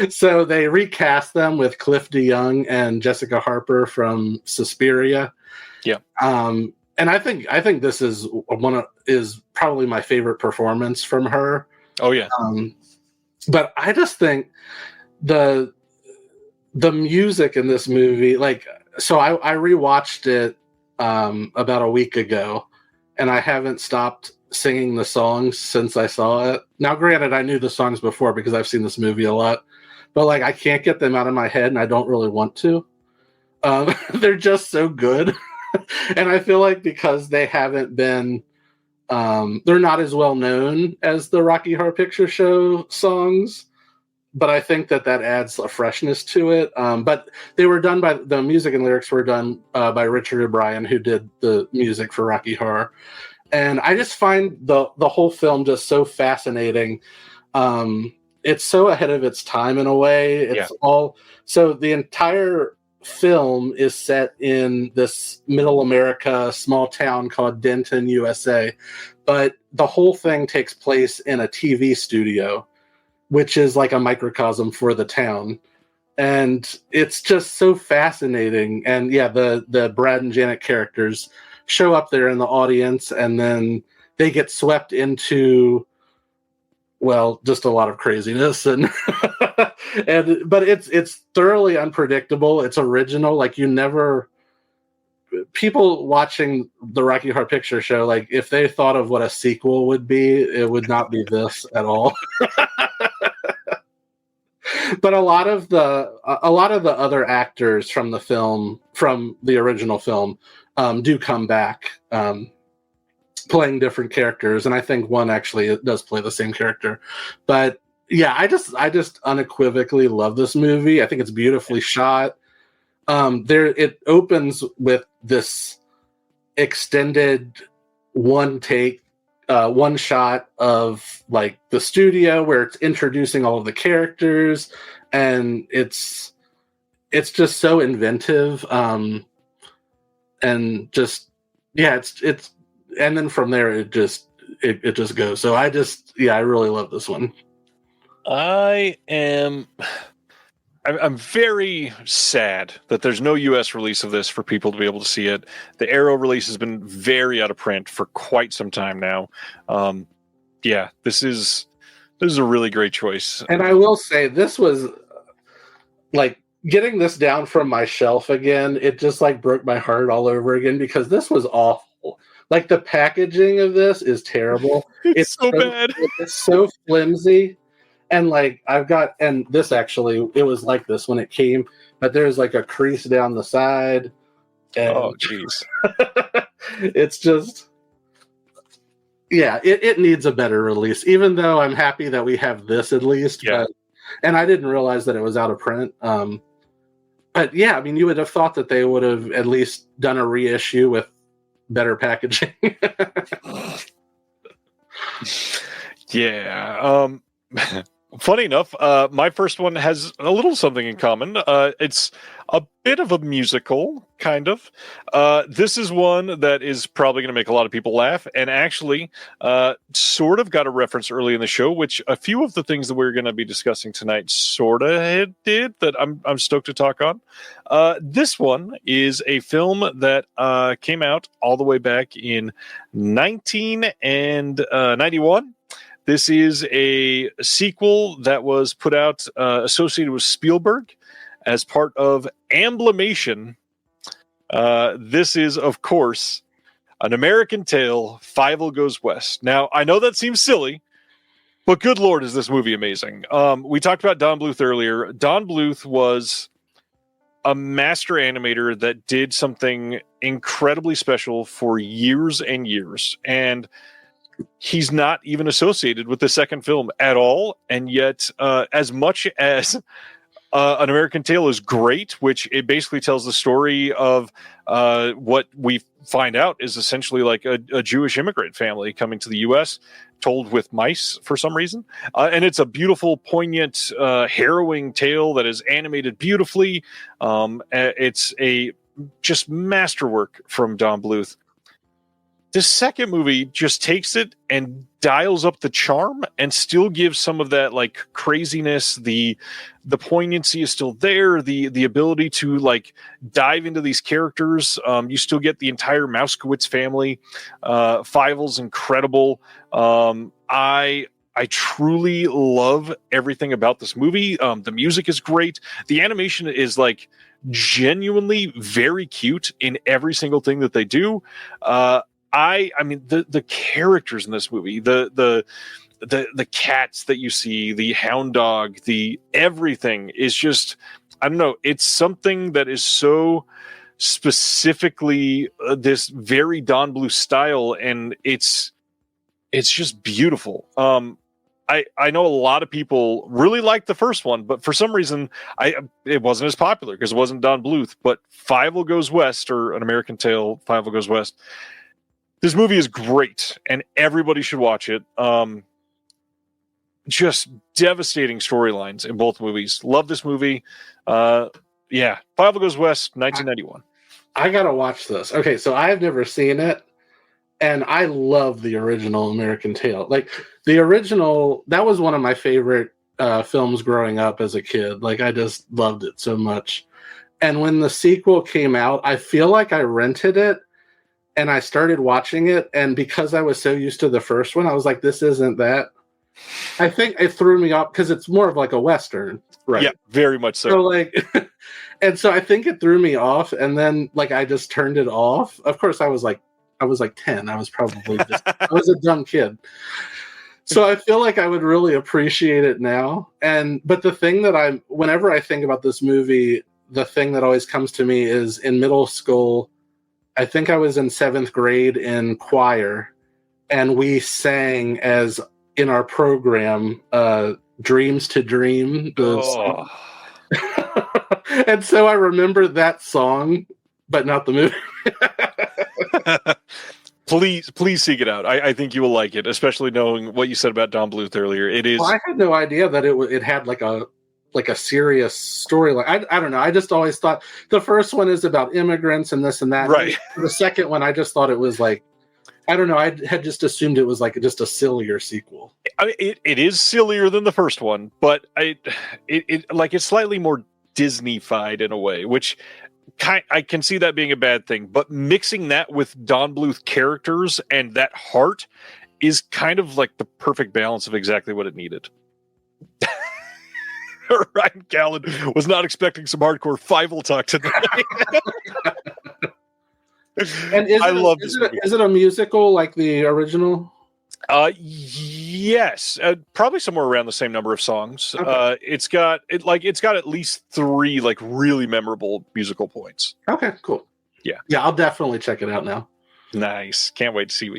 So they recast them with Cliff DeYoung and Jessica Harper from Suspiria. Yeah. And I think this is probably my favorite performance from her. Oh yeah. But I just think the music in this movie, I rewatched it about a week ago, and I haven't stopped singing the songs since I saw it. Now, granted, I knew the songs before because I've seen this movie a lot, but I can't get them out of my head, and I don't really want to. They're just so good, and I feel like because they haven't been, they're not as well known as the Rocky Horror Picture Show songs. But I think that adds a freshness to it. But they were done by the music and lyrics were done by Richard O'Brien, who did the music for Rocky Horror. And I just find the whole film just so fascinating. It's so ahead of its time in a way. So the entire film is set in this middle America small town called Denton, USA. But the whole thing takes place in a TV studio, which is like a microcosm for the town. And it's just so fascinating. And yeah, the Brad and Janet characters show up there in the audience, and then they get swept into, just a lot of craziness. And but it's thoroughly unpredictable. It's original. People watching the Rocky Horror Picture Show, if they thought of what a sequel would be, it would not be this at all. But a lot of the other actors from the original film, do come back, playing different characters, and I think one actually does play the same character. But yeah, I just unequivocally love this movie. I think it's beautifully shot. It opens with this extended one shot of the studio where it's introducing all of the characters, and it's just so inventive. And just, it's and then from there it just goes. So I really love this one. I'm very sad that there's no U.S. release of this for people to be able to see it. The Arrow release has been very out of print for quite some time now. This is a really great choice. And I will say, this was getting this down from my shelf again. It just broke my heart all over again, because this was awful. The packaging of this is terrible. It's so bad. It's so flimsy. And and this actually, it was like this when it came, but there's a crease down the side. And oh, jeez. It's just, it needs a better release, even though I'm happy that we have this at least. Yeah. And I didn't realize that it was out of print. But yeah, I mean, you would have thought that they would have at least done a reissue with better packaging. Yeah. Funny enough, my first one has a little something in common. It's a bit of a musical, kind of. This is one that is probably going to make a lot of people laugh, and actually sort of got a reference early in the show, which a few of the things that we're going to be discussing tonight sort of did, that I'm stoked to talk on. This one is a film that came out all the way back in 1991. This is a sequel that was put out associated with Spielberg as part of Amblimation. This is, of course, An American Tale, Fievel Goes West. Now, I know that seems silly, but good Lord, is this movie amazing. We talked about Don Bluth earlier. Don Bluth was a master animator that did something incredibly special for years and years. And he's not even associated with the second film at all. And yet, as much as An American Tale is great, which it basically tells the story of what we find out is essentially like a Jewish immigrant family coming to the U.S., told with mice for some reason. And it's a beautiful, poignant, harrowing tale that is animated beautifully. It's a just masterwork from Don Bluth. The second movie just takes it and dials up the charm and still gives some of that like craziness. The poignancy is still there. The ability to like dive into these characters. You still get the entire Mousekewitz family. Fievel's incredible. I truly love everything about this movie. The music is great. The animation is like genuinely very cute in every single thing that they do. I mean the characters in this movie, the cats that you see, the hound dog, the everything is just, I don't know. It's something that is so specifically this very Don Bluth style, and it's just beautiful. I know a lot of people really liked the first one, but for some reason it wasn't as popular because it wasn't Don Bluth. But Fievel Goes West, or An American Tale, Fievel Goes West. This movie is great, and everybody should watch it. Just devastating storylines in both movies. Love this movie. Yeah, Fievel Goes West, 1991. I gotta watch this. Okay, so I have never seen it, and I love the original American Tale. Like, the original, that was one of my favorite films growing up as a kid. Like, I just loved it so much. And when the sequel came out, I feel like I rented it, and I started watching it, and because I was so used to the first one, I was like, this isn't that. I think it threw me off because it's more of like a Western. Right. Yeah, very much so. So like, and so I think it threw me off, and then like I just turned it off. Of course, I was like 10. I was probably I was a dumb kid. So I feel like I would really appreciate it now. But the thing that whenever I think about this movie, the thing that always comes to me is in middle school, I think I was in 7th grade in choir, and we sang as in our program, Dreams to Dream. And so I remember that song, but not the movie. Please seek it out. I think you will like it, especially knowing what you said about Don Bluth earlier. It is. Well, I had no idea that it had like a serious storyline. I don't know. I just always thought the first one is about immigrants and this and that. Right. And the second one, I just thought it was like, I don't know. I had just assumed it was like just a sillier sequel. It is sillier than the first one, but it's slightly more Disney-fied in a way, which I can see that being a bad thing. But mixing that with Don Bluth characters and that heart is kind of like the perfect balance of exactly what it needed. Ryan Callan was not expecting some hardcore Fievel talk tonight. And is it a musical like the original? Yes, probably somewhere around the same number of songs. Okay. It's got at least 3 like really memorable musical points. Okay, cool. Yeah, I'll definitely check it out now. Nice. Can't wait to see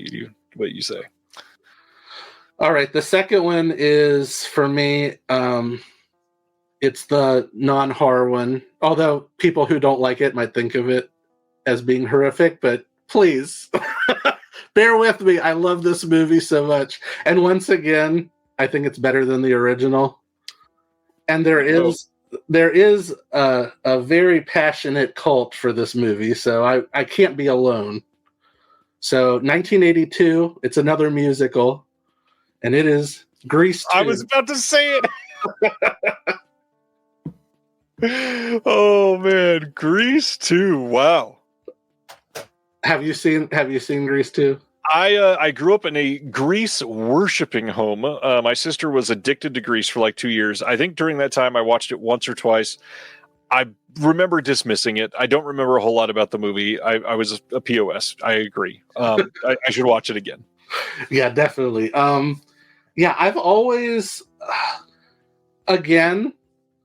what you say. All right, the second one is for me. It's the non-horror one. Although people who don't like it might think of it as being horrific, but please bear with me. I love this movie so much. And once again, I think it's better than the original. And there is a very passionate cult for this movie, so I can't be alone. So 1982, it's another musical, and it is Grease 2. I was about to say it. Oh man, Grease 2. Wow. Have you seen Grease 2? I grew up in a Grease worshiping home. My sister was addicted to Grease for like 2 years. I think during that time I watched it once or twice. I remember dismissing it. I don't remember a whole lot about the movie. I was a POS. I agree. I should watch it again. Yeah, definitely. I've always, again,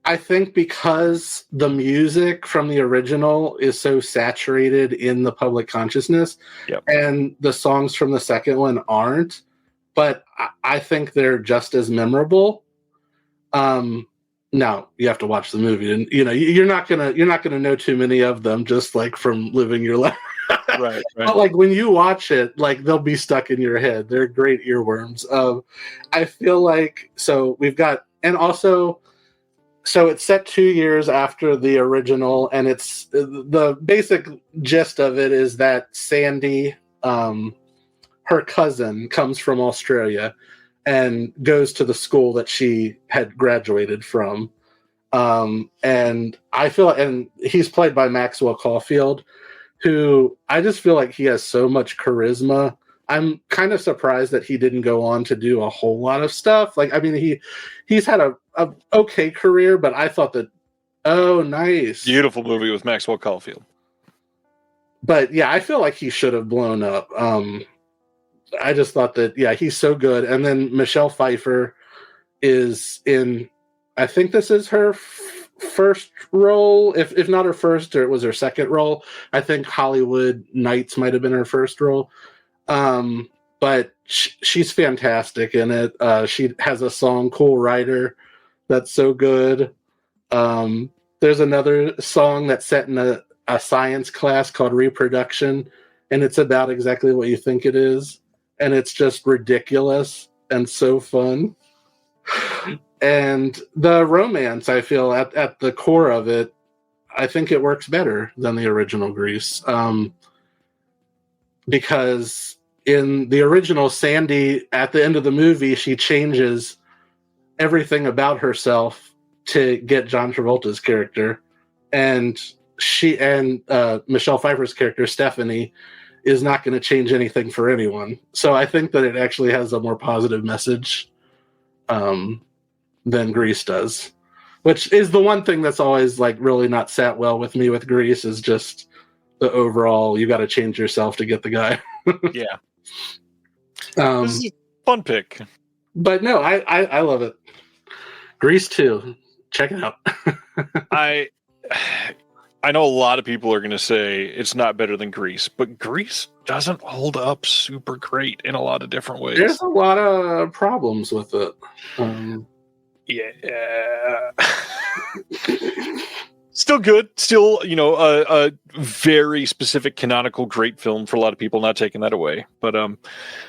I think because the music from the original is so saturated in the public consciousness, Yep. and the songs from the second one aren't, but I think they're just as memorable. Now you have to watch the movie, and you're not gonna know too many of them just like from living your life. Right. But like when you watch it, like they'll be stuck in your head. They're great earworms. I feel like so we've got, and also. So it's set 2 years after the original, and it's the basic gist of it is that Sandy, her cousin, comes from Australia and goes to the school that she had graduated from. And I feel, and he's played by Maxwell Caulfield, who I just feel like he has so much charisma. I'm kind of surprised that he didn't go on to do a whole lot of stuff. Like, I mean, he's had a okay career, but I thought that, oh, nice. Beautiful movie with Maxwell Caulfield. But yeah, I feel like he should have blown up. I just thought that, yeah, he's so good. And then Michelle Pfeiffer is in, I think this is her first role, if not her first, or it was her second role. I think Hollywood Nights might have been her first role. But she's fantastic in it. She has a song, Cool Rider, that's so good. There's another song that's set in a science class called Reproduction, and it's about exactly what you think it is. And it's just ridiculous and so fun. And the romance, I feel, at the core of it, I think it works better than the original Grease. Because in the original, Sandy, at the end of the movie, she changes everything about herself to get John Travolta's character. And Michelle Pfeiffer's character, Stephanie, is not going to change anything for anyone. So I think that it actually has a more positive message than Grease does. Which is the one thing that's always like really not sat well with me with Grease, is just the overall, you got to change yourself to get the guy. Yeah. This is a fun pick. But no, I love it. Grease 2. Check it out. I know a lot of people are going to say it's not better than Grease, but Grease doesn't hold up super great in a lot of different ways. There's a lot of problems with it. Yeah. Still good. Still, a very specific canonical great film for a lot of people, not taking that away. But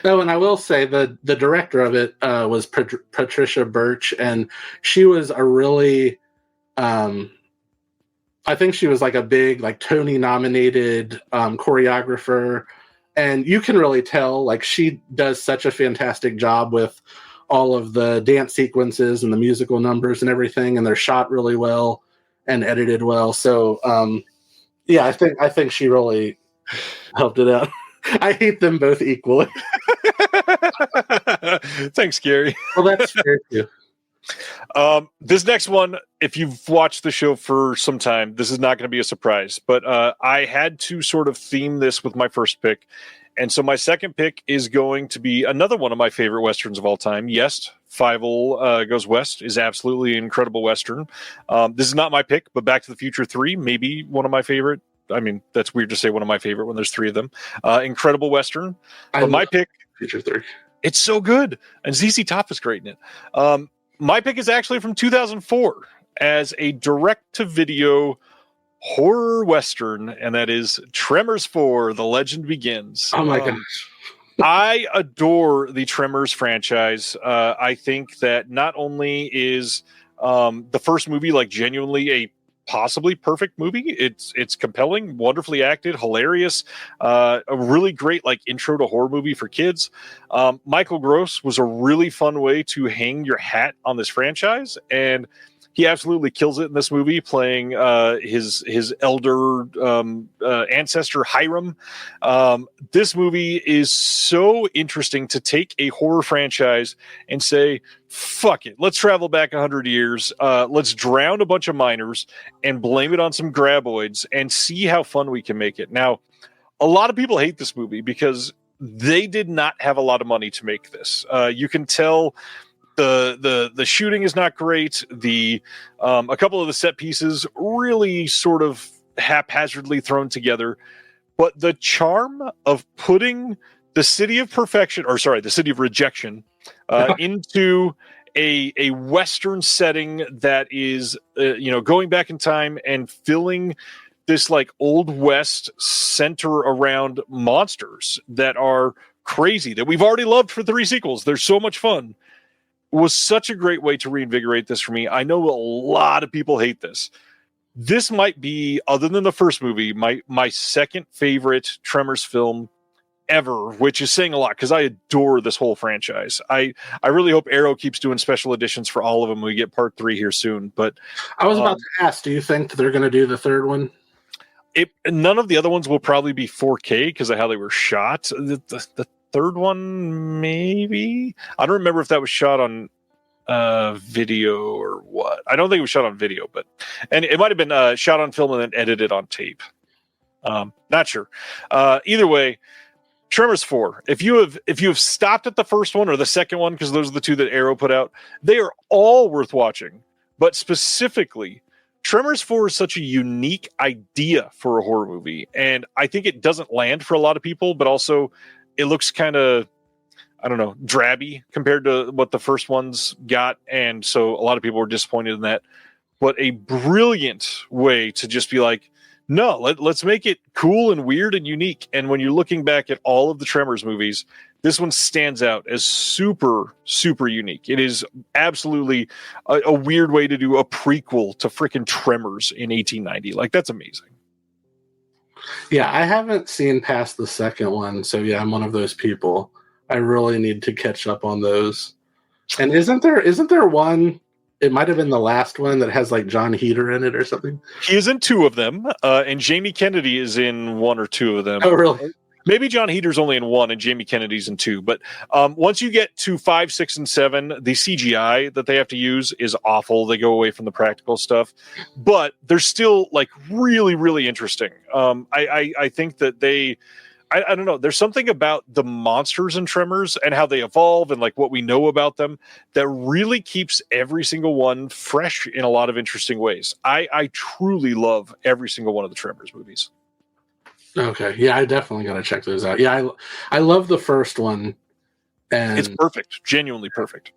no, and I will say the director of it was Patricia Birch, and she was a really I think she was like a big, like, Tony nominated choreographer, and you can really tell, like, she does such a fantastic job with all of the dance sequences and the musical numbers and everything, and they're shot really well and edited well. So, yeah, I think she really helped it out. I hate them both equally. Thanks, Gary. Well, that's fair too. This next one, if you've watched the show for some time, this is not going to be a surprise, but I had to sort of theme this with my first pick. And so my second pick is going to be another one of my favorite Westerns of all time. Yes, Fievel Goes West is absolutely an incredible Western. This is not my pick, but Back to the Future 3, maybe one of my favorite. I mean, that's weird to say one of my favorite when there's three of them. Incredible Western. But my pick, Future 3. It's so good. And ZZ Top is great in it. My pick is actually from 2004 as a direct-to-video horror Western, and that is Tremors 4, The Legend Begins. Oh my gosh. I adore the Tremors franchise. I think that not only is the first movie like genuinely a possibly perfect movie, it's compelling, wonderfully acted, hilarious, a really great like intro to horror movie for kids. Michael Gross was a really fun way to hang your hat on this franchise, and he absolutely kills it in this movie, playing his elder ancestor Hiram. This movie is so interesting to take a horror franchise and say, fuck it, let's travel back 100 years. Let's drown a bunch of miners and blame it on some graboids and see how fun we can make it. Now, a lot of people hate this movie because they did not have a lot of money to make this. You can tell The shooting is not great. A couple of the set pieces really sort of haphazardly thrown together, but the charm of putting the city of rejection into a Western setting that is going back in time and filling this like Old West center around monsters that are crazy, that we've already loved for 3 sequels. They're so much fun. Was such a great way to reinvigorate this for me. I know a lot of people hate this. This might be, other than the first movie, my second favorite Tremors film ever, which is saying a lot because I adore this whole franchise. I really hope Arrow keeps doing special editions for all of them. We get part 3 here soon. But I was about to ask, do you think that they're going to do the third one? None of the other ones will probably be 4K because of how they were shot. The third one, maybe? I don't remember if that was shot on video or what. I don't think it was shot on video, and it might have been shot on film and then edited on tape. Not sure. Either way, Tremors 4. If you have stopped at the first one or the second one, because those are the 2 that Arrow put out, they are all worth watching. But specifically, Tremors 4 is such a unique idea for a horror movie, and I think it doesn't land for a lot of people, but also it looks kind of, I don't know, drabby compared to what the first ones got, and so a lot of people were disappointed in that. But a brilliant way to just be like, no, let's make it cool and weird and unique. And when you're looking back at all of the Tremors movies, this one stands out as super, super unique. It is absolutely a weird way to do a prequel to freaking Tremors in 1890. Like, that's amazing. Yeah, I haven't seen past the second one, so yeah, I'm one of those people. I really need to catch up on those. And isn't there one? It might have been the last one that has like John Heder in it or something. He is in 2 of them, and Jamie Kennedy is in 1 or 2 of them. Oh, really? Maybe John Eder's only in 1 and Jamie Kennedy's in 2. But once you get to 5, 6, and 7, the CGI that they have to use is awful. They go away from the practical stuff, but they're still like really, really interesting. I think that I don't know. There's something about the monsters in Tremors and how they evolve and like what we know about them that really keeps every single one fresh in a lot of interesting ways. I truly love every single one of the Tremors movies. Okay. Yeah, I definitely got to check those out. Yeah, I love the first one. And it's perfect. Genuinely perfect.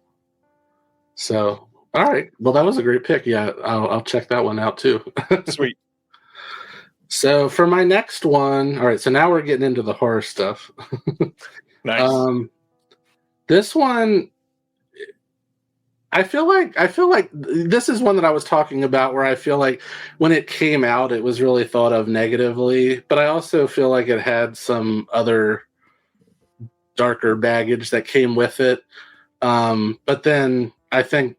So, all right. Well, that was a great pick. Yeah, I'll check that one out too. Sweet. So for my next one, all right, so now we're getting into the horror stuff. Nice. This one, I feel like this is one that I was talking about where I feel like when it came out, it was really thought of negatively, but I also feel like it had some other darker baggage that came with it. But then I think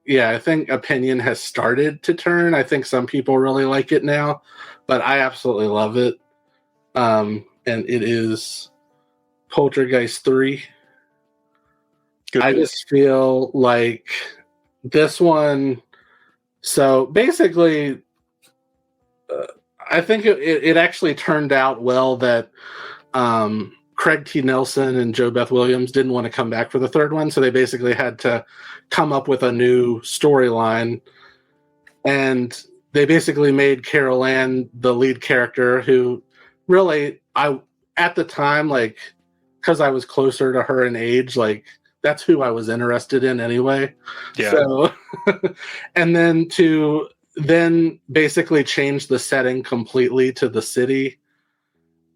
opinion has started to turn. I think some people really like it now, but I absolutely love it. And it is Poltergeist 3. I just feel like this one, so basically, I think it actually turned out well that Craig T. Nelson and Jo Beth Williams didn't want to come back for the third one, so they basically had to come up with a new storyline. And they basically made Carol Ann the lead character, who really, at the time, like, because I was closer to her in age, like, that's who I was interested in anyway. Yeah. So, and then basically change the setting completely to the city.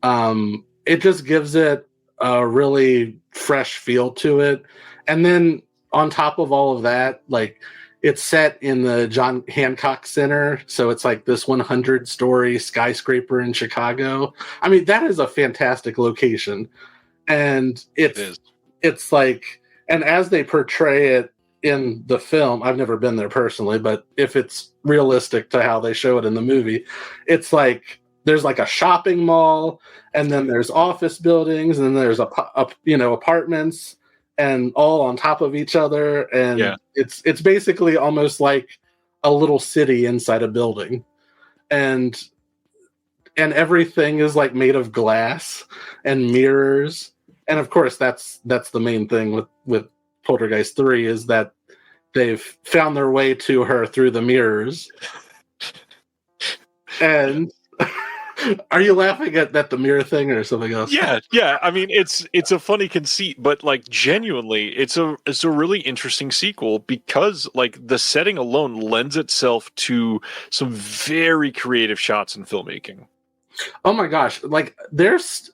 It just gives it a really fresh feel to it. And then on top of all of that, like, it's set in the John Hancock Center. So it's like this 100-story skyscraper in Chicago. I mean, that is a fantastic location. And it's like, and as they portray it in the film, I've never been there personally, but if it's realistic to how they show it in the movie, it's like there's like a shopping mall, and then there's office buildings, and then there's apartments, and all on top of each other, and it's basically almost like a little city inside a building, and everything is like made of glass and mirrors. And of course, that's the main thing with Poltergeist 3 is that they've found their way to her through the mirrors. And are you laughing at the mirror thing or something else? Yeah. I mean, it's a funny conceit, but like genuinely, it's a really interesting sequel because like the setting alone lends itself to some very creative shots in filmmaking. Oh my gosh! Like there's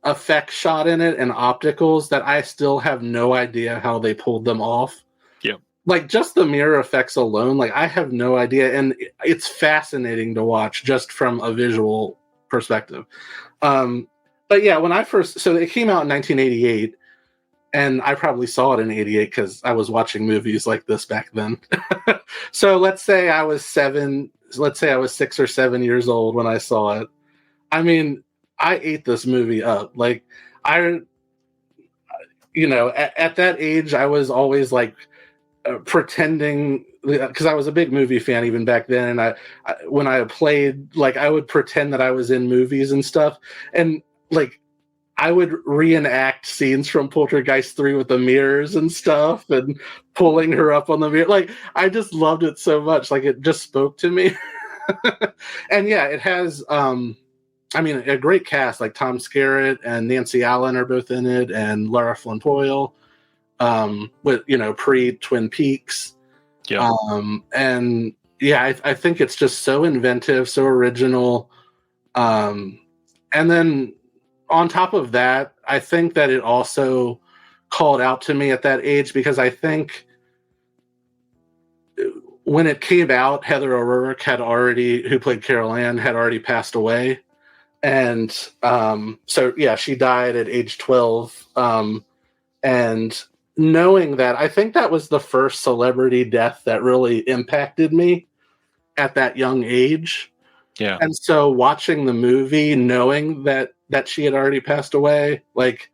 effect shot in it and opticals that I still have no idea how they pulled them off. Yeah. Like just the mirror effects alone, like I have no idea, and it's fascinating to watch just from a visual perspective. But yeah, when so it came out in 1988, and I probably saw it in '88 because I was watching movies like this back then. So let's say I was 6 or 7 years old when I saw it. I mean, I ate this movie up. Like at that age, I was always like pretending, because I was a big movie fan even back then, and I when I played, like I would pretend that I was in movies and stuff, and like I would reenact scenes from Poltergeist 3 with the mirrors and stuff and pulling her up on the mirror. Like I just loved it so much. Like it just spoke to me. And yeah, it has a great cast. Like Tom Skerritt and Nancy Allen are both in it, and Lara Flynn Boyle, with pre-Twin Peaks. Yeah. And yeah, I think it's just so inventive, so original. And then on top of that, I think that it also called out to me at that age, because I think when it came out, Heather O'Rourke who played Carol Ann, had already passed away. And so yeah, she died at age 12. And knowing that, I think that was the first celebrity death that really impacted me at that young age. Yeah. And so watching the movie, knowing that she had already passed away, like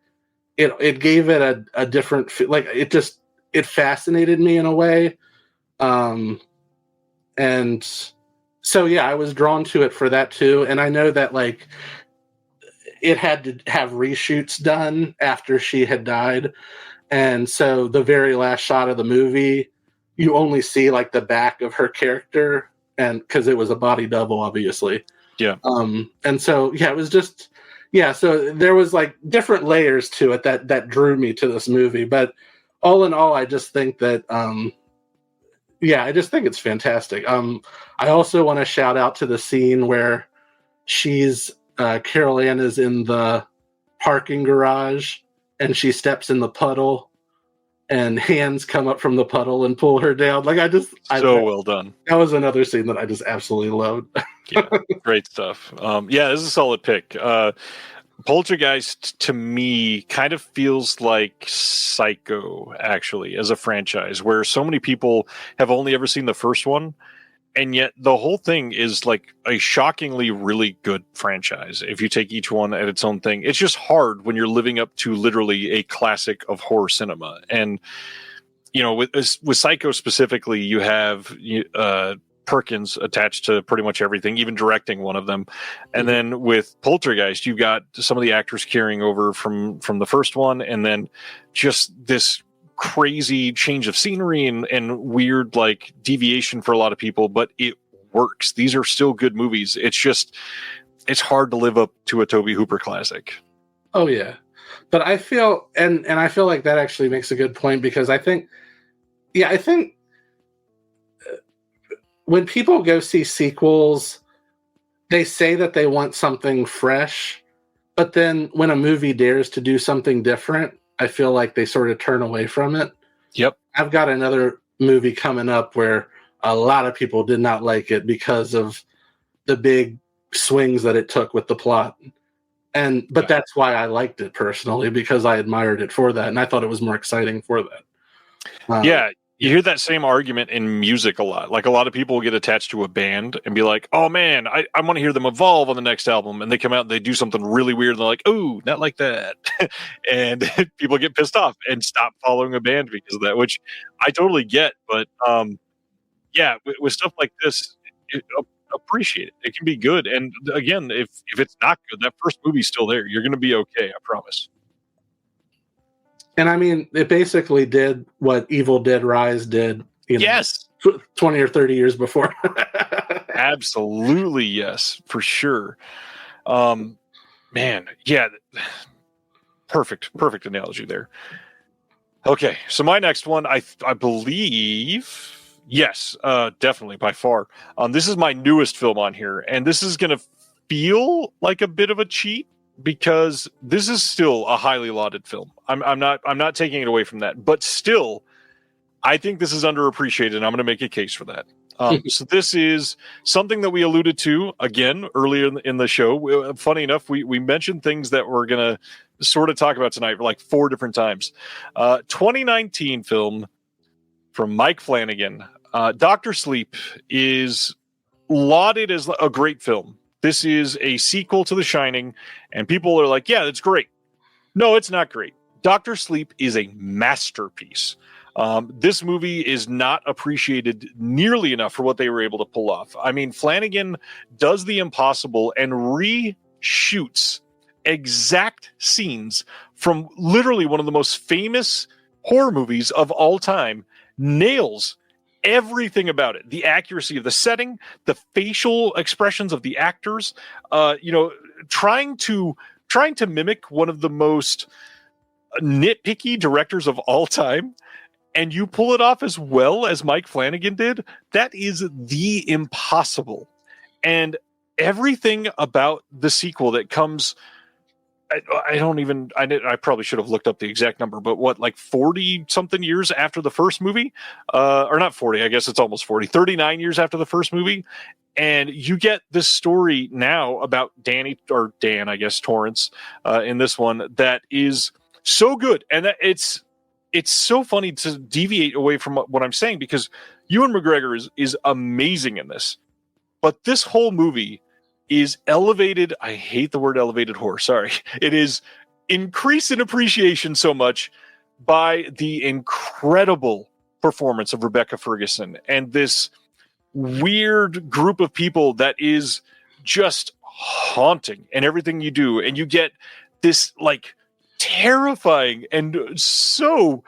it gave it a different, like it fascinated me in a way. And so yeah, I was drawn to it for that too. And I know that like it had to have reshoots done after she had died. And so the very last shot of the movie, you only see like the back of her character, and because it was a body double, obviously. Yeah. And so yeah, it was just, yeah. So there was like different layers to it that drew me to this movie. But all in all, I just think that, I just think it's fantastic. I also want to shout out to the scene where Carol Ann is in the parking garage and she steps in the puddle and hands come up from the puddle and pull her down. Like well done. That was another scene that I just absolutely loved. Yeah, great stuff. This is a solid pick. Poltergeist to me kind of feels like Psycho, actually, as a franchise, where so many people have only ever seen the first one, and yet the whole thing is like a shockingly really good franchise. If you take each one at its own thing, it's just hard when you're living up to literally a classic of horror cinema. And with Psycho specifically, you have Perkins attached to pretty much everything, even directing one of them. And then with Poltergeist, you've got some of the actors carrying over from the first one, and then just this crazy change of scenery and weird like deviation for a lot of people, but it works. These are still good movies. It's hard to live up to a Tobe Hooper classic. Oh yeah. But I feel, and I feel like that actually makes a good point, because I think when people go see sequels, they say that they want something fresh, but then when a movie dares to do something different, I feel like they sort of turn away from it. Yep. I've got another movie coming up where a lot of people did not like it because of the big swings that it took with the plot. But that's why I liked it personally, because I admired it for that, and I thought it was more exciting for that. You hear that same argument in music a lot. Like a lot of people get attached to a band and be like, oh man, I want to hear them evolve on the next album. And they come out and they do something really weird. And they're like, oh, not like that. And people get pissed off and stop following a band because of that, which I totally get. But with stuff like this, appreciate it. It can be good. And again, if it's not good, that first movie's still there. You're going to be okay. I promise. And I mean, it basically did what Evil Dead Rise did, Yes. 20 or 30 years before. Absolutely, yes, for sure. Man, yeah, perfect analogy there. Okay, so my next one, I believe, yes, definitely by far. This is my newest film on here, and this is going to feel like a bit of a cheat because this is still a highly lauded film. I'm not taking it away from that, but still, I think this is underappreciated, and I'm going to make a case for that. So this is something that we alluded to again earlier in the show. Funny enough, we mentioned things that we're going to sort of talk about tonight like 4 different times. 2019 film from Mike Flanagan. Dr. Sleep is lauded as a great film. This is a sequel to The Shining, and people are like, yeah, it's great. No, it's not great. Dr. Sleep is a masterpiece. This movie is not appreciated nearly enough for what they were able to pull off. I mean, Flanagan does the impossible and reshoots exact scenes from literally one of the most famous horror movies of all time, nails everything about it. The accuracy of the setting, the facial expressions of the actors, trying to mimic one of the most nitpicky directors of all time. And you pull it off as well as Mike Flanagan did, that is the impossible. And everything about the sequel that comes, I probably should have looked up the exact number, but what, like 40 something years after the first movie? Or not 40, I guess it's almost 40, 39 years after the first movie. And you get this story now about Dan, I guess, Torrance, in this one that is so good. And that it's so funny to deviate away from what I'm saying because Ewan McGregor is amazing in this. But this whole movie is elevated. I hate the word elevated horror. Sorry. It is increased in appreciation so much by the incredible performance of Rebecca Ferguson and this weird group of people that is just haunting in everything you do. And you get this like terrifying and so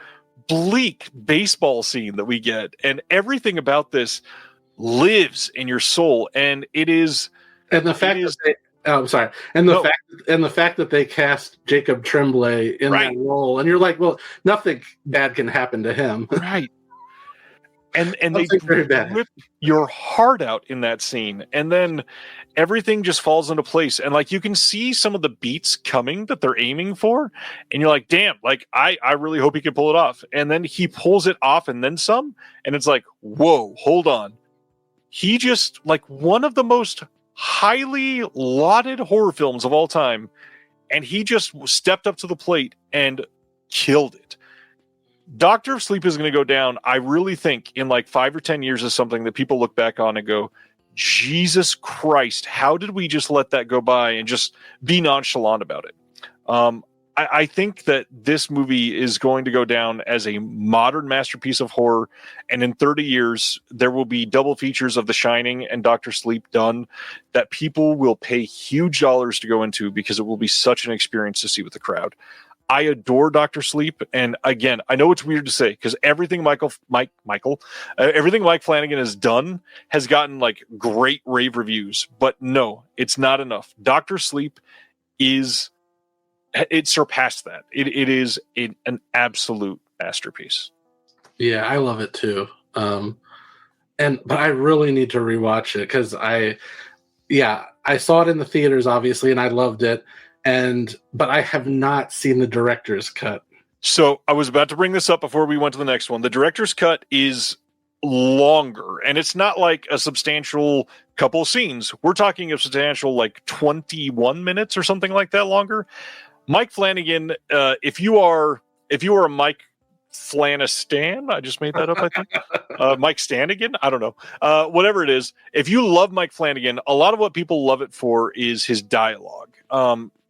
bleak baseball scene that we get, and everything about this lives in your soul. And it is, and the fact the fact that they cast Jacob Tremblay in that role, and you're like, well, nothing bad can happen to him, right? And they rip your heart out in that scene, and then everything just falls into place. And like you can see some of the beats coming that they're aiming for, and you're like, damn, like I really hope he can pull it off. And then he pulls it off and then some, and it's like, whoa, hold on. He just, like, one of the most highly lauded horror films of all time, and he just stepped up to the plate and killed it. Doctor Sleep is going to go down, I really think, in like 5 or 10 years as something that people look back on and go, Jesus Christ, how did we just let that go by and just be nonchalant about it? I think that this movie is going to go down as a modern masterpiece of horror, and in 30 years, there will be double features of The Shining and Dr. Sleep done that people will pay huge dollars to go into because it will be such an experience to see with the crowd. I adore Dr. Sleep, and again, I know it's weird to say because everything everything Mike Flanagan has done has gotten like great rave reviews, but no, it's not enough. Dr. Sleep it surpassed that. It is an absolute masterpiece. Yeah, I love it too. But I really need to rewatch it because I saw it in the theaters, obviously, and I loved it. But I have not seen the director's cut. So I was about to bring this up before we went to the next one. The director's cut is longer, and it's not like a substantial couple scenes. We're talking a substantial like 21 minutes or something like that longer. Mike Flanagan, if you are a Mike Flanistan, I just made that up, I think. Mike Stanigan? I don't know. Whatever it is, if you love Mike Flanagan, a lot of what people love it for is his dialogue.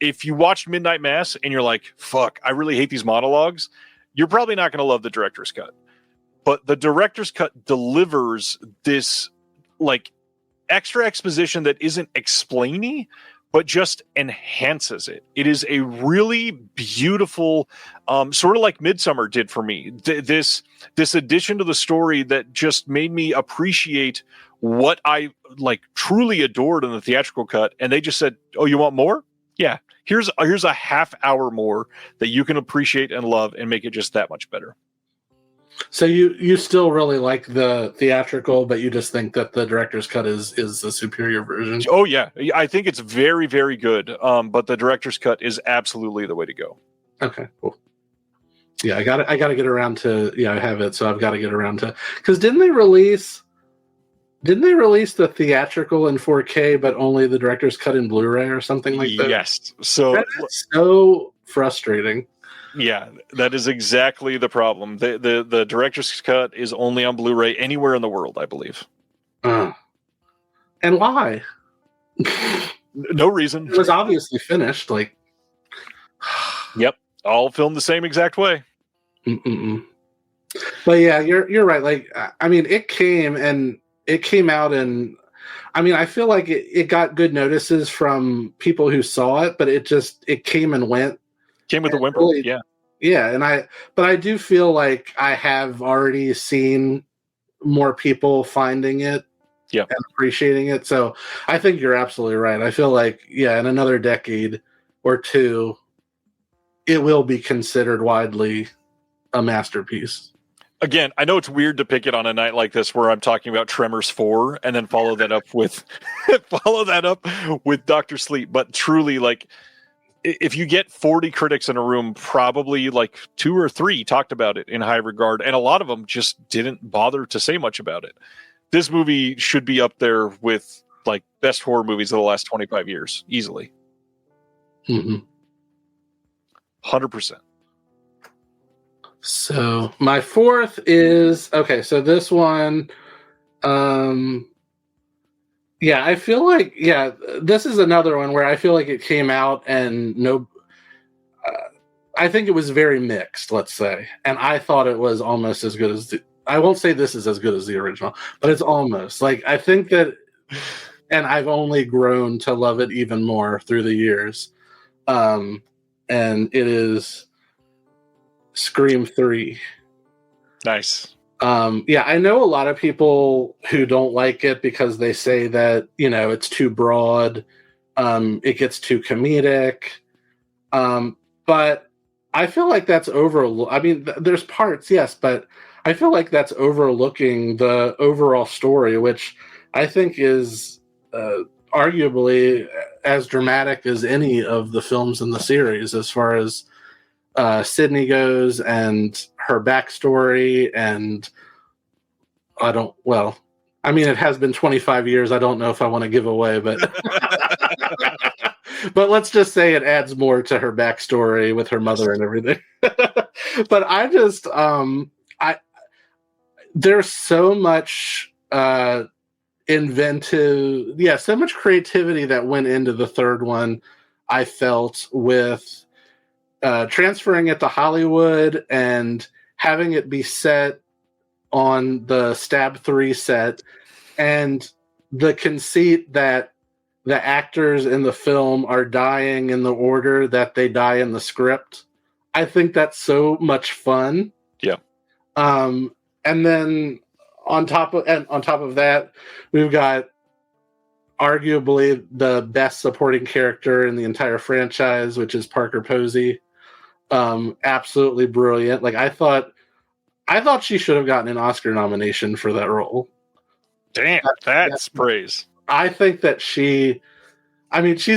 If you watched Midnight Mass and you're like, fuck, I really hate these monologues, you're probably not going to love the director's cut. But the director's cut delivers this like extra exposition that isn't explainy, but just enhances it. It is a really beautiful, sort of like Midsummer did for me. This addition to the story that just made me appreciate what I like truly adored in the theatrical cut. And they just said, "Oh, you want more? Yeah, here's a half hour more that you can appreciate and love and make it just that much better." So you still really like the theatrical, but you just think that the director's cut is the superior version? Oh yeah, I think it's very, very good. But the director's cut is absolutely the way to go. Okay, cool. Yeah, I got to get around to. Yeah, I have it, so I've got to get around to. Because didn't they release the theatrical in 4K, but only the director's cut in Blu-ray or something like that? Yes. So that's so frustrating. Yeah, that is exactly the problem. The director's cut is only on Blu-ray anywhere in the world, I believe. And why? No reason. It was obviously finished. Like, yep, all filmed the same exact way. Mm-mm-mm. But yeah, you're right. Like, I mean, it came out, and I mean, I feel like it got good notices from people who saw it, but it came and went. Came with a whimper, really, yeah. But I do feel like I have already seen more people finding it, and appreciating it. So I think you're absolutely right. I feel like, in another decade or two, it will be considered widely a masterpiece. Again, I know it's weird to pick it on a night like this where I'm talking about Tremors 4 and then follow that up with Dr. Sleep, but truly, like, if you get 40 critics in a room, probably like 2 or 3 talked about it in high regard, and a lot of them just didn't bother to say much about it. This movie should be up there with like best horror movies of the last 25 years, easily. 100%. So my fourth is, okay, so this one, I feel like, this is another one where I feel like it came out and I think it was very mixed, let's say. And I thought it was almost as good as I won't say this is as good as the original, but it's almost. Like, I think that, and I've only grown to love it even more through the years. And it is Scream 3. Nice. I know a lot of people who don't like it because they say that, it's too broad, it gets too comedic, but I feel like that's I mean, there's parts, yes, but I feel like that's overlooking the overall story, which I think is arguably as dramatic as any of the films in the series, as far as Sydney goes and her backstory. And it has been 25 years. I don't know if I want to give away, but but let's just say it adds more to her backstory with her mother and everything. But I just, there's so much so much creativity that went into the third one, I felt, with transferring it to Hollywood and having it be set on the Stab 3 set, and the conceit that the actors in the film are dying in the order that they die in the script. I think that's so much fun. Yeah. And then on top of that, we've got arguably the best supporting character in the entire franchise, which is Parker Posey. Absolutely brilliant. Like, I thought she should have gotten an Oscar nomination for that role. Damn, that's praise. I think that she's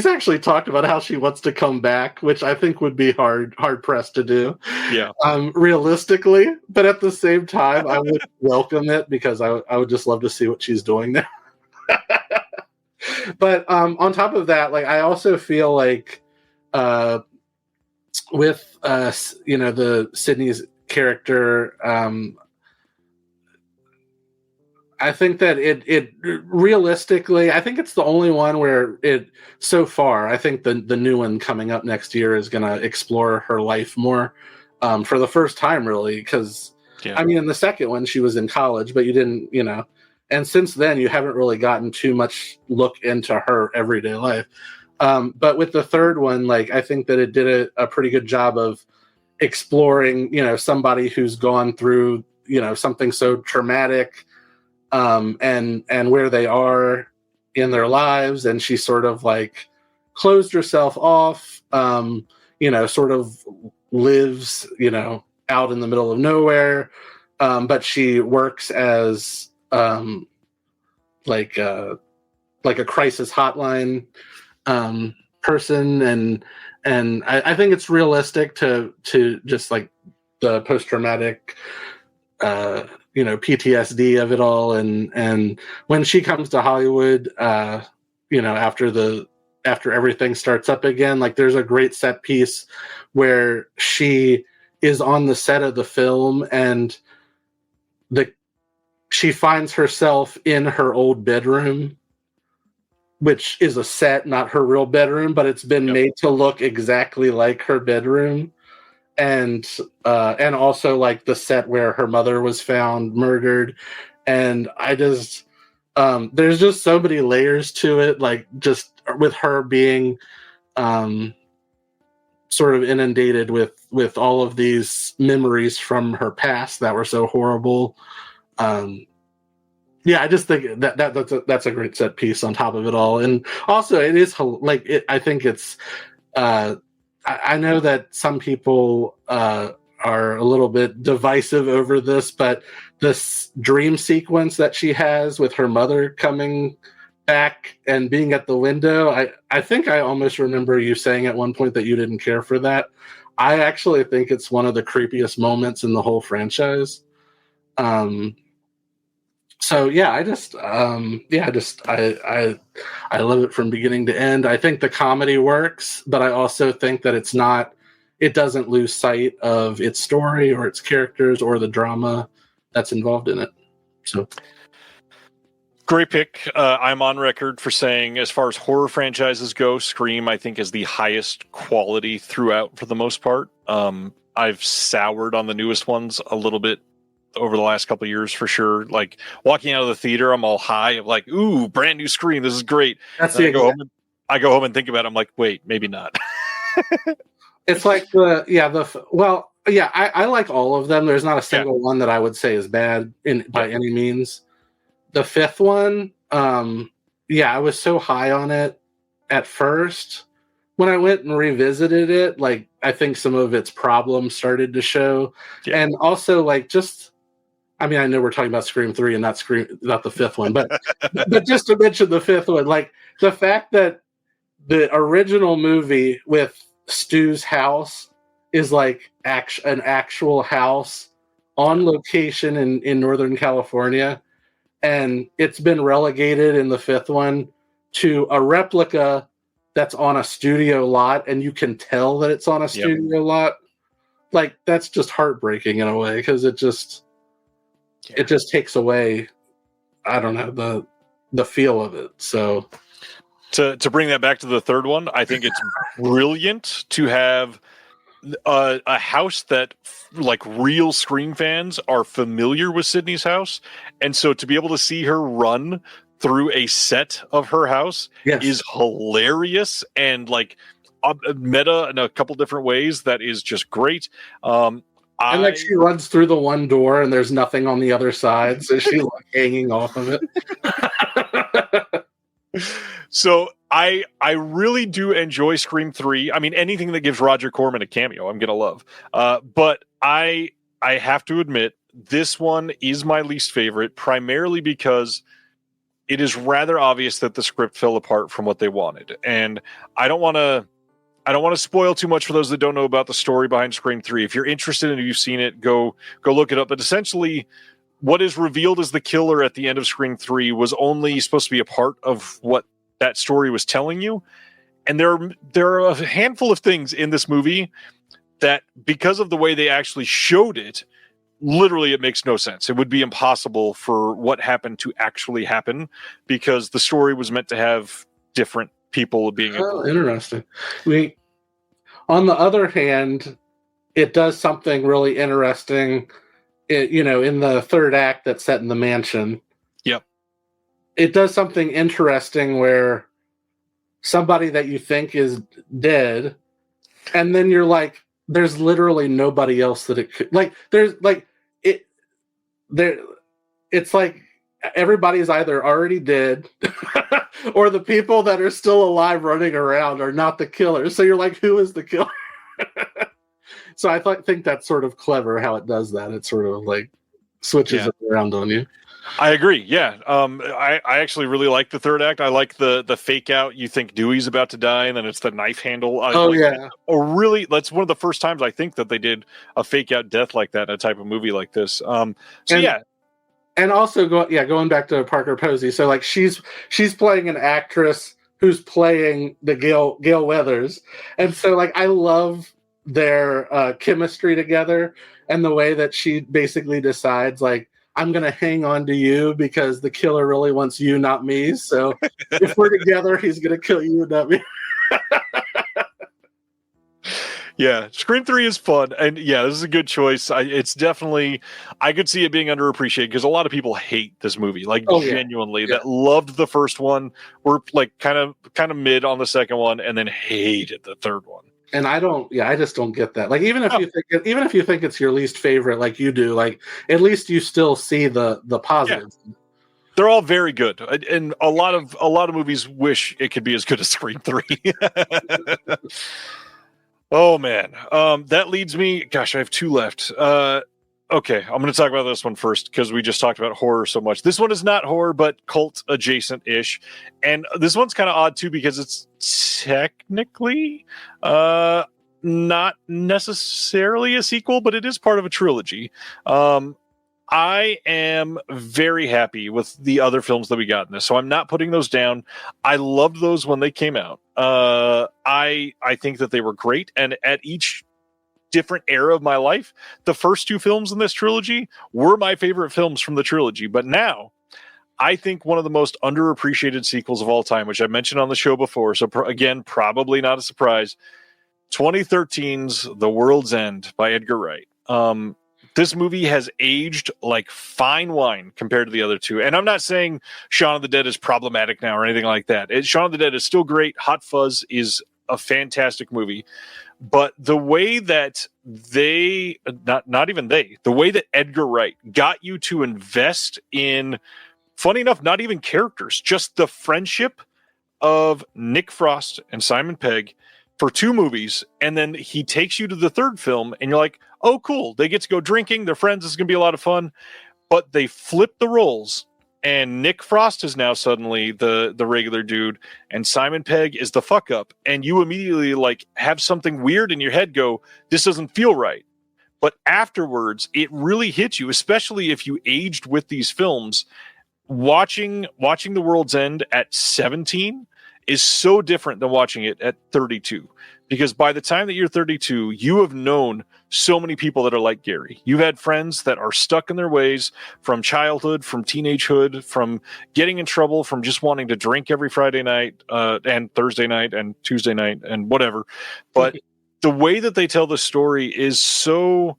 actually talked about how she wants to come back, which I think would be hard pressed to do. Yeah. Realistically, but at the same time, I would welcome it, because I would just love to see what she's doing there. But on top of that, like, I also feel like with the Sydney's character, I think that it realistically, I think it's the only one where so far, I think the new one coming up next year is going to explore her life more, for the first time, really, because I mean, in the second one she was in college, but you didn't, and since then you haven't really gotten too much look into her everyday life. But with the third one, like, I think that it did a pretty good job of exploring, somebody who's gone through, something so traumatic, and where they are in their lives. And she sort of like closed herself off, sort of lives, out in the middle of nowhere. But she works as like a crisis hotline person, and I think it's realistic to just like the post-traumatic PTSD of it all, and when she comes to Hollywood, after everything starts up again, like there's a great set piece where she is on the set of the film, and she finds herself in her old bedroom, which is a set, not her real bedroom, but it's been made to look exactly like her bedroom. And also like the set where her mother was found murdered. And I just, there's just so many layers to it, like just with her being sort of inundated with all of these memories from her past that were so horrible. I just think that's a great set piece on top of it all. And also it is like, I think it's, I know that some people are a little bit divisive over this, but this dream sequence that she has with her mother coming back and being at the window, I think I almost remember you saying at one point that you didn't care for that. I actually think it's one of the creepiest moments in the whole franchise. So yeah, I love it from beginning to end. I think the comedy works, but I also think that it doesn't lose sight of its story or its characters or the drama that's involved in it. So great pick. I'm on record for saying, as far as horror franchises go, Scream, I think, is the highest quality throughout for the most part. I've soured on the newest ones a little bit over the last couple of years for sure. Like walking out of the theater, I'm all high. I'm like, ooh, brand new Scream. This is great. That's I go home and think about it. I'm like, wait, maybe not. It's like I like all of them. There's not a single one that I would say is bad by any means. The fifth one, I was so high on it at first. When I went and revisited it, like I think some of its problems started to show. Yeah. And also like I know we're talking about Scream 3 and not the fifth one, but just to mention the fifth one, like the fact that the original movie with Stu's house is like an actual house on location in Northern California, and it's been relegated in the fifth one to a replica that's on a studio lot, and you can tell that it's on a studio lot. Like that's just heartbreaking in a way, because it just takes away, I don't know, the feel of it. So to bring that back to the third one, I think it's brilliant to have a house that like real Scream fans are familiar with Sydney's house, and so to be able to see her run through a set of her house is hilarious and like meta in a couple different ways. That is just great. And like she runs through the one door and there's nothing on the other side, so she's like hanging off of it. So I really do enjoy Scream 3. I mean, anything that gives Roger Corman a cameo, I'm gonna love. But I have to admit, this one is my least favorite, primarily because it is rather obvious that the script fell apart from what they wanted, and I don't want to spoil too much for those that don't know about the story behind Scream 3. If you're interested and you've seen it, go look it up. But essentially, what is revealed as the killer at the end of Scream 3 was only supposed to be a part of what that story was telling you. And there are a handful of things in this movie that, because of the way they actually showed it, literally it makes no sense. It would be impossible for what happened to actually happen, because the story was meant to have different people being interesting. I mean, on the other hand, it does something really interesting. In the third act that's set in the mansion. Yep. It does something interesting where somebody that you think is dead, and then you're like, there's literally nobody else that it could, like, there's like it there it's like everybody's either already dead or the people that are still alive running around are not the killer. So you're like, who is the killer? So I think that's sort of clever how it does that. It sort of like switches it around on you. I agree. Yeah. I actually really like the third act. I like the fake out. You think Dewey's about to die, and then it's the knife handle. Really, that's one of the first times I think that they did a fake out death like that in a type of movie like this. And also going back to Parker Posey. So like she's playing an actress who's playing the Gail Weathers, and so like I love their chemistry together, and the way that she basically decides like, I'm going to hang on to you because the killer really wants you, not me. So if we're together, he's going to kill you, not me. Yeah, Scream 3 is fun. And yeah, this is a good choice. It's definitely, I could see it being underappreciated because a lot of people hate this movie, like genuinely, that loved the first one, were like kind of mid on the second one, and then hated the third one. And I just don't get that. Like, even if you think it's your least favorite, like you do, like at least you still see the positives. Yeah. They're all very good, and a lot of movies wish it could be as good as Scream 3. Oh man, that leads me. Gosh, I have two left. Okay, I'm going to talk about this one first because we just talked about horror so much. This one is not horror, but cult adjacent-ish, and this one's kind of odd too because it's technically not necessarily a sequel, but it is part of a trilogy. I am very happy with the other films that we got in this, so I'm not putting those down. I loved those when they came out. I think that they were great, and at each different era of my life, the first two films in this trilogy were my favorite films from the trilogy. But now, I think one of the most underappreciated sequels of all time, which I mentioned on the show before, so again, probably not a surprise, 2013's The World's End by Edgar Wright. This movie has aged like fine wine compared to the other two. And I'm not saying Shaun of the Dead is problematic now or anything like that. Shaun of the Dead is still great. Hot Fuzz is a fantastic movie. But the way that the way that Edgar Wright got you to invest in, funny enough, not even characters, just the friendship of Nick Frost and Simon Pegg for two movies, and then he takes you to the third film, and you're like, oh, cool, they get to go drinking, they're friends, it's going to be a lot of fun. But they flip the roles, and Nick Frost is now suddenly the regular dude, and Simon Pegg is the fuck up, and you immediately like have something weird in your head go, this doesn't feel right. But afterwards, it really hits you, especially if you aged with these films. Watching The World's End at 17 is so different than watching it at 32, because by the time that you're 32, you have known so many people that are like Gary. You've had friends that are stuck in their ways from childhood, from teenagehood, from getting in trouble, from just wanting to drink every Friday night and Thursday night and Tuesday night and whatever. But the way that they tell the story is so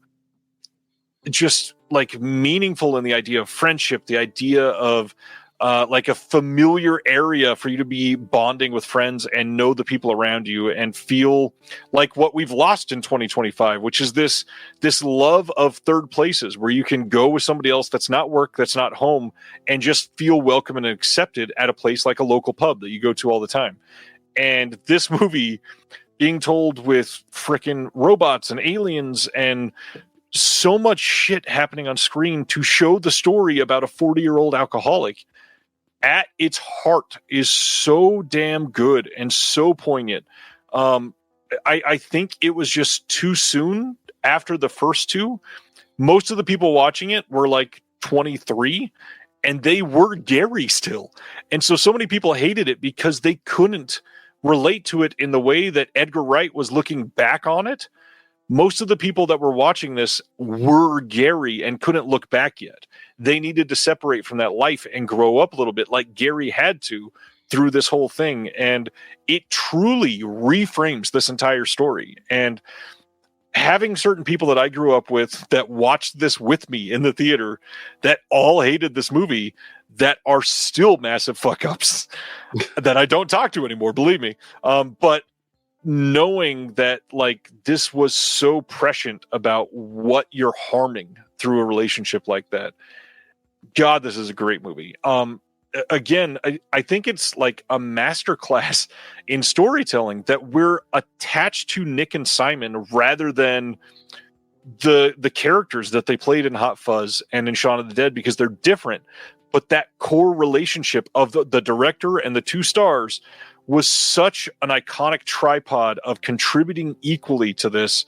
just like meaningful in the idea of friendship, the idea of like a familiar area for you to be bonding with friends and know the people around you and feel like what we've lost in 2025, which is this love of third places where you can go with somebody else that's not work, that's not home, and just feel welcome and accepted at a place like a local pub that you go to all the time. And this movie being told with frickin' robots and aliens and so much shit happening on screen to show the story about a 40-year-old alcoholic at its heart is so damn good and so poignant. I think it was just too soon after the first two. Most of the people watching it were like 23, and they were Gary still. And so many people hated it because they couldn't relate to it in the way that Edgar Wright was looking back on it. Most of the people that were watching this were Gary and couldn't look back yet. They needed to separate from that life and grow up a little bit like Gary had to through this whole thing. And it truly reframes this entire story. And having certain people that I grew up with that watched this with me in the theater that all hated this movie that are still massive fuck ups that I don't talk to anymore, believe me. But knowing that like this was so prescient about what you're harming through a relationship like that. God, this is a great movie. Again, I think it's like a masterclass in storytelling that we're attached to Nick and Simon rather than the characters that they played in Hot Fuzz and in Shaun of the Dead, because they're different. But that core relationship of the director and the two stars was such an iconic tripod of contributing equally to this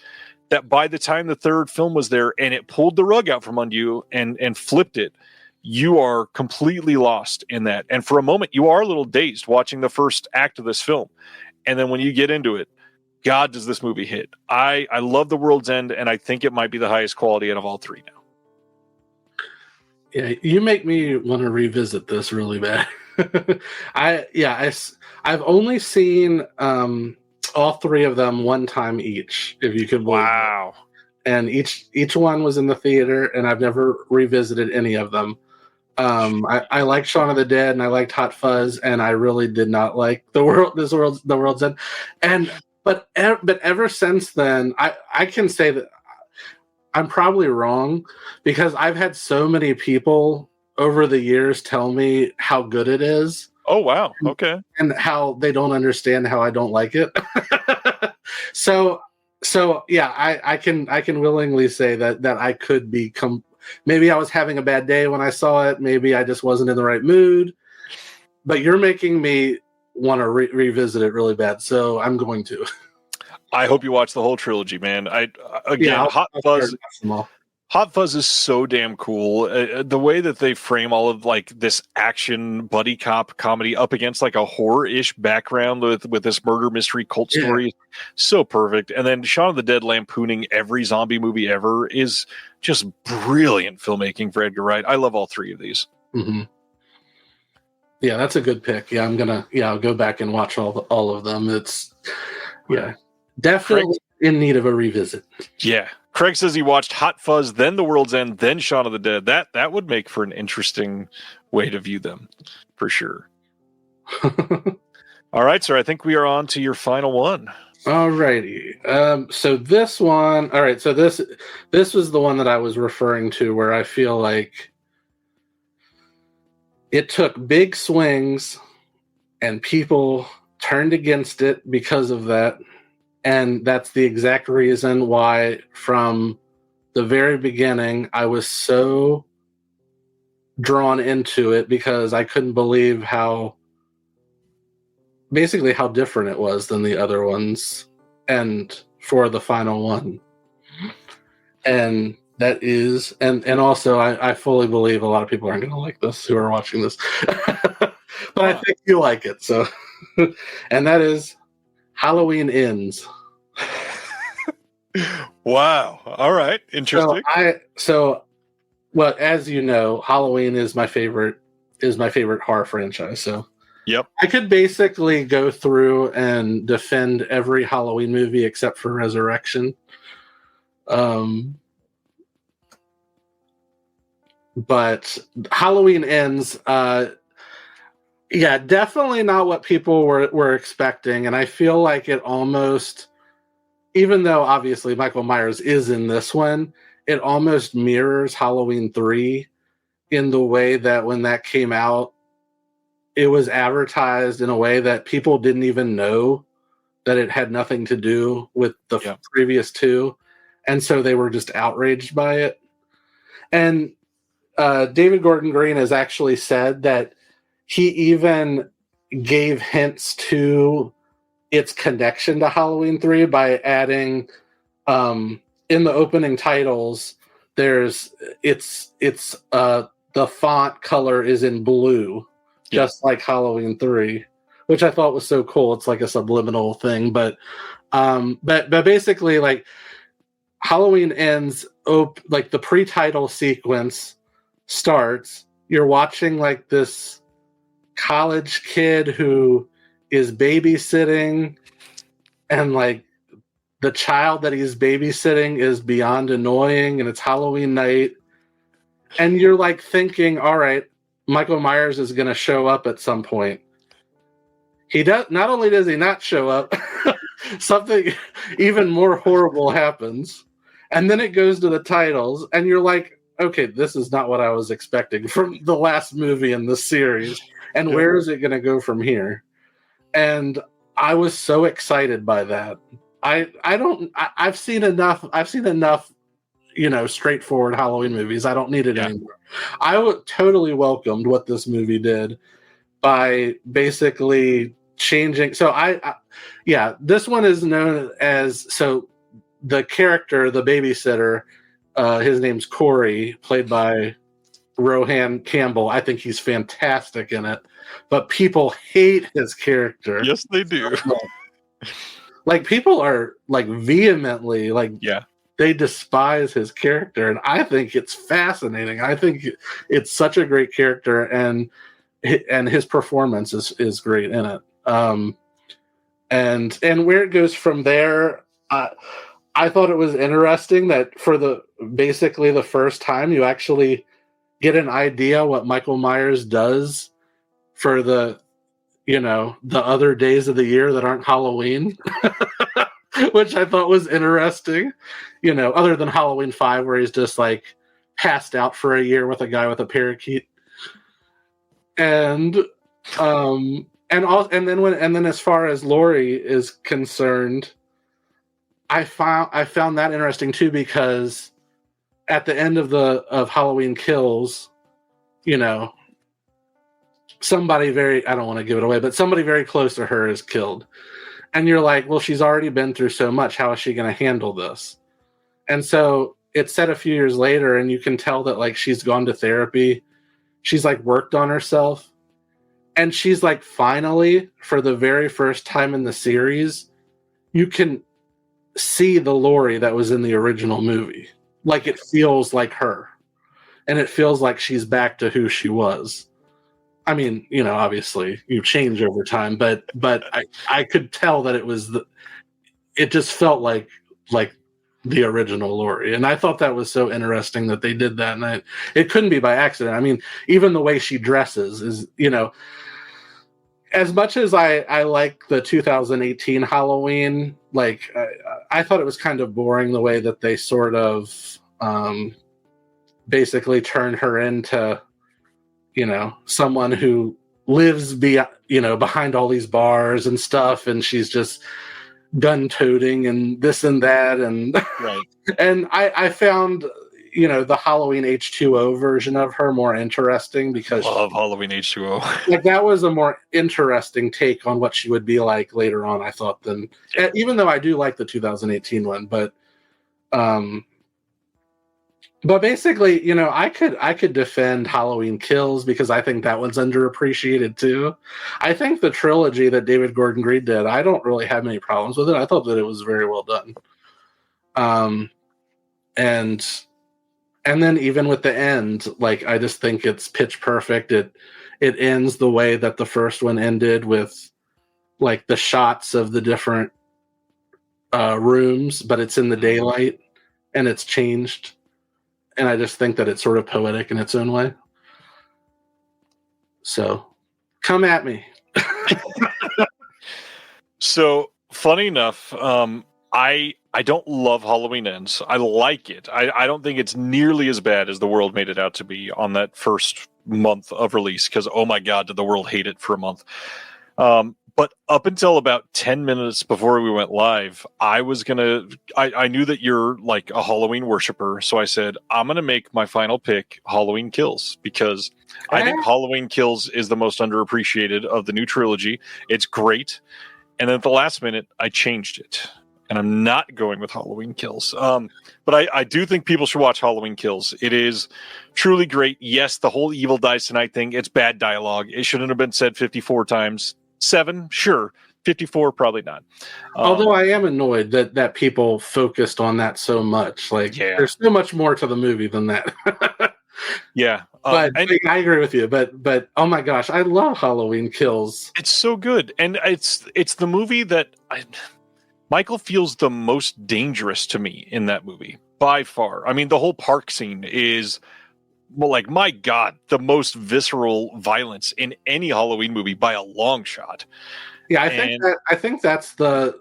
that by the time the third film was there and it pulled the rug out from under you and flipped it, you are completely lost in that. And for a moment, you are a little dazed watching the first act of this film. And then when you get into it, God, does this movie hit. I love The World's End, and I think it might be the highest quality out of all three now. Yeah, you make me want to revisit this really bad. I've only seen all three of them one time each, if you can believe wow. it. And each one was in the theater, and I've never revisited any of them. I liked Shaun of the Dead, and I liked Hot Fuzz, and I really did not like The World's End. But ever since then, I can say that I'm probably wrong, because I've had so many people over the years tell me how good it is. Oh wow, okay. And how they don't understand how I don't like it. So yeah, I can willingly say that I could be maybe I was having a bad day when I saw it. Maybe I just wasn't in the right mood. But you're making me want to revisit it really bad, so I'm going to. I hope you watch the whole trilogy, man. Hot Fuzz is so damn cool. The way that they frame all of like this action buddy cop comedy up against like a horror-ish background with this murder mystery cult story, so perfect. And then Shaun of the Dead lampooning every zombie movie ever is just brilliant filmmaking for Edgar Wright. I love all three of these. Mm-hmm. Yeah, that's a good pick. Yeah, I'll go back and watch all of them. It's definitely in need of a revisit. Yeah. Craig says he watched Hot Fuzz, then The World's End, then Shaun of the Dead. That would make for an interesting way to view them, for sure. All right, sir. I think we are on to your final one. All righty. So this one. All right. So this was the one that I was referring to, where I feel like it took big swings, and people turned against it because of that. And that's the exact reason why, from the very beginning, I was so drawn into it, because I couldn't believe how different it was than the other ones, and for the final one. And that is, and also I fully believe a lot of people aren't going to like this who are watching this, but I think you like it. So, and that is Halloween Ends. Wow. All right. Interesting. Well, as you know, Halloween is my favorite horror franchise. So yep. I could basically go through and defend every Halloween movie except for Resurrection. But Halloween Ends, definitely not what people were expecting. And I feel like it almost, even though obviously Michael Myers is in this one, it almost mirrors Halloween 3 in the way that when that came out, it was advertised in a way that people didn't even know that it had nothing to do with the previous two. And so they were just outraged by it. And David Gordon Green has actually said that he even gave hints to its connection to Halloween 3 by adding in the opening titles, it's the font color is in blue, just like Halloween 3, which I thought was so cool. It's like a subliminal thing, but basically, like, Halloween Ends, like the pre-title sequence starts. You're watching like this college kid who is babysitting, and like the child that he's babysitting is beyond annoying, and it's Halloween night. And you're like thinking, all right, Michael Myers is going to show up at some point. He does. Not only does he not show up, something even more horrible happens. And then it goes to the titles, and you're like, okay, this is not what I was expecting from the last movie in this series. And where is it going to go from here? And I was so excited by that. I've seen enough, straightforward Halloween movies. I don't need it anymore. I totally welcomed what this movie did by basically changing. So this one is known as, so the character, the babysitter, his name's Corey, played by Rohan Campbell. I think he's fantastic in it, but people hate his character. Yes, they do. Like, people are like vehemently they despise his character, and I think it's fascinating. I think it's such a great character, and his performance is great in it. And where it goes from there, I thought it was interesting that for basically the first time you actually get an idea what Michael Myers does for the other days of the year that aren't Halloween, which I thought was interesting, other than Halloween 5, where he's just like passed out for a year with a guy with a parakeet. And then as far as Laurie is concerned, I found that interesting too, because at the end of Halloween Kills, somebody I don't want to give it away, but somebody very close to her is killed. And you're like, well, she's already been through so much. How is she going to handle this? And so it's set a few years later, and you can tell that like she's gone to therapy. She's like worked on herself. And she's like, finally, for the very first time in the series, you can see the Laurie that was in the original movie. Like, it feels like her. And it feels like she's back to who she was. I mean, obviously you change over time, but I could tell that it just felt like the original Laurie. And I thought that was so interesting that they did that. And it couldn't be by accident. I mean, even the way she dresses is, as much as I like the 2018 Halloween, like I thought it was kind of boring the way that they sort of basically turned her into, someone who lives behind all these bars and stuff, and she's just gun-toting and this and that, and right. And I found the Halloween H2O version of her more interesting, because love Halloween H2O. Like, that was a more interesting take on what she would be like later on, I thought, than even though I do like the 2018 one, but basically, I could defend Halloween Kills, because I think that one's underappreciated too. I think the trilogy that David Gordon Green did, I don't really have many problems with it. I thought that it was very well done. And then even with the end, like, I just think it's pitch perfect. It ends the way that the first one ended, with like the shots of the different rooms, but it's in the daylight and it's changed. And I just think that it's sort of poetic in its own way. So come at me. So funny enough, I don't love Halloween Ends. I like it. I don't think it's nearly as bad as the world made it out to be on that first month of release, because, oh my God, did the world hate it for a month. But up until about 10 minutes before we went live, I knew that you're like a Halloween worshiper. So I said, I'm going to make my final pick Halloween Kills, because I think Halloween Kills is the most underappreciated of the new trilogy. It's great. And then at the last minute, I changed it. And I'm not going with Halloween Kills. But I do think people should watch Halloween Kills. It is truly great. Yes, the whole Evil Dies Tonight thing, it's bad dialogue. It shouldn't have been said 54 times. 7, sure. 54, probably not. Although I am annoyed that people focused on that so much. Like, there's so much more to the movie than that. Yeah. But I agree with you. But oh my gosh, I love Halloween Kills. It's so good. And it's the movie that Michael feels the most dangerous to me in that movie by far. I mean, the whole park scene is, well, like, my God, the most visceral violence in any Halloween movie by a long shot. Yeah, I think that's that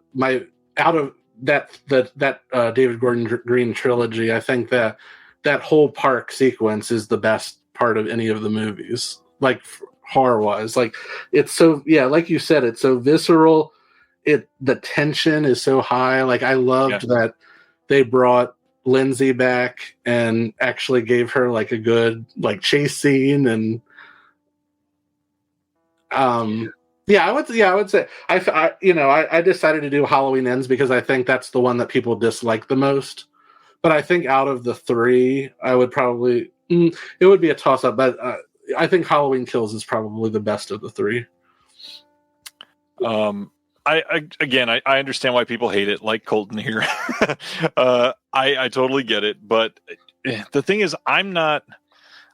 David Gordon Green trilogy. I think that whole park sequence is the best part of any of the movies, like horror wise. Like, it's so, yeah, like you said, it's so visceral. The tension is so high. Like, I loved that they brought Lindsay back and actually gave her like a good like chase scene. And I would say I decided to do Halloween Ends because I think that's the one that people dislike the most. But I think out of the three, I would probably it would be a toss up, but I think Halloween Kills is probably the best of the three. I understand why people hate it, like Colton here. I totally get it, but the thing is, I'm not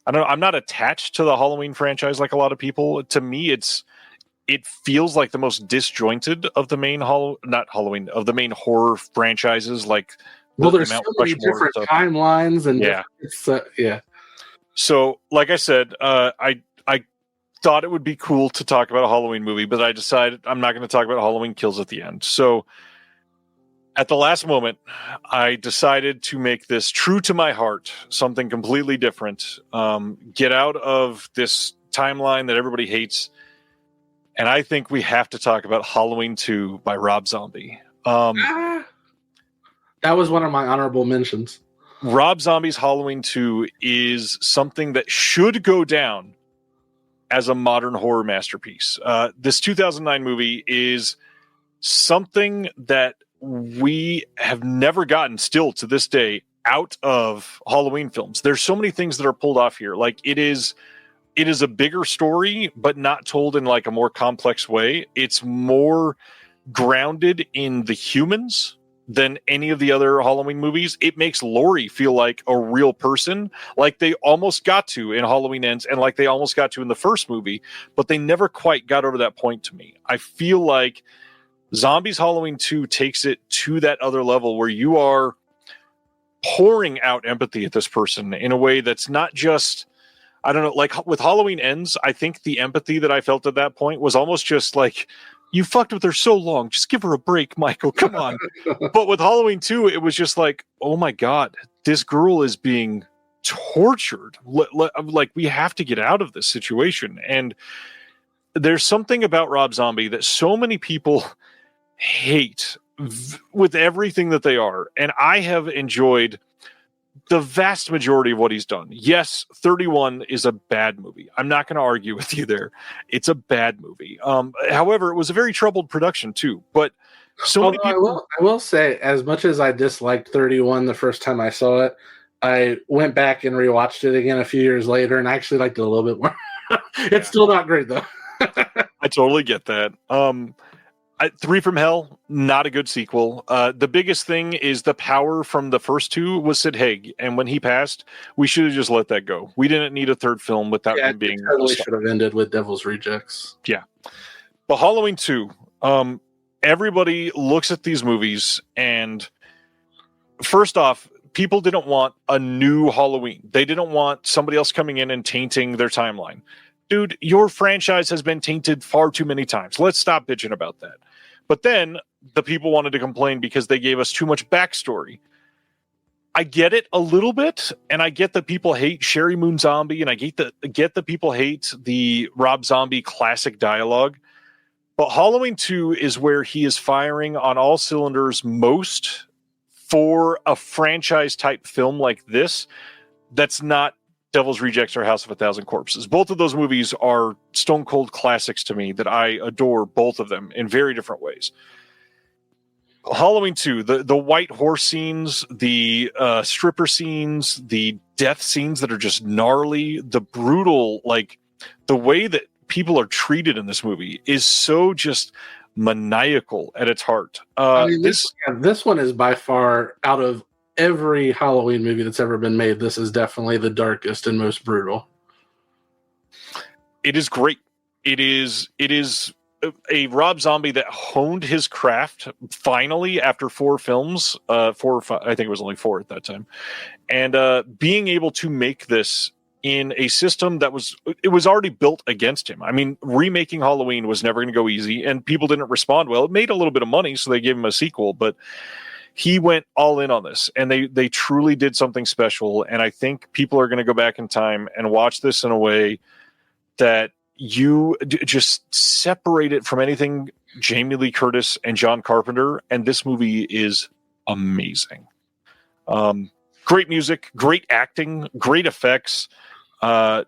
attached to the Halloween franchise like a lot of people. To me, it feels like the most disjointed of the main of the main horror franchises. Like, there's so many different timelines, and So, like I said, I thought it would be cool to talk about a Halloween movie, but I decided I'm not going to talk about Halloween Kills at the end. So at the last moment, I decided to make this true to my heart, something completely different, get out of this timeline that everybody hates. And I think we have to talk about Halloween 2 by Rob Zombie. That was one of my honorable mentions. Rob Zombie's Halloween 2 is something that should go down as a modern horror masterpiece. This 2009 movie is something that we have never gotten, still to this day, out of Halloween films. There's so many things that are pulled off here. Like, it is a bigger story, but not told in like a more complex way. It's more grounded in the humans than any of the other Halloween movies. It makes Laurie feel like a real person, like they almost got to in Halloween Ends, and like they almost got to in the first movie, but they never quite got over that point to me. I feel like Zombies Halloween 2 takes it to that other level where you are pouring out empathy at this person in a way that's not just, I don't know, like with Halloween Ends, I think the empathy that I felt at that point was almost just like, you fucked with her so long, just give her a break, Michael, come on. But with Halloween 2, it was just like, oh my God, this girl is being tortured. Like, we have to get out of this situation. And there's something about Rob Zombie that so many people hate with everything that they are. And I have enjoyed the vast majority of what he's done. Yes, 31 is a bad movie. I'm not going to argue with you there. It's a bad movie. However, it was a very troubled production too. But so many people... I will say, as much as I disliked 31 the first time I saw it, I went back and rewatched it again a few years later, and I actually liked it a little bit more. It's still not great though. I totally get that. 3 from Hell, not a good sequel. The biggest thing is the power from the first two was Sid Haig, and when he passed, we should have just let that go. We didn't need a third film without him being... It totally should have ended with Devil's Rejects. Yeah. But Halloween 2, everybody looks at these movies, and first off, people didn't want a new Halloween. They didn't want somebody else coming in and tainting their timeline. Dude, your franchise has been tainted far too many times. Let's stop bitching about that. But then the people wanted to complain because they gave us too much backstory. I get it a little bit, and I get that people hate Sherry Moon Zombie, and I get that people hate the Rob Zombie classic dialogue. But Halloween 2 is where he is firing on all cylinders most for a franchise-type film like this that's not Devil's Rejects or House of a Thousand Corpses. Both of those movies are stone cold classics to me that I adore, both of them in very different ways. Halloween 2, the white horse scenes, the stripper scenes, the death scenes that are just gnarly, the brutal, like the way that people are treated in this movie is so just maniacal at its heart. This one is by far, out of every Halloween movie that's ever been made, this is definitely the darkest and most brutal. It is great. It is a Rob Zombie that honed his craft finally after 4 films, 4 or 5, I think it was only 4 at that time, and being able to make this in a system that was already built against him. I mean, remaking Halloween was never going to go easy, and people didn't respond well. It made a little bit of money, so they gave him a sequel, but he went all in on this, and they truly did something special. And I think people are going to go back in time and watch this in a way that you just separate it from anything Jamie Lee Curtis and John Carpenter, and this movie is amazing. Great music, great acting, great effects.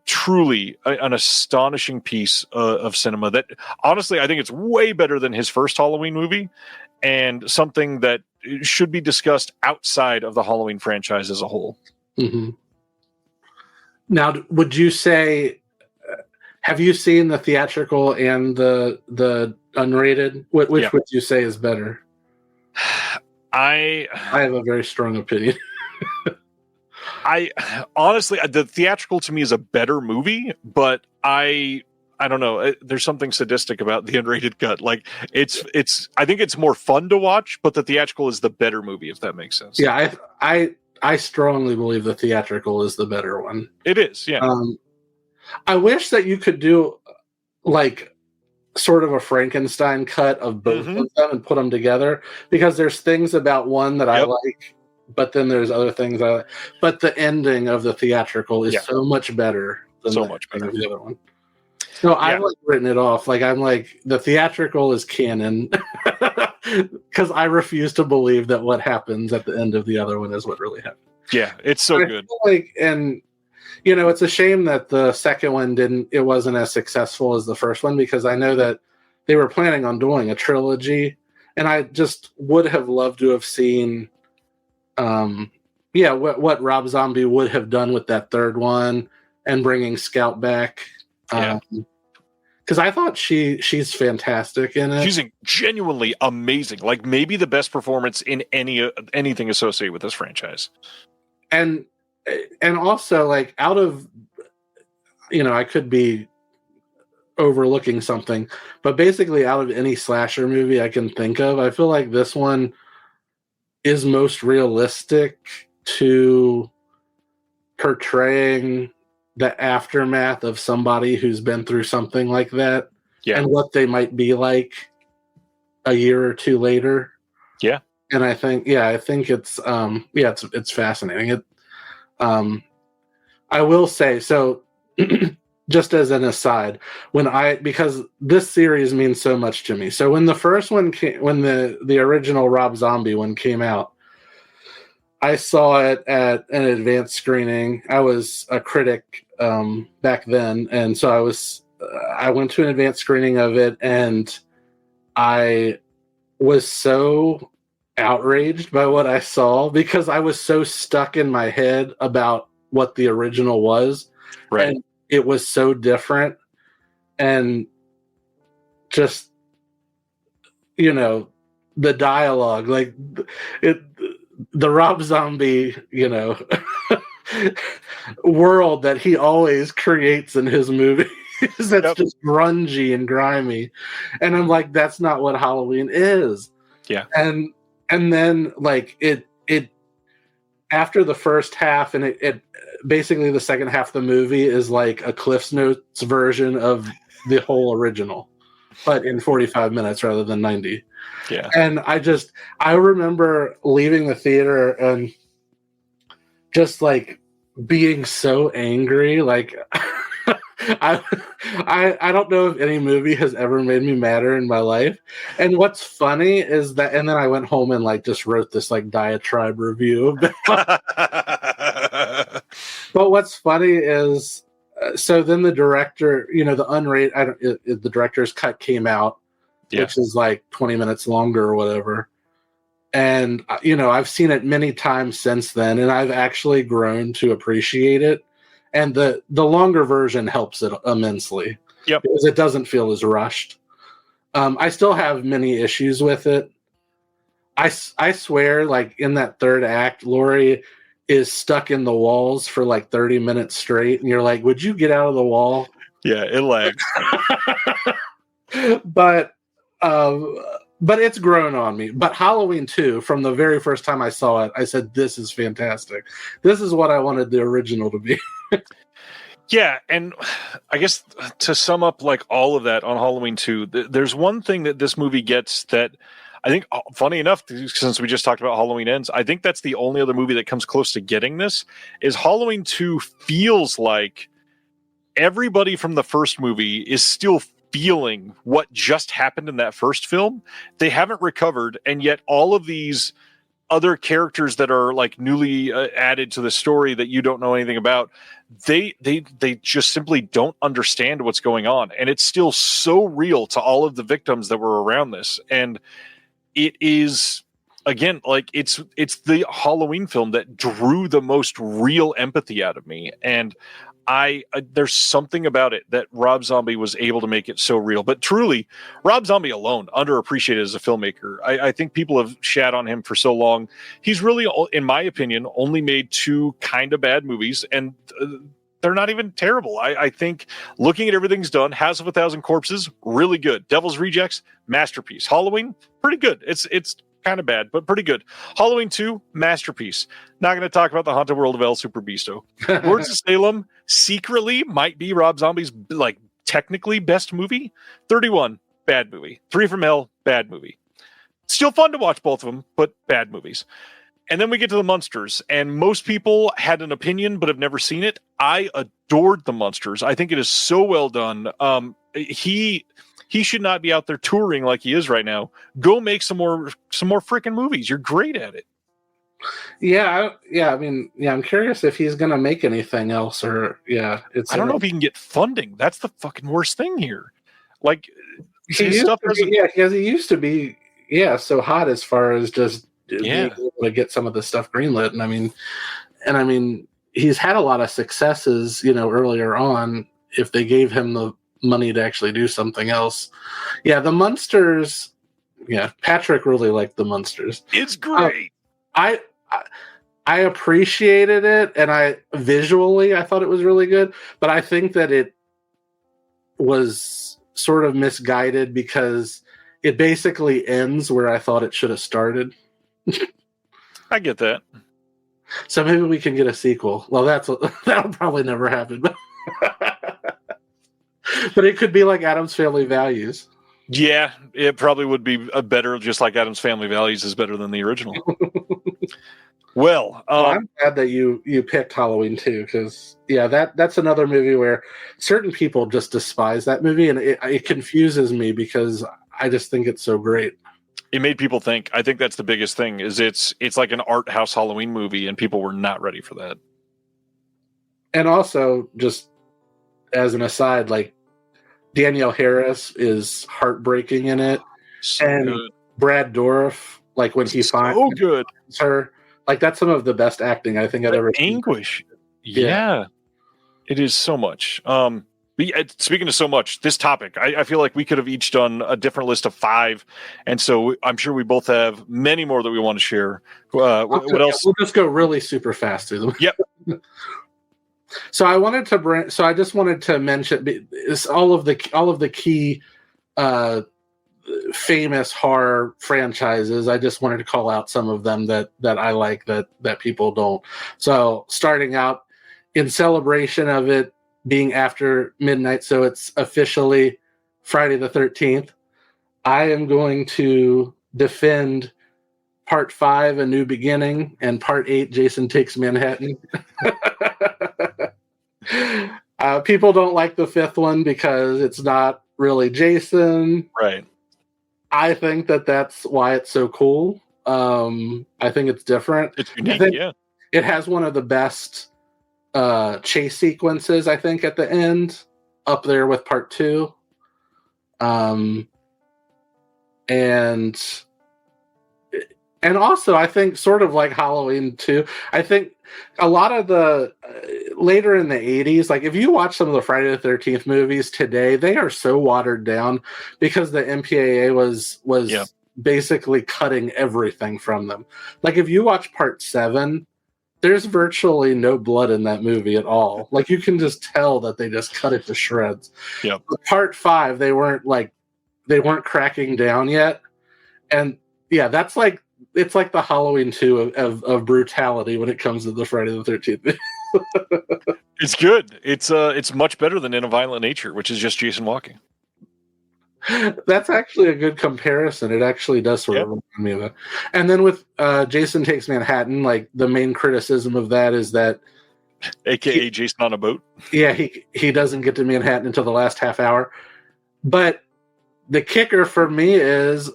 Truly an astonishing piece of cinema that, honestly, I think it's way better than his first Halloween movie, and something that should be discussed outside of the Halloween franchise as a whole. Mm-hmm. Now, would you say, have you seen the theatrical and the unrated? Which would you say is better? I have a very strong opinion. I honestly, the theatrical to me is a better movie, but I don't know. There's something sadistic about the unrated cut. Like it's. I think it's more fun to watch, but the theatrical is the better movie, if that makes sense. Yeah, I strongly believe the theatrical is the better one. It is. Yeah. I wish that you could do like sort of a Frankenstein cut of both of them and put them together, because there's things about one that I like. But then there's other things I like. But the ending of the theatrical is so much better than the other one. No, I've like written it off. Like I'm like, the theatrical is canon, because I refuse to believe that what happens at the end of the other one is what really happened. Yeah, it's so good. Like, and it's a shame that the second one wasn't as successful as the first one, because I know that they were planning on doing a trilogy, and I just would have loved to have seen what Rob Zombie would have done with that third one and bringing Scout back. Because I thought she's fantastic in it. She's genuinely amazing. Like maybe the best performance in anything associated with this franchise. And also, like, out of, I could be overlooking something, but basically out of any slasher movie I can think of, I feel like this one is most realistic to portraying the aftermath of somebody who's been through something like that, and what they might be like a year or two later. Yeah. And I think it's it's fascinating. I will say, so just as an aside, because this series means so much to me. So when the first one when the original Rob Zombie one came out, I saw it at an advanced screening. I was a critic back then, and so I went to an advanced screening of it, and I was so outraged by what I saw, because I was so stuck in my head about what the original was. Right. And it was so different, and just, the dialogue, like the Rob Zombie, world that he always creates in his movies that's just grungy and grimy. And I'm like, that's not what Halloween is. Yeah. And then like it after the first half, and it basically the second half of the movie is like a Cliff's Notes version of the whole original, but in 45 minutes rather than 90. Yeah. And I remember leaving the theater and just like being so angry. Like I don't know if any movie has ever made me madder in my life. And what's funny is that, and then I went home and like just wrote this like diatribe review of it. But what's funny is, so then the director, the unrated, the director's cut came out, which is like 20 minutes longer or whatever. And, I've seen it many times since then, and I've actually grown to appreciate it. And the longer version helps it immensely. Yep. Because it doesn't feel as rushed. I still have many issues with it. I swear, like in that third act, Laurie is stuck in the walls for like 30 minutes straight. And you're like, would you get out of the wall? Yeah, it lags. but but it's grown on me. But Halloween 2, from the very first time I saw it, I said, this is fantastic. This is what I wanted the original to be. Yeah, and I guess to sum up like all of that on Halloween 2, there's one thing that this movie gets that I think, funny enough, since we just talked about Halloween Ends, I think that's the only other movie that comes close to getting this, is Halloween 2 feels like everybody from the first movie is still feeling what just happened in that first film. They haven't recovered, and yet all of these other characters that are like newly added to the story that you don't know anything about, they just simply don't understand what's going on, and it's still so real to all of the victims that were around this. And it is, again, like it's the Halloween film that drew the most real empathy out of me. And there's something about it that Rob Zombie was able to make it so real. But truly, Rob Zombie alone, underappreciated as a filmmaker. I think people have shat on him for so long. He's really, in my opinion, only made 2 kind of bad movies, and they're not even terrible. I think looking at everything's done, House of a Thousand Corpses, really good. Devil's Rejects, masterpiece. Halloween, pretty good. It's kind of bad, but pretty good. Halloween 2, masterpiece. Not going to talk about the Haunted World of El Super Bisto. Lords of Salem secretly might be Rob Zombie's like technically best movie. 31, bad movie. 3 from Hell, bad movie. Still fun to watch both of them, but bad movies. And then we get to the Munsters, and most people had an opinion but have never seen it. I adored the Munsters. I think it is so well done. He should not be out there touring like he is right now. Go make some more freaking movies. You're great at it. Yeah. I mean, I'm curious if he's gonna make anything else, or I don't know if he can get funding. That's the fucking worst thing here. Like he used to be so hot as far as just being able to get some of the stuff greenlit. And I mean, he's had a lot of successes, earlier on, if they gave him the money to actually do something else. Yeah, the Munsters. Yeah, Patrick really liked the Munsters. It's great. I appreciated it, and I thought it was really good, but I think that it was sort of misguided because it basically ends where I thought it should have started. I get that. So maybe we can get a sequel. Well, that'll probably never happen. But it could be like Addams Family Values. Yeah, it probably would be a better, just like Addams Family Values is better than the original. Well, I'm glad that you picked Halloween 2, because that's another movie where certain people just despise that movie, and it confuses me because I just think it's so great. It made people think. I think that's the biggest thing, is it's like an art house Halloween movie, and people were not ready for that. And also, just as an aside, like Danielle Harris is heartbreaking in it, so and good. Brad Dourif, like when he finds good her, like that's some of the best acting I think I've ever seen. Anguish, yeah, it is so much. Speaking of so much, this topic, I feel like we could have each done a different list of 5, and so I'm sure we both have many more that we want to share. What else? We'll just go really super fast through them. Yep. So I just wanted to mention all of the key famous horror franchises. I just wanted to call out some of them that I like that people don't. So starting out, in celebration of it being after midnight, so it's officially Friday the 13th, I am going to defend Part 5, A New Beginning, and Part 8, Jason Takes Manhattan. People don't like the 5th one because it's not really Jason. Right. I think that's why it's so cool. I think it's different. It's unique, yeah. It has one of the best chase sequences, I think, at the end, up there with Part 2. And also, I think, sort of like Halloween 2, I think a lot of the later in the 80s, like if you watch some of the Friday the 13th movies today, they are so watered down because the MPAA was basically cutting everything from them. Like if you watch Part 7, there's virtually no blood in that movie at all. Like you can just tell that they just cut it to shreds. Yep. Part 5, they weren't like they weren't cracking down yet. And yeah, that's like, it's like the Halloween 2 of brutality when it comes to the Friday the 13th. It's good. It's much better than In a Violent Nature, which is just Jason walking. That's actually a good comparison. It actually does sort of remind me of it. And then with Jason Takes Manhattan, like the main criticism of that is that, AKA Jason on a boat. Yeah, he doesn't get to Manhattan until the last half hour. But the kicker for me is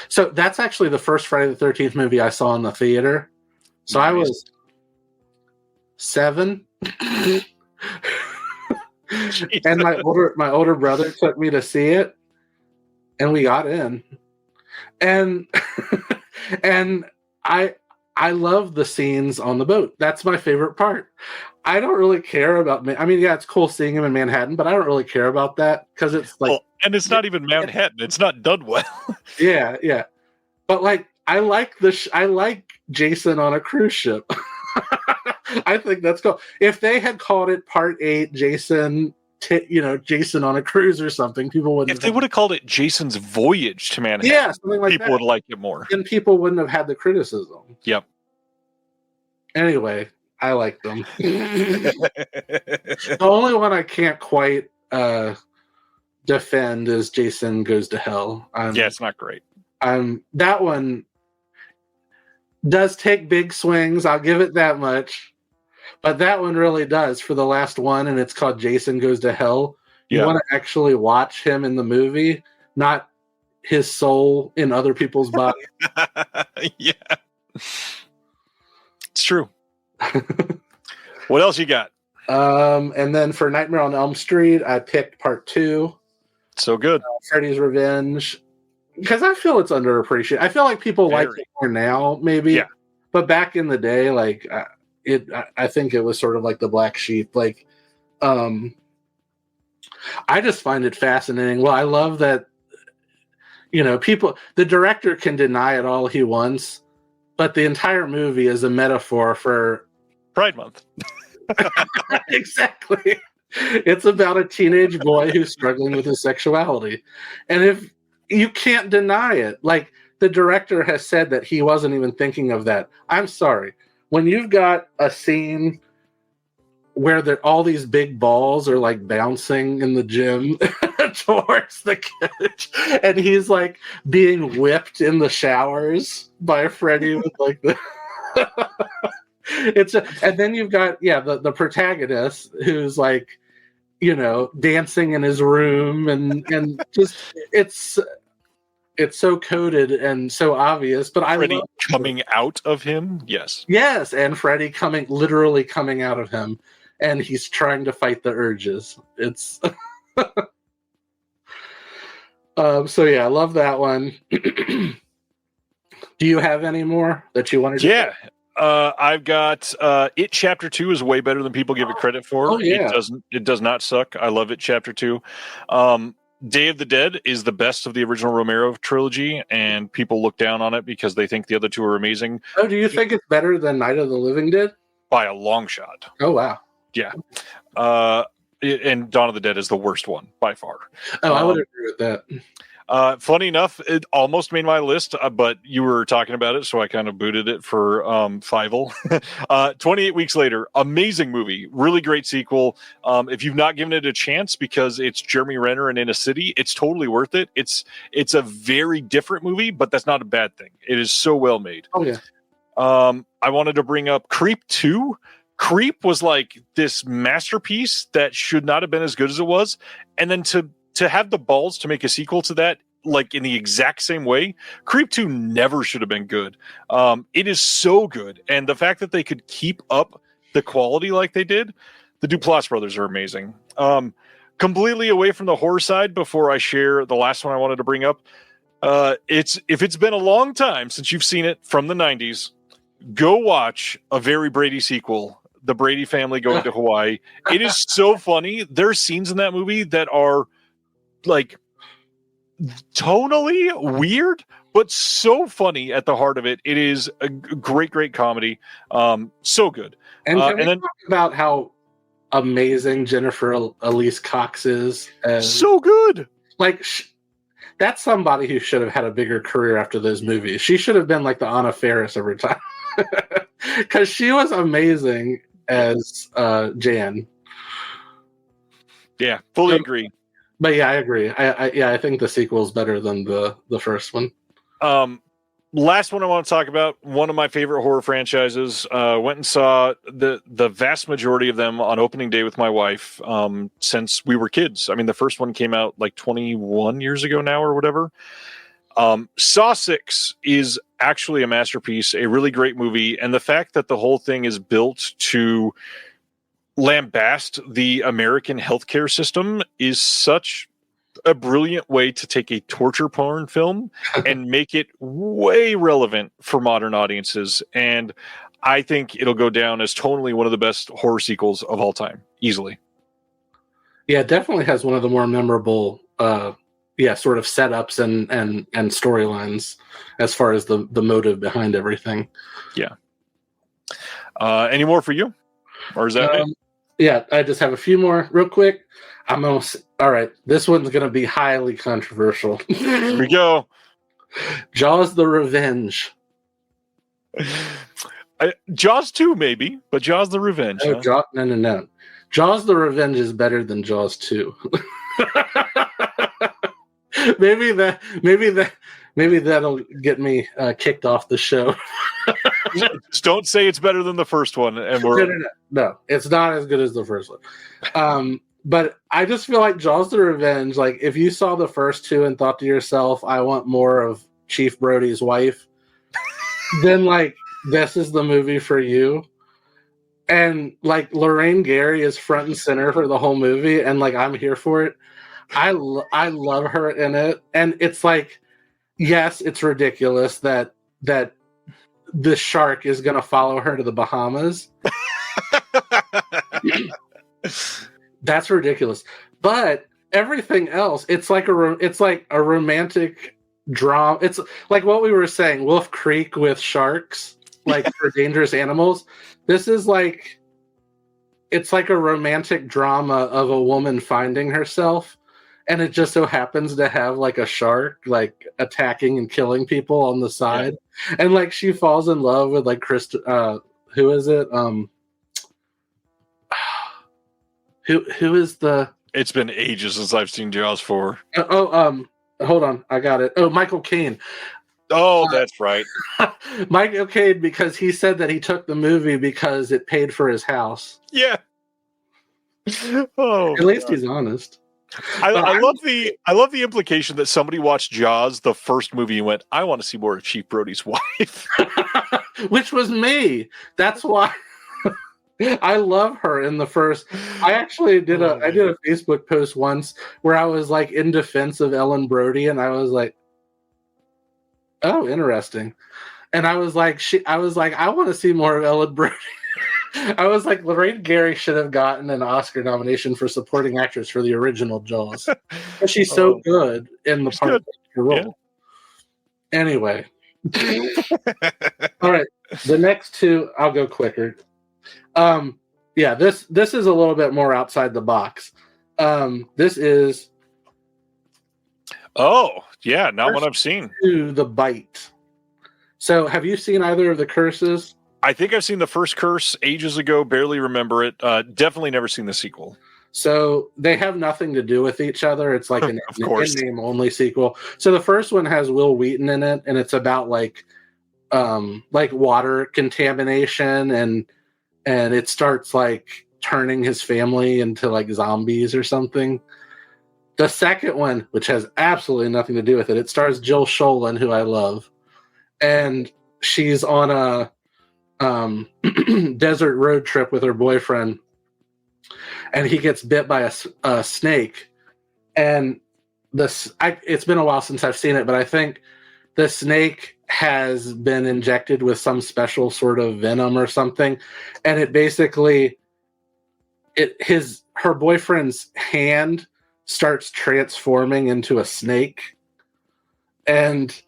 so that's actually the first Friday the 13th movie I saw in the theater. So nice. I was 7. And my older brother took me to see it, and we got in. And and I love the scenes on the boat. That's my favorite part. I don't really care about. I mean, yeah, it's cool seeing him in Manhattan, but I don't really care about that because it's like, and it's not even Manhattan. It's not done well. yeah. But like, I like I like Jason on a cruise ship. I think that's cool. If they had called it Part 8, Jason on a cruise or something, people wouldn't. If they would have called it Jason's Voyage to Manhattan, yeah, something like people would like it more, and people wouldn't have had the criticism. Yep. Anyway, I like them. The only one I can't quite defend is Jason Goes to Hell. Yeah, it's not great. That one does take big swings. I'll give it that much. But that one really does for the last one, and it's called Jason Goes to Hell. You want to actually watch him in the movie, not his soul in other people's bodies. Yeah. It's true. What else you got? And then for Nightmare on Elm Street, I picked Part 2. So good. Freddy's Revenge. Because I feel it's underappreciated. I feel like people like it more now, maybe. Yeah. But back in the day, like... I think it was sort of like the black sheep. Like, I just find it fascinating. Well, I love that, the director can deny it all he wants, but the entire movie is a metaphor for Pride Month. Exactly. It's about a teenage boy who's struggling with his sexuality. And if you can't deny it, like the director has said that he wasn't even thinking of that. I'm sorry. When you've got a scene where all these big balls are like bouncing in the gym towards the kid, and he's like being whipped in the showers by Freddy with like the and then you've got the protagonist who's like dancing in his room and just it's so coded and so obvious, but Freddy coming out of him, yes, and Freddy literally coming out of him, and he's trying to fight the urges. It's so yeah, I love that one. Do you have any more that you wanted to? Yeah, I've got It Chapter 2 is way better than people give it credit for. Oh, yeah. It does not suck. I love It Chapter 2. Day of the Dead is the best of the original Romero trilogy, and people look down on it because they think the other two are amazing. Oh, do you think it's better than Night of the Living Dead? By a long shot. Oh, wow. Yeah. And Dawn of the Dead is the worst one, by far. Oh, I would agree with that. Funny enough, it almost made my list, but you were talking about it, so I kind of booted it for Fievel. 28 Weeks Later, amazing movie, really great sequel. If you've not given it a chance because it's Jeremy Renner and In a City, it's totally worth it. It's a very different movie, but that's not a bad thing. It is so well made. Oh yeah. I wanted to bring up Creep 2. Creep was like this masterpiece that should not have been as good as it was, and then to have the balls to make a sequel to that, like in the exact same way, Creep 2 never should have been good. It is so good. And the fact that they could keep up the quality like they did, the Duplass brothers are amazing. Completely away from the horror side before I share the last one I wanted to bring up. If it's been a long time since you've seen it from the 90s, go watch a Very Brady sequel, The Brady Family Going to Hawaii. It is so funny. There are scenes in that movie that are like tonally weird, but so funny at the heart of it. It is a great comedy. So good. And can we talk about how amazing Jennifer Elise Cox is? So good. Like that's somebody who should have had a bigger career after those movies. She should have been like the Anna Faris of her time, because she was amazing as Jan. Yeah, fully agree. But yeah, I agree. I think the sequel is better than the first one. Last one I want to talk about, one of my favorite horror franchises. Went and saw the vast majority of them on opening day with my wife since we were kids. I mean, the first one came out like 21 years ago now or whatever. Saw 6 is actually a masterpiece, a really great movie. And the fact that the whole thing is built to lambast the American healthcare system is such a brilliant way to take a torture porn film and make it way relevant for modern audiences. And I think it'll go down as totally one of the best horror sequels of all time, easily. Yeah, it definitely has one of the more memorable sort of setups and storylines as far as the motive behind everything. Yeah. Any more for you? Or is that it? Yeah, I just have a few more real quick. All right, this one's going to be highly controversial. Here we go. Jaws the Revenge. Jaws 2, maybe, but Jaws the Revenge. No, huh? No. Jaws the Revenge is better than Jaws 2. maybe that'll get me kicked off the show. Just don't say it's better than the first one, and No, it's not as good as the first one. But I just feel like Jaws the Revenge, like if you saw the first two and thought to yourself, I want more of Chief Brody's wife, then like this is the movie for you. And like Lorraine Gary is front and center for the whole movie, and like I'm here for it. I love her in it, and it's like, yes, it's ridiculous that the shark is going to follow her to the Bahamas. That's ridiculous. But everything else, it's like a romantic drama. It's like what we were saying, Wolf Creek with sharks, like for dangerous animals. This is like, it's like a romantic drama of a woman finding herself, and it just so happens to have like a shark like attacking and killing people on the side. Yeah. And like she falls in love with like who is it? Who is the? It's been ages since I've seen Jaws 4. Hold on, I got it. Oh, Michael Caine. Oh, that's right. Michael Caine, because he said that he took the movie because it paid for his house. Yeah. Oh, at least he's honest. I love the implication that somebody watched Jaws, the first movie, and went, "I want to see more of Chief Brody's wife," which was me. That's why. I love her in the first. I actually did a Facebook post once where I was like in defense of Ellen Brody, and I was like, "Oh, interesting." And I was like, I want to see more of Ellen Brody. I was like, Lorraine Gary should have gotten an Oscar nomination for supporting actress for the original Jaws. But she's so good in the part of her role. Yeah. Anyway. All right. The next two, I'll go quicker. This is a little bit more outside the box. This is not one I've seen. To The Bite. So have you seen either of the Curses? I think I've seen the first Curse ages ago, barely remember it. Definitely never seen the sequel. So they have nothing to do with each other. It's like an in-name only sequel. So the first one has Will Wheaton in it, and it's about like water contamination, and it starts like turning his family into like zombies or something. The second one, which has absolutely nothing to do with it, it stars Jill Schoelen, who I love, and she's on a desert road trip with her boyfriend, and he gets bit by a snake. And it's been a while since I've seen it, but I think the snake has been injected with some special sort of venom or something, and it basically her boyfriend's hand starts transforming into a snake, and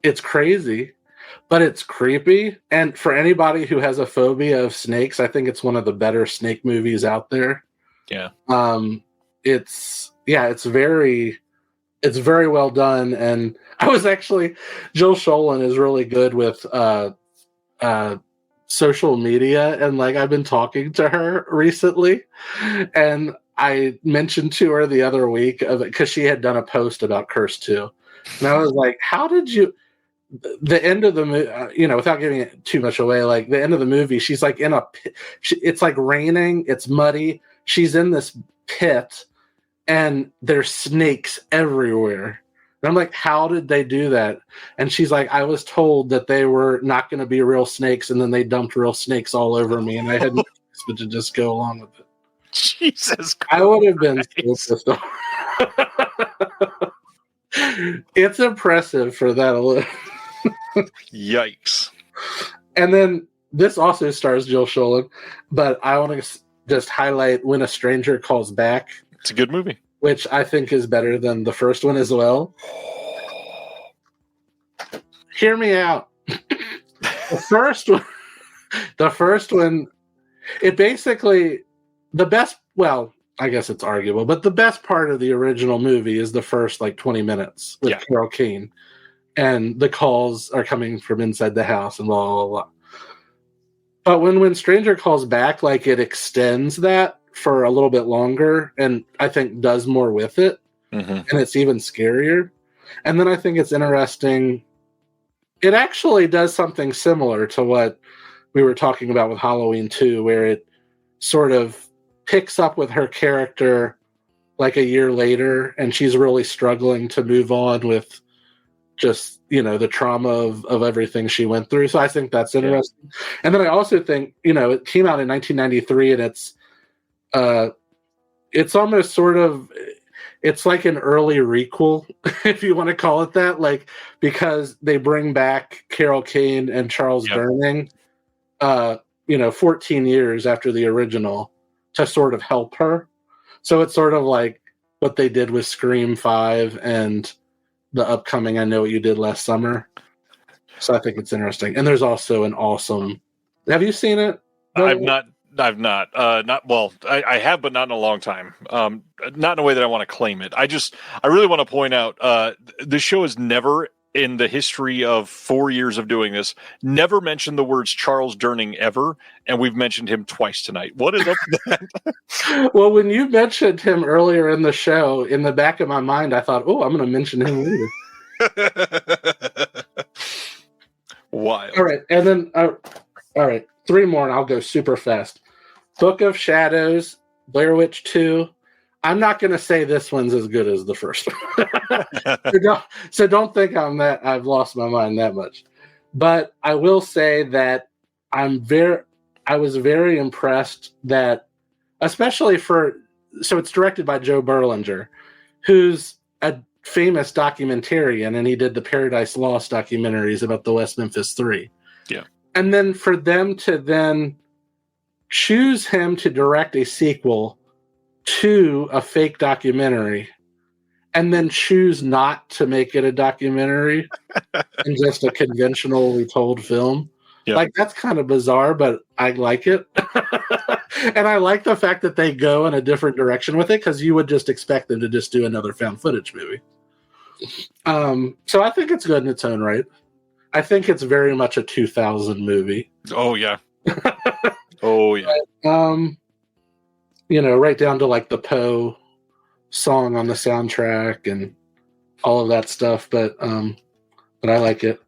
it's crazy. But it's creepy, and for anybody who has a phobia of snakes, I think it's one of the better snake movies out there. Yeah. It's very it's very well done. And I was actually, Jill Schoelen is really good with social media, and like I've been talking to her recently, and I mentioned to her the other week of it because she had done a post about Curse 2, and I was like, "How did you?" The end of the movie, without giving it too much away, like the end of the movie, she's like in a pit. It's like raining, it's muddy. She's in this pit, and there's snakes everywhere. And I'm like, how did they do that? And she's like, I was told that they were not going to be real snakes, and then they dumped real snakes all over me, and I had no choice but to just go along with it. Jesus Christ. I would have been so pissed off. It's impressive for that alone. Yikes. And then this also stars Jill Schoelen, but I want to just highlight When a Stranger Calls Back. It's a good movie, which I think is better than the first one as well. Hear me out. The first one, it basically, the best, well, I guess it's arguable, but the best part of the original movie is the first like 20 minutes with Carol Kane, and the calls are coming from inside the house and blah, blah, blah. But when Stranger Calls Back, like it extends that for a little bit longer, and I think does more with it, and it's even scarier. And then I think it's interesting. It actually does something similar to what we were talking about with Halloween 2, where it sort of picks up with her character like a year later, and she's really struggling to move on with just, the trauma of everything she went through. So I think that's interesting. Yeah. And then I also think, it came out in 1993, and it's almost sort of, it's like an early requel, if you want to call it that, like, because they bring back Carol Kane and Charles Durning, 14 years after the original to sort of help her. So it's sort of like what they did with Scream 5 and the upcoming I Know What You Did Last Summer. So I think it's interesting. And there's also an awesome, have you seen it? I've not. I have, but not in a long time. Not in a way that I want to claim it. I really want to point out, this show has never, in the history of 4 years of doing this, never mentioned the words Charles Durning ever, and we've mentioned him twice tonight. What is up with that? Well, when you mentioned him earlier in the show, in the back of my mind, I thought, I'm going to mention him later. Wild. All right, and then, all right, 3 more, and I'll go super fast. Book of Shadows, Blair Witch 2. I'm not going to say this one's as good as the first one. so don't think I've lost my mind that much. But I will say that I was very impressed that, especially so it's directed by Joe Berlinger, who's a famous documentarian, and he did the Paradise Lost documentaries about the West Memphis 3. Yeah. And then for them to then choose him to direct a sequel to a fake documentary, and then choose not to make it a documentary and just a conventionally told film. Yep. Like, that's kind of bizarre, but I like it. And I like the fact that they go in a different direction with it, because you would just expect them to just do another found footage movie. So I think it's good in its own right. I think it's very much a 2000 movie. Oh, yeah. Oh, yeah. But, right down to like the Poe song on the soundtrack and all of that stuff. But I like it.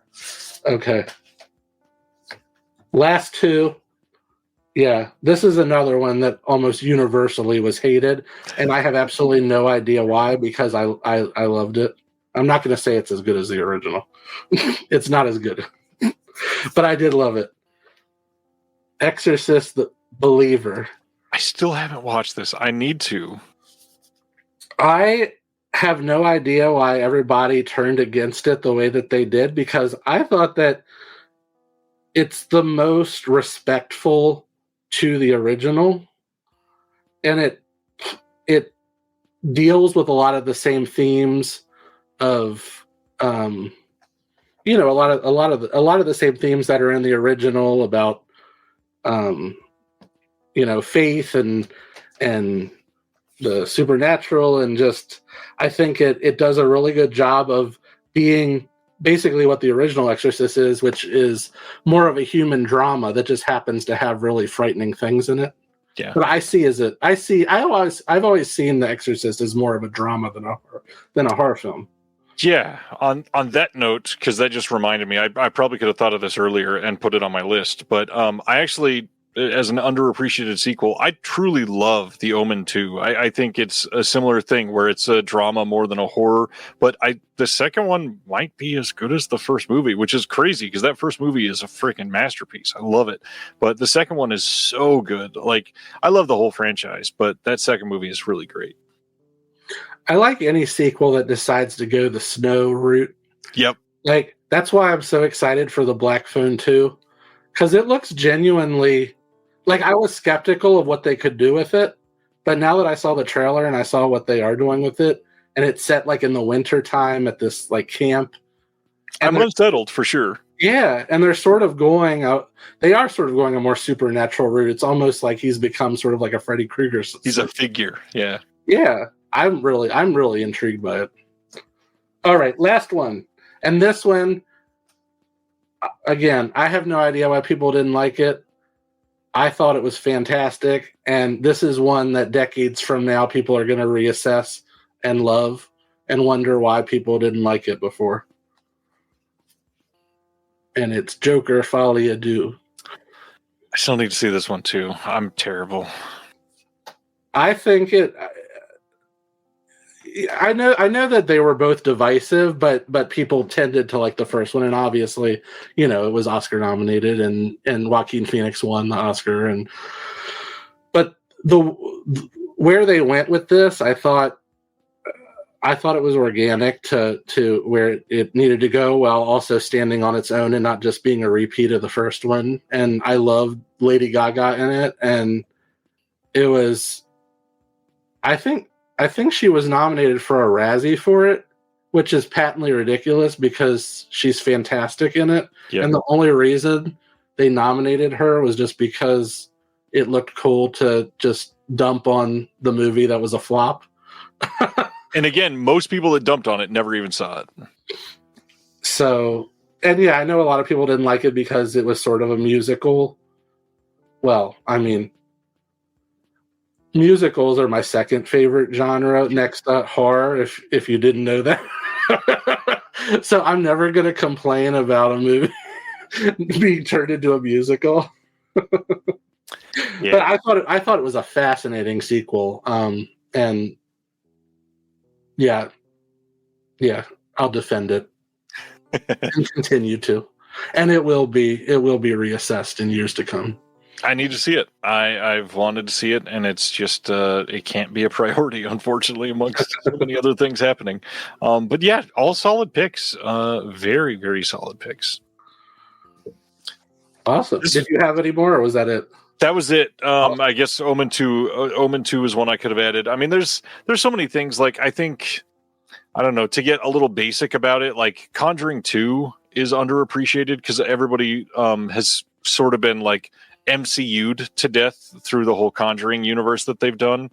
Okay. Last 2. Yeah, this is another one that almost universally was hated, and I have absolutely no idea why, because I loved it. I'm not going to say it's as good as the original. It's not as good. But I did love it. Exorcist the Believer. I still haven't watched this. I need to. I have no idea why everybody turned against it the way that they did, because I thought that it's the most respectful to the original, and it deals with a lot of the same themes of a lot of the same themes that are in the original about faith and the supernatural, and just I think it does a really good job of being basically what the original Exorcist is, which is more of a human drama that just happens to have really frightening things in it. Yeah. But I've always seen The Exorcist as more of a drama than a horror film. Yeah. On that note, because that just reminded me, I probably could have thought of this earlier and put it on my list, but I actually, as an underappreciated sequel, I truly love The Omen 2. I think it's a similar thing where it's a drama more than a horror, but the second one might be as good as the first movie, which is crazy because that first movie is a freaking masterpiece. I love it. But the second one is so good. Like, I love the whole franchise, but that second movie is really great. I like any sequel that decides to go the snow route. Yep. Like, that's why I'm so excited for the Black Phone 2, because it looks genuinely like I was skeptical of what they could do with it, but now that I saw the trailer and I saw what they are doing with it, and it's set like in the winter time at this like camp, I'm unsettled for sure. Yeah, and they're sort of going out. They are sort of going a more supernatural route. It's almost like he's become sort of like a Freddy Krueger. He's a figure. Yeah. Yeah, I'm really intrigued by it. All right, last one, and this one, again, I have no idea why people didn't like it. I thought it was fantastic, and this is one that decades from now people are going to reassess and love and wonder why people didn't like it before. And it's Joker Folie à Deux. I still need to see this one too. I'm terrible. I think it. I know that they were both divisive, but people tended to like the first one, and obviously, you know, it was Oscar nominated, and Joaquin Phoenix won the Oscar, but where they went with this, I thought it was organic to where it needed to go, while also standing on its own and not just being a repeat of the first one. And I loved Lady Gaga in it, and it was, I think she was nominated for a Razzie for it, which is patently ridiculous because she's fantastic in it. Yep. And the only reason they nominated her was just because it looked cool to just dump on the movie that was a flop. And again, most people that dumped on it never even saw it. So, and yeah, I know a lot of people didn't like it because it was sort of a musical. Well, I mean, musicals are my second favorite genre, next to horror, if you didn't know that. So I'm never going to complain about a movie being turned into a musical. Yeah. But I thought it was a fascinating sequel. And yeah, I'll defend it and continue to. And it will be reassessed in years to come. I need to see it. I've wanted to see it, and it's just it can't be a priority, unfortunately, amongst so many other things happening. But yeah, all solid picks. Very, very solid picks. Awesome. Did you have any more, or was that it? That was it. I guess Omen 2 is one I could have added. I mean, there's so many things. Like, I think, I don't know, to get a little basic about it, like Conjuring 2 is underappreciated because everybody has sort of been like MCU'd to death through the whole Conjuring universe that they've done.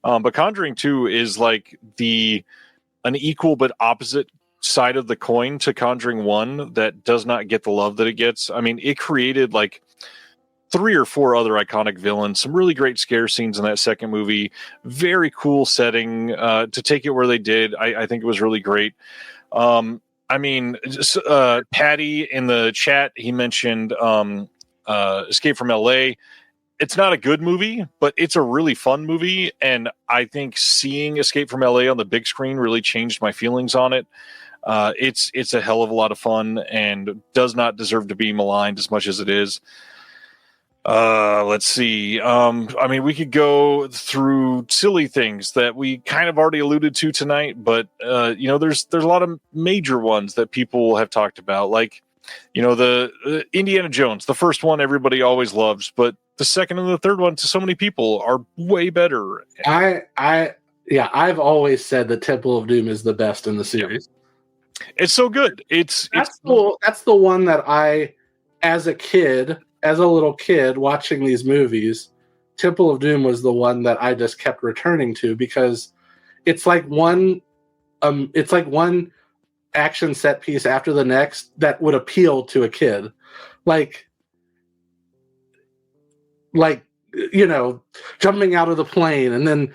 But Conjuring 2 is like an equal but opposite side of the coin to Conjuring 1 that does not get the love that it gets. I mean, it created like 3 or 4 other iconic villains, some really great scare scenes in that second movie, very cool setting to take it where they did. I think it was really great. I mean, Patty in the chat, he mentioned Escape from LA. It's not a good movie, but it's a really fun movie. And I think seeing Escape from LA on the big screen really changed my feelings on it. It's a hell of a lot of fun and does not deserve to be maligned as much as it is. Let's see. I mean, we could go through silly things that we kind of already alluded to tonight, but there's a lot of major ones that people have talked about, like, the Indiana Jones, the first one everybody always loves, but the second and the third one to so many people are way better. I've always said that Temple of Doom is the best in the series. It's so good. That's the one that I, as a little kid watching these movies, Temple of Doom was the one that I just kept returning to because it's like one action set piece after the next that would appeal to a kid. Like jumping out of the plane and then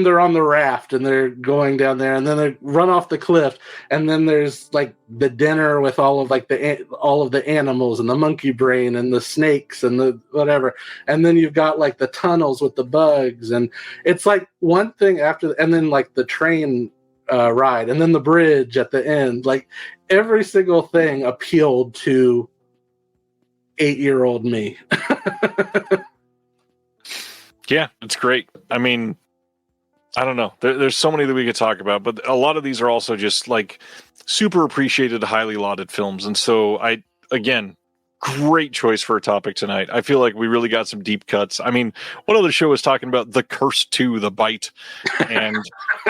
they're on the raft and they're going down there and then they run off the cliff and then there's like the dinner with all of the animals and the monkey brain and the snakes and the whatever, and then you've got like the tunnels with the bugs, and it's like one thing after, and then like the train ride and then the bridge at the end. Like every single thing appealed to 8-year-old me. Yeah, it's great. I mean, I don't know. There's so many that we could talk about, but a lot of these are also just like super appreciated, highly lauded films. And so again, great choice for a topic tonight. I feel like we really got some deep cuts. I mean, one other show was talking about The Curse 2, The Bite, and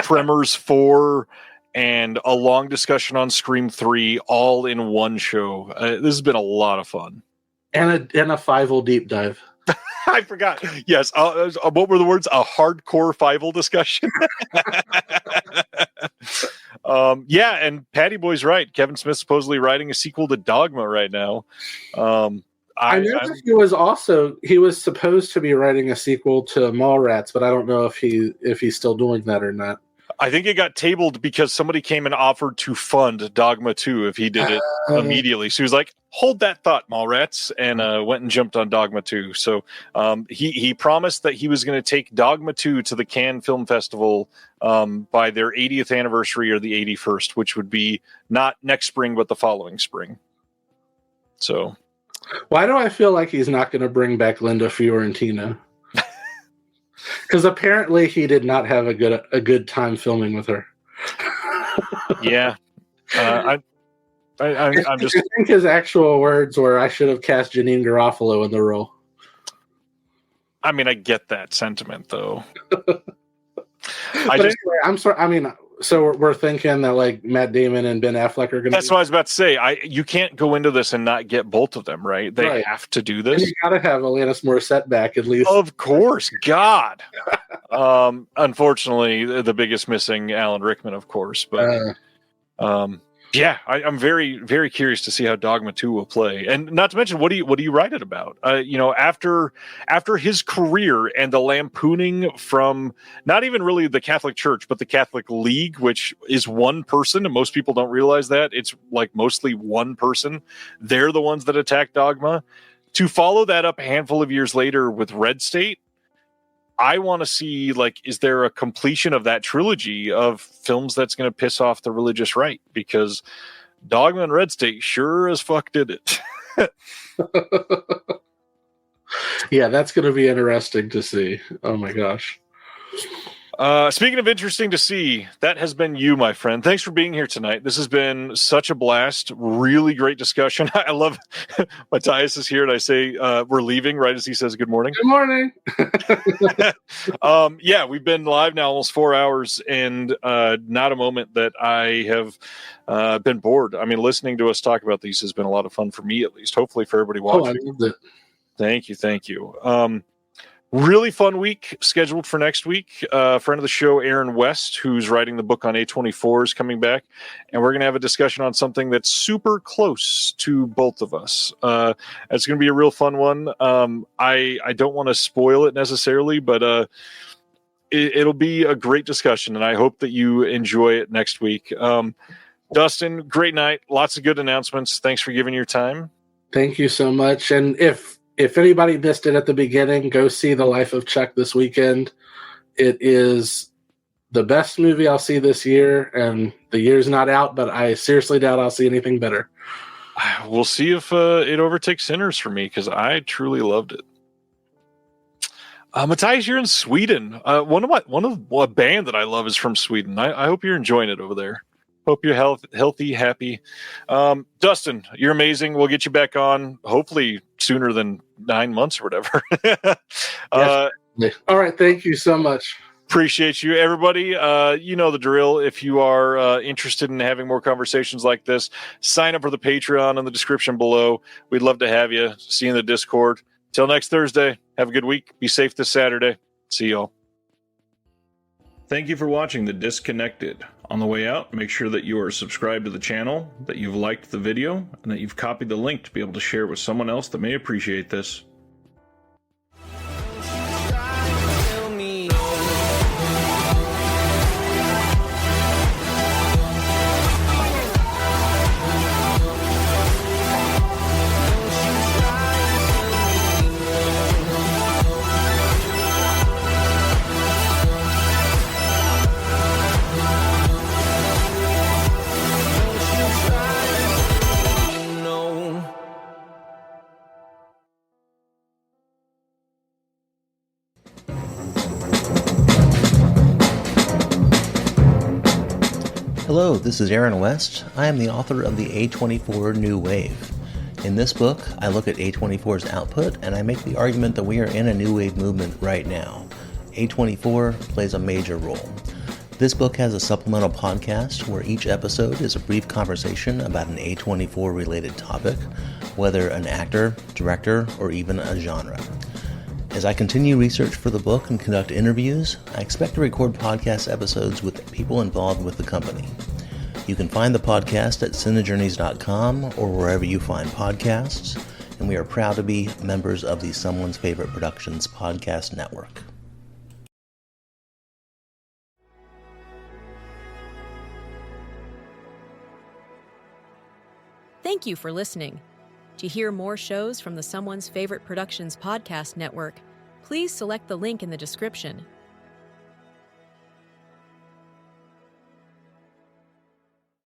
Tremors 4, and a long discussion on Scream 3, all in one show. This has been a lot of fun. And a 5-0 deep dive. I forgot. Yes. What were the words? A hardcore Fievel discussion. Yeah. And Patty Boy's right. Kevin Smith's supposedly writing a sequel to Dogma right now. I know that he was supposed to be writing a sequel to Mallrats, but I don't know if he's still doing that or not. I think it got tabled because somebody came and offered to fund Dogma 2 if he did it immediately. So he was like, hold that thought, Mallrats, and went and jumped on Dogma 2. So he promised that he was going to take Dogma 2 to the Cannes Film Festival by their 80th anniversary or the 81st, which would be not next spring, but the following spring. So why do I feel like he's not going to bring back Linda Fiorentino? Because apparently he did not have a good time filming with her. Yeah, I'm just. I think his actual words were, "I should have cast Janine Garofalo in the role." I mean, I get that sentiment, though. Anyway, I'm sorry. I mean, so we're thinking that like Matt Damon and Ben Affleck are going to. That's what I was about to say. You can't go into this and not get both of them, right? They have to do this. And you got to have Alanis Morissette back at least. Of course, God. Unfortunately, the biggest missing Alan Rickman, of course, but yeah, I'm very, very curious to see how Dogma 2 will play, and not to mention what do you write it about? After his career and the lampooning from not even really the Catholic Church, but the Catholic League, which is one person, and most people don't realize that it's like mostly one person. They're the ones that attack Dogma. To follow that up a handful of years later with Red State, I want to see, like, is there a completion of that trilogy of films that's going to piss off the religious right? Because Dogma and Red State sure as fuck did it. Yeah, that's going to be interesting to see. Oh my gosh. Speaking of interesting to see, that has been you, my friend. Thanks for being here tonight. This has been such a blast. Really great discussion. I love Matthias is here and I say we're leaving right as he says good morning. Good morning. Yeah, we've been live now almost 4 hours and not a moment that I have been bored. I mean, listening to us talk about these has been a lot of fun for me, at least. Hopefully for everybody watching. I loved it. Thank you. Really fun week scheduled for next week. Friend of the show, Aaron West, who's writing the book on A24, is coming back, and we're going to have a discussion on something that's super close to both of us. It's going to be a real fun one. I don't want to spoil it necessarily, but it'll be a great discussion, and I hope that you enjoy it next week. Dustin, great night. Lots of good announcements. Thanks for giving your time. Thank you so much. And if anybody missed it at the beginning, go see The Life of Chuck this weekend. It is the best movie I'll see this year, and the year's not out, but I seriously doubt I'll see anything better. We'll see if it overtakes Sinners for me, because I truly loved it. Matthias, you're in Sweden. One of a band that I love is from Sweden. I hope you're enjoying it over there. Hope you're healthy, happy. Dustin, you're amazing. We'll get you back on, hopefully sooner than 9 months or whatever. All right. Thank you so much. Appreciate you, everybody. You know the drill. If you are interested in having more conversations like this, sign up for the Patreon in the description below. We'd love to have you. See you in the Discord. Till next Thursday, have a good week. Be safe this Saturday. See y'all. Thank you for watching The Disconnected. On the way out, make sure that you are subscribed to the channel, that you've liked the video, and that you've copied the link to be able to share with someone else that may appreciate this. Hello, this is Aaron West. I am the author of the A24 New Wave. In this book, I look at A24's output and I make the argument that we are in a new wave movement right now. A24 plays a major role. This book has a supplemental podcast where each episode is a brief conversation about an A24 related topic, whether an actor, director, or even a genre. As I continue research for the book and conduct interviews, I expect to record podcast episodes with people involved with the company. You can find the podcast at cinejourneys.com or wherever you find podcasts, and we are proud to be members of the Someone's Favorite Productions podcast network. Thank you for listening. To hear more shows from the Someone's Favorite Productions podcast network, please select the link in the description